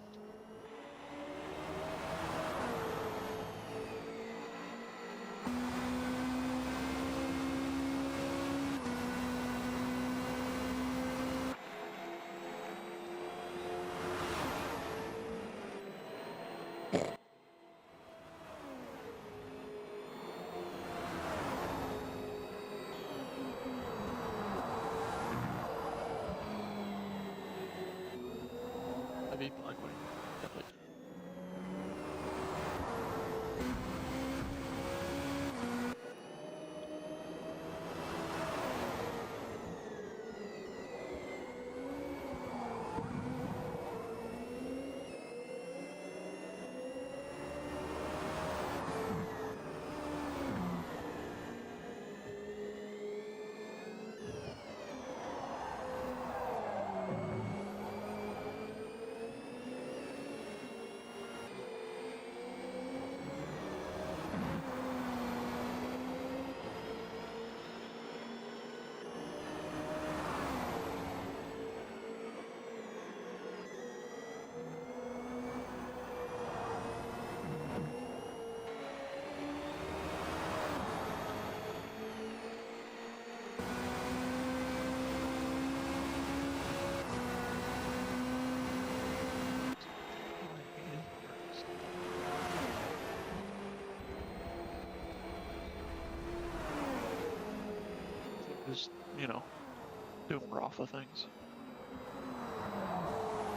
Heavy blind wing. Definitely. Just, you know, doing Rafa things.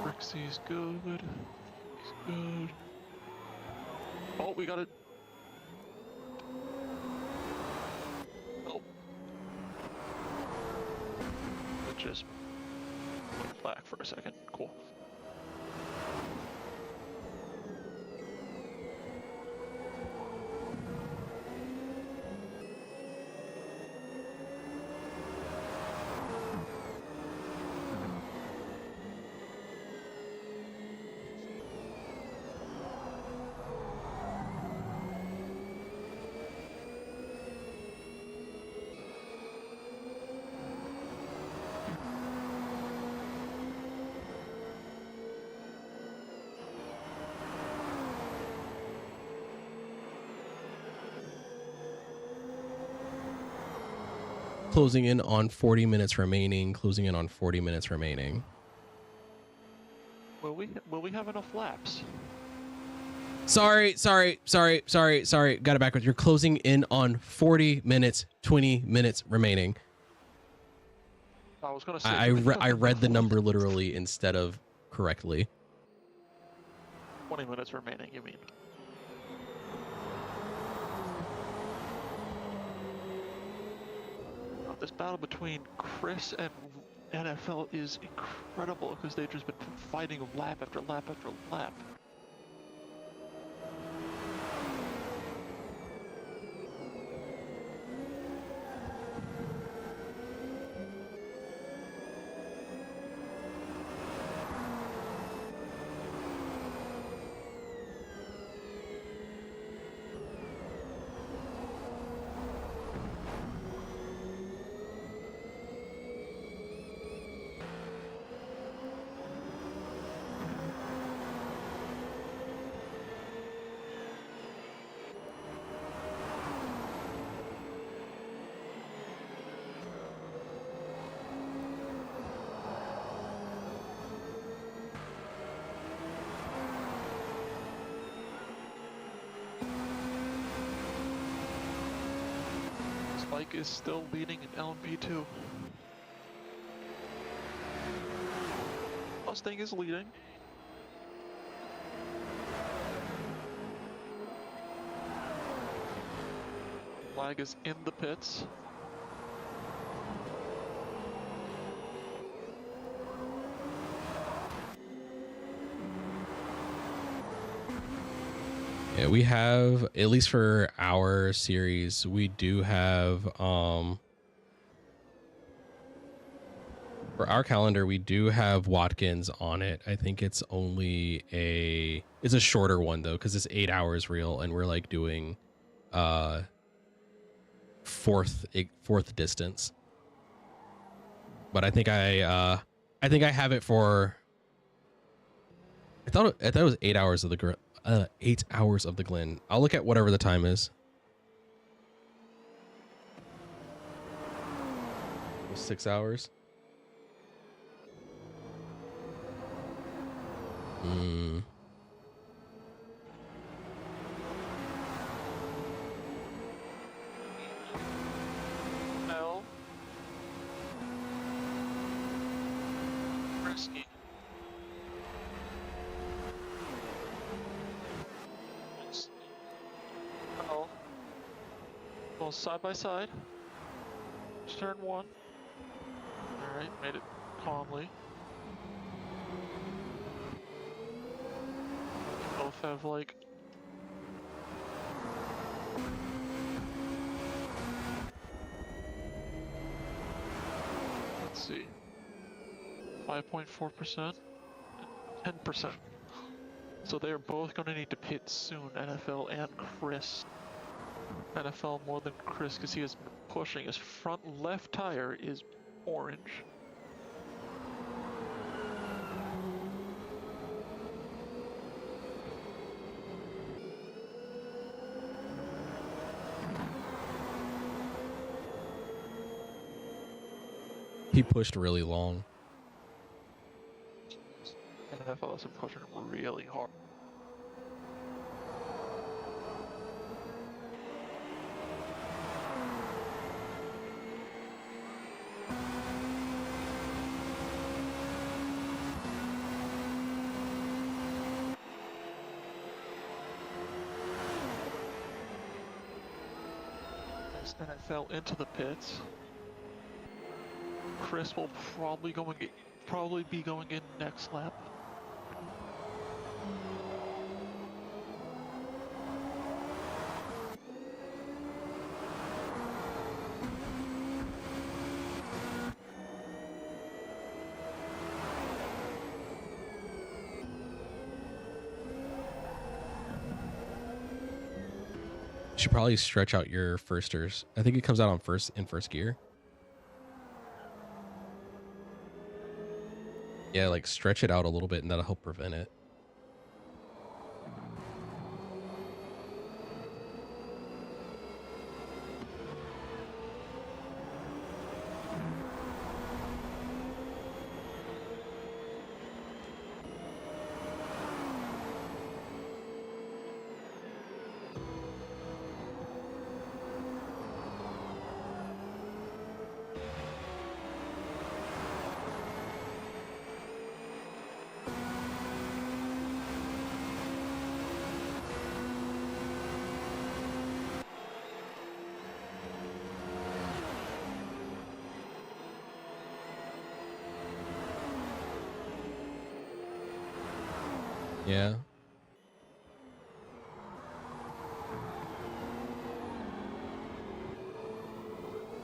Rixie's good. He's good. Oh, we got it. Oh. It just went black for a second. Cool. Closing in on 40 minutes remaining. Closing in on 40 minutes remaining. Will we have enough laps? Sorry. Got it backwards. You're closing in on 40 minutes, 20 minutes remaining. I was gonna say. I read the number literally instead of correctly. 20 minutes remaining, you mean? This battle between Chris and NFL is incredible because they've just been fighting lap after lap after lap. Spike is still leading in LMP2. Mustang is leading. Flag is in the pits. Yeah, we have, at least for our series, we do have For our calendar, we do have Watkins on it. I think it's only it's a shorter one though, because it's 8 hours real, and we're like doing fourth distance. But I think I have it for. I thought it was 8 hours of the 8 hours of the Glen. I'll look at whatever the time is. 6 hours. No. Risky. Oh. Well, side by side. Turn one. Alright, made it calmly. Both have like let's see, 5.4%, 10%. So they are both going to need to pit soon, NFL and Chris. NFL more than Chris because he has been pushing. His front left tire is orange. He pushed really long. NFL has been pushing really hard. NFL into the pits. Chris will probably be going in next lap. You should probably stretch out your firsters. I think it comes out on first gear. Yeah, like stretch it out a little bit, and that'll help prevent it. Yeah.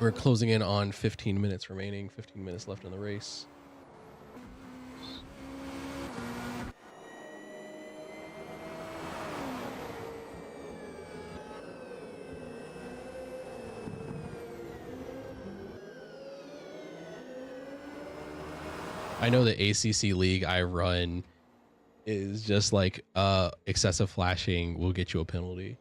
We're closing in on 15 minutes remaining, 15 minutes left in the race. I know the ACC league I run is just like excessive flashing will get you a penalty.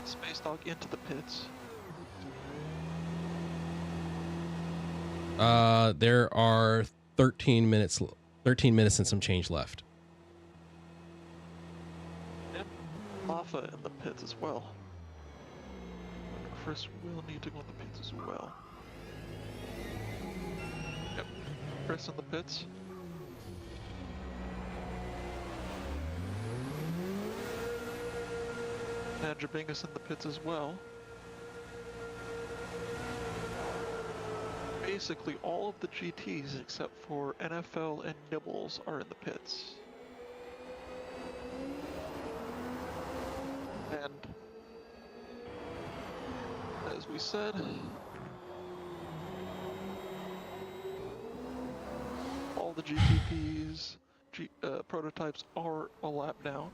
Space Dog into the pits. There are 13 minutes and some change left. Yep. Lava in the pits as well. Chris will need to go in the pits as well. Yep, Chris in the pits. And Jabingus in the pits as well. Basically, all of the GTs except for NFL and Nibbles are in the pits. And as we said, all the GTPs, prototypes are a lap down.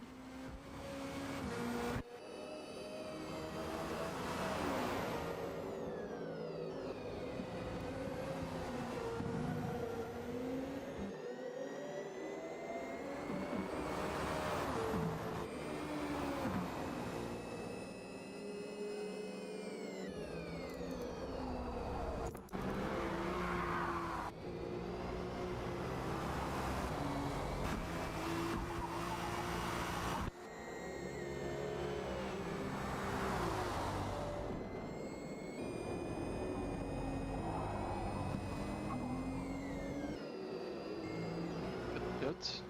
Pits.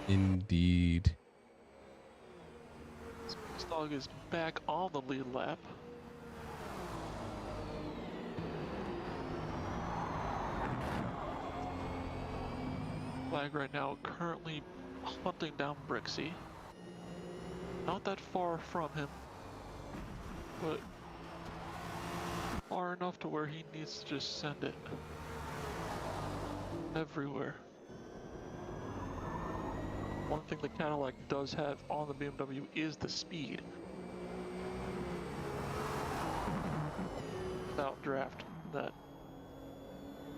Indeed. This dog is back on the lead lap. Flag right now currently hunting down Brixie. Not that far from him, but far enough to where he needs to just send it everywhere. One thing the Cadillac does have on the BMW is the speed. Without draft, that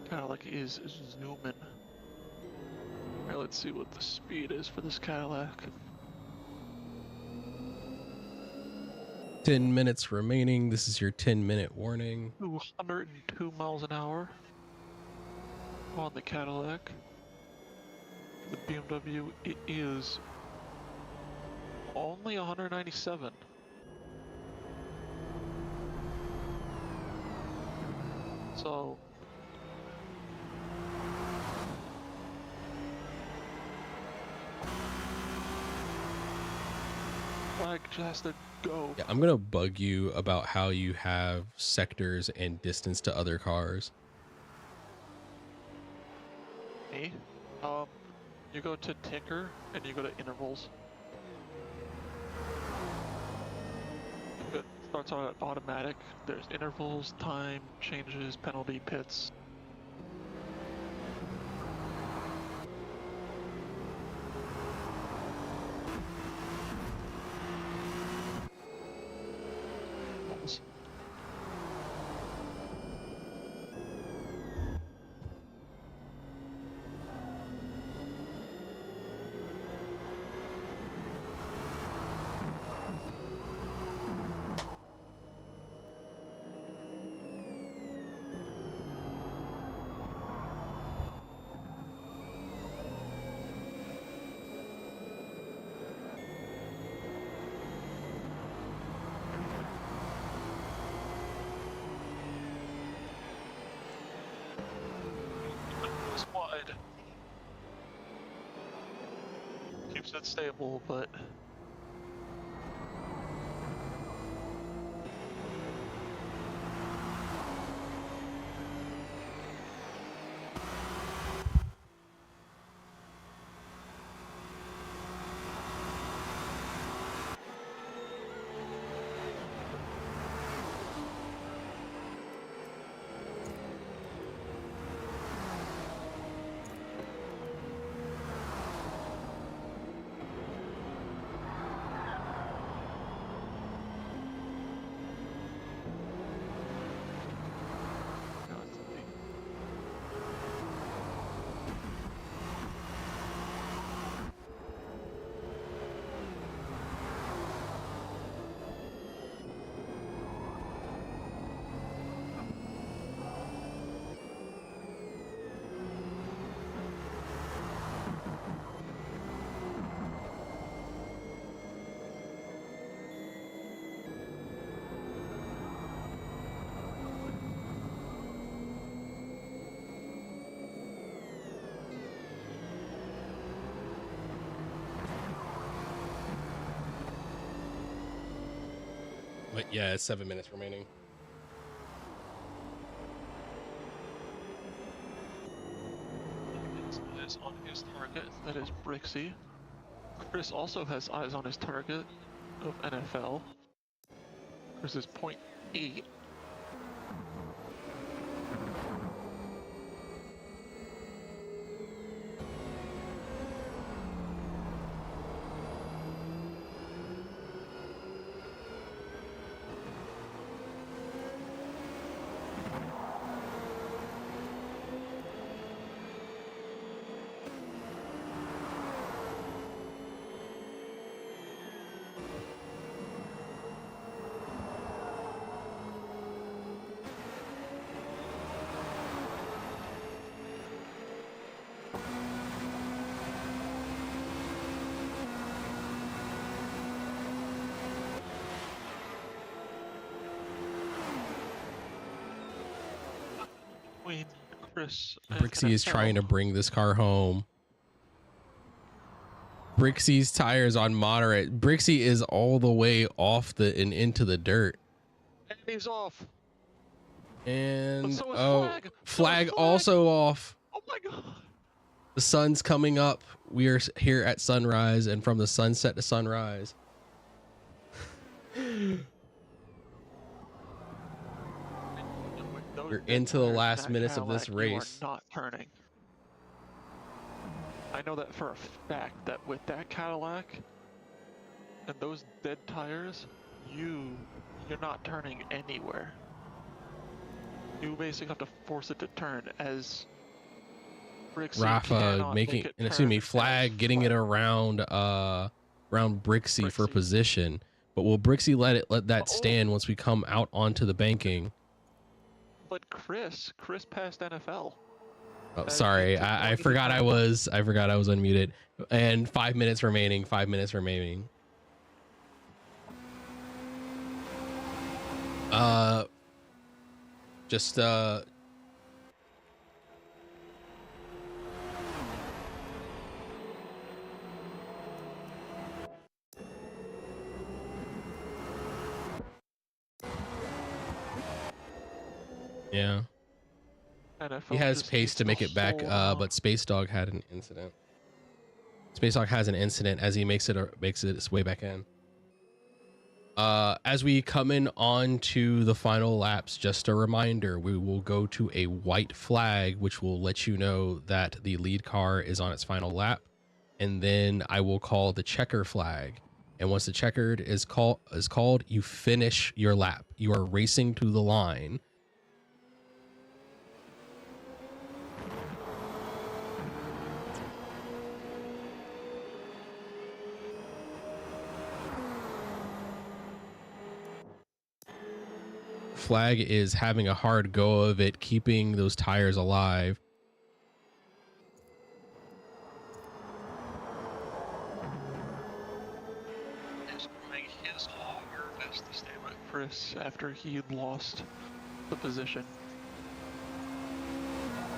Cadillac is zooming. Alright, let's see what the speed is for this Cadillac. 10 minutes remaining. This is your 10-minute warning. 202 miles an hour on the Cadillac. The BMW, it is only 197. So flag just has to go. Yeah, I'm gonna bug you about how you have sectors and distance to other cars. Me? You go to Tinker and you go to intervals. It starts on automatic. There's intervals, time, changes, penalty, pits. Wide. Keeps it stable, but But yeah, it's 7 minutes remaining. Eyes on his target, that is Brixie. Chris also has eyes on his target of NFL. Chris is 0.8. Between Chris and Brixie is trying to NFL. bring this car home. Brixie's tires on moderate. Brixie is all the way off and into the dirt. And he's off. And But so is oh, Flag. So is flag Flag. also off. Oh my god. The sun's coming up. We are here at sunrise, and from the sunset to sunrise. We're into the last minutes of this race. You are not turning. I know that for a fact that with that Cadillac and those dead tires, you're not turning anywhere. You basically have to force it to turn as Brixie Rafa making, and excuse me, Flag getting it around Brixie for position. But will Brixie let that stand once we come out onto the banking? But Chris passed NFL. Oh, sorry, I forgot I was unmuted. And 5 minutes remaining. 5 minutes remaining. Just yeah. NFL He has just pace needs to make it back, hold on. but Space Dog had an incident. Space Dog has an incident as he makes it its way back in. As we come in on to the final laps, just a reminder, we will go to a white flag, which will let you know that the lead car is on its final lap. And then I will call the checker flag. And once the checkered is called, you finish your lap. You are racing to the line. Flag is having a hard go of it, keeping those tires alive. He's trying his hardest to stay with Chris after he had lost the position.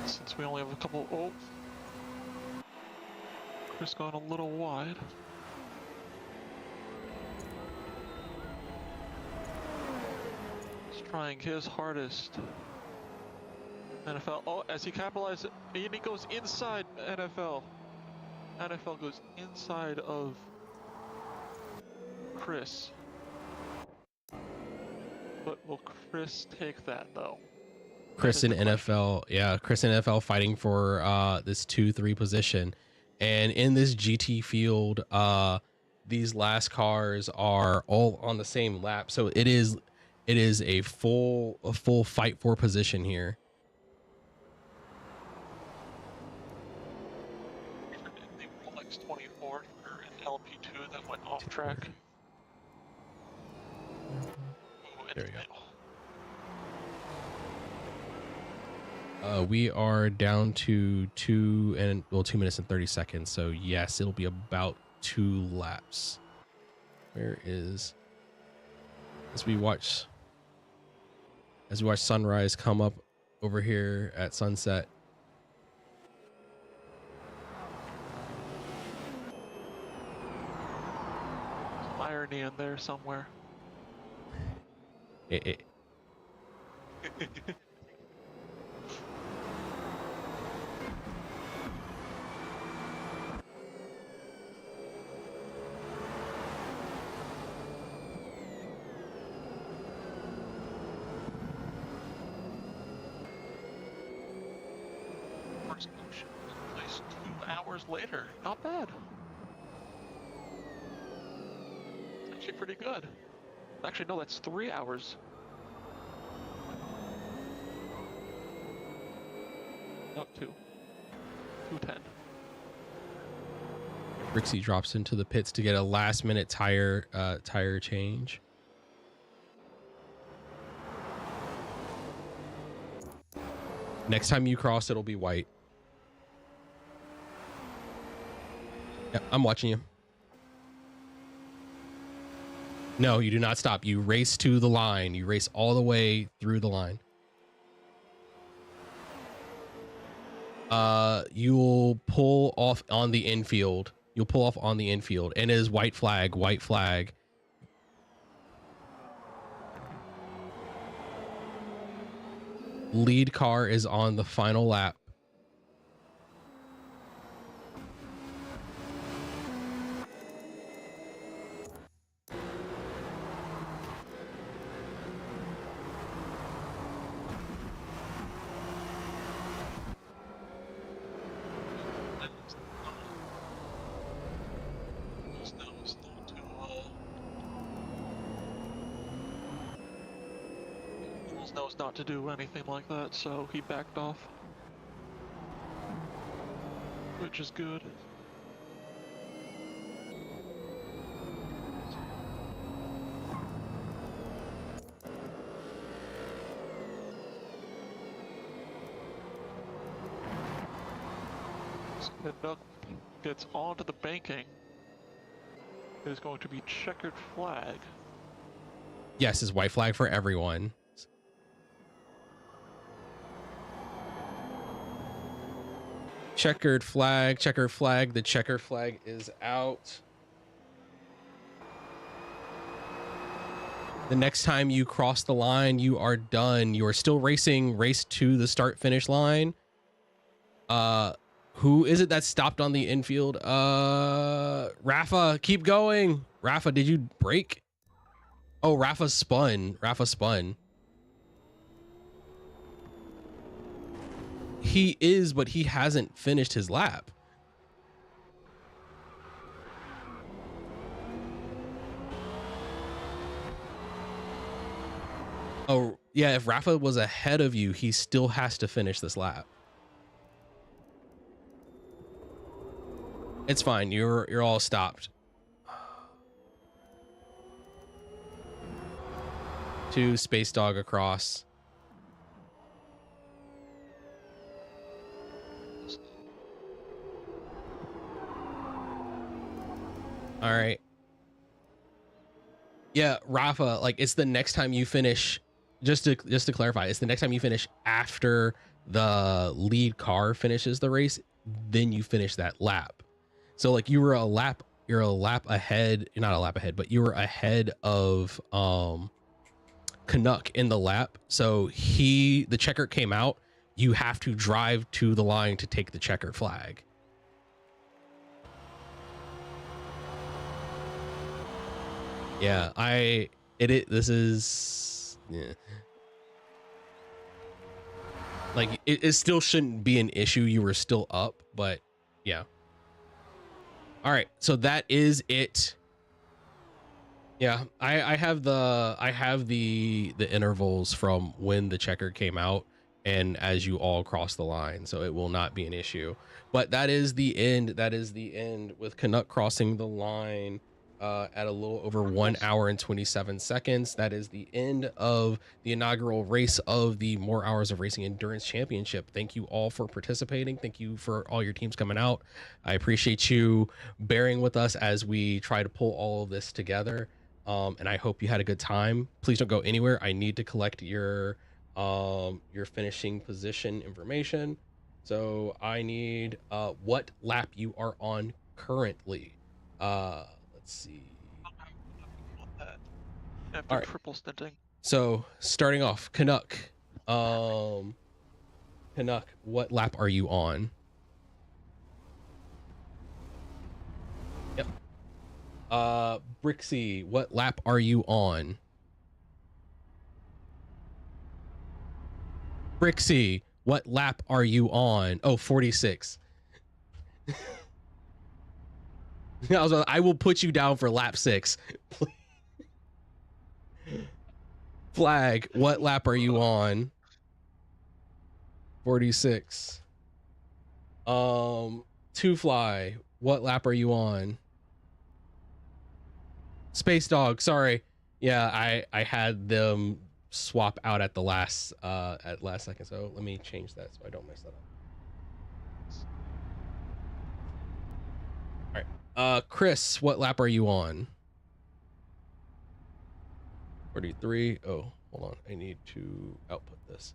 Since we only have a couple. Oh, Chris gone a little wide. Trying his hardest. NFL, oh, as he capitalizes, and he goes inside NFL. NFL goes inside of Chris. But will Chris take that though? Chris and NFL, yeah, Chris and NFL fighting for this 2-3 position. And in this GT field, these last cars are all on the same lap. So it is a full fight for position here. The Rolex 24 for an LP2 that went off track. There we go. We are down to 2 minutes and 30 seconds. So yes, it'll be about 2 laps. Where is, as we watch sunrise come up over here at sunset. Some irony in there somewhere. It, First motion took place 2 hours later. Not bad. Actually pretty good. Actually, no, that's 3 hours. No, 2:10. Rixie drops into the pits to get a last minute tire change. Next time you cross, it'll be white. Yeah, I'm watching you. No, you do not stop. You race to the line. You race all the way through the line. You'll pull off on the infield. You'll pull off on the infield, and it is white flag, white flag. Lead car is on the final lap. Knows not to do anything like that, so he backed off. Which is good. Canuck gets onto the banking. There's going to be checkered flag. Yes, it's white flag for everyone. Checkered flag, checker flag. The checker flag is out. The next time you cross the line, you are done. You are still racing, race to the start finish line. Who is it that stopped on the infield? Rafa, keep going. Rafa, did you break? Oh, Rafa spun. Rafa spun. He is, but he hasn't finished his lap. Oh, yeah, if Rafa was ahead of you, he still has to finish this lap. It's fine. You're all stopped. 2 Space Dog across. All right. Yeah, Rafa, like it's the next time you finish, just to clarify, it's the next time you finish after the lead car finishes the race, then you finish that lap. So like you're a lap ahead, not a lap ahead, but you were ahead of Canuck in the lap. So the checker came out, you have to drive to the line to take the checker flag. Yeah, this is, yeah. Like it still shouldn't be an issue. You were still up, but yeah. All right, so that is it. Yeah, I have the intervals from when the checker came out and as you all cross the line, so it will not be an issue. But that is the end. That is the end with Canuck crossing the line at a little over 1 hour and 27 seconds. That is the end of the inaugural race of the More Hours of Racing Endurance Championship. Thank you all for participating. Thank you for all your teams coming out. I appreciate you bearing with us as we try to pull all of this together. And I hope you had a good time. Please don't go anywhere. I need to collect your finishing position information. So I need what lap you are on currently. Let's see. After triple stinting. So starting off, Canuck. Canuck, what lap are you on? Yep. Brixie, what lap are you on? Brixie, what lap are you on? Oh, 46. I will put you down for lap 6. Flag, what lap are you on? 46. Two Fly, what lap are you on? Space Dog, sorry. Yeah, I had them swap out at the last second, so let me change that so I don't mess that up. All right. Chris, what lap are you on? 43. Oh, hold on. I need to output this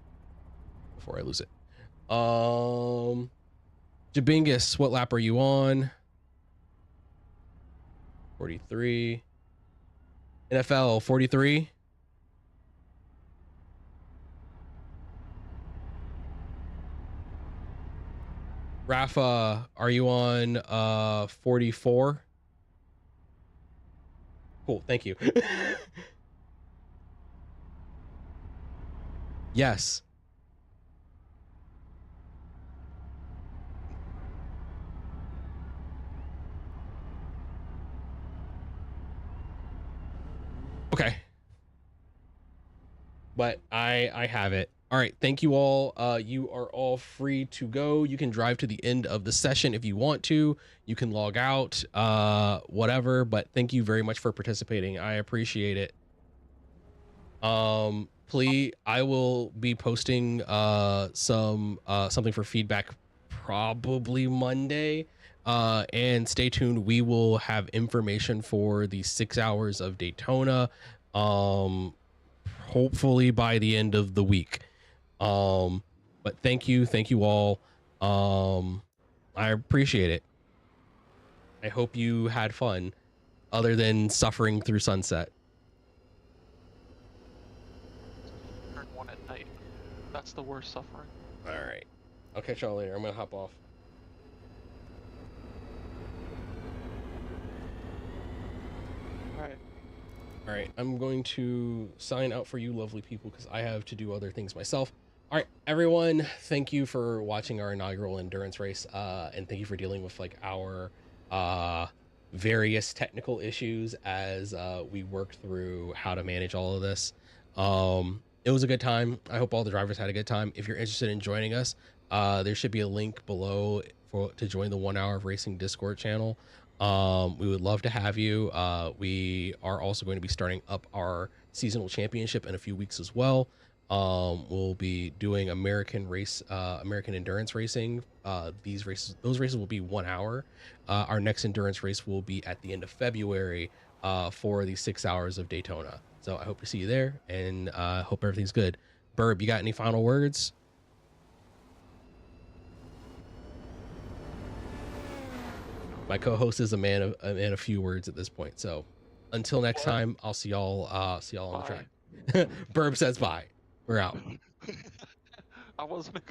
before I lose it. Jabingus, what lap are you on? 43. NFL, 43. Rafa, are you on 44? Cool, thank you. Yes. Okay. But I have it. All right, thank you all. You are all free to go. You can drive to the end of the session if you want to. You can log out, whatever, but thank you very much for participating. I appreciate it. Please, I will be posting something for feedback probably Monday. And stay tuned. We will have information for the 6 hours of Daytona. Hopefully by the end of the week. But thank you all. I appreciate it. I hope you had fun other than suffering through sunset. Turn 1 at night. That's the worst suffering. All right, I'll catch y'all later. I'm gonna hop off. All right, I'm going to sign out for you lovely people because I have to do other things myself. All right, everyone, thank you for watching our inaugural endurance race, and thank you for dealing with like our various technical issues as we work through how to manage all of this. It was a good time. I hope all the drivers had a good time. If you're interested in joining us, there should be a link below to join the 1 Hour of Racing Discord channel. We would love to have you. We are also going to be starting up our seasonal championship in a few weeks as well. We'll be doing American endurance racing. Those races will be 1 hour. Our next endurance race will be at the end of February for the 6 hours of Daytona. So I hope to see you there, and hope everything's good. Burb, you got any final words? My co-host is a man of a few words at this point. So until next time, I'll see y'all on the track. Burb says bye. We're out. I wasn't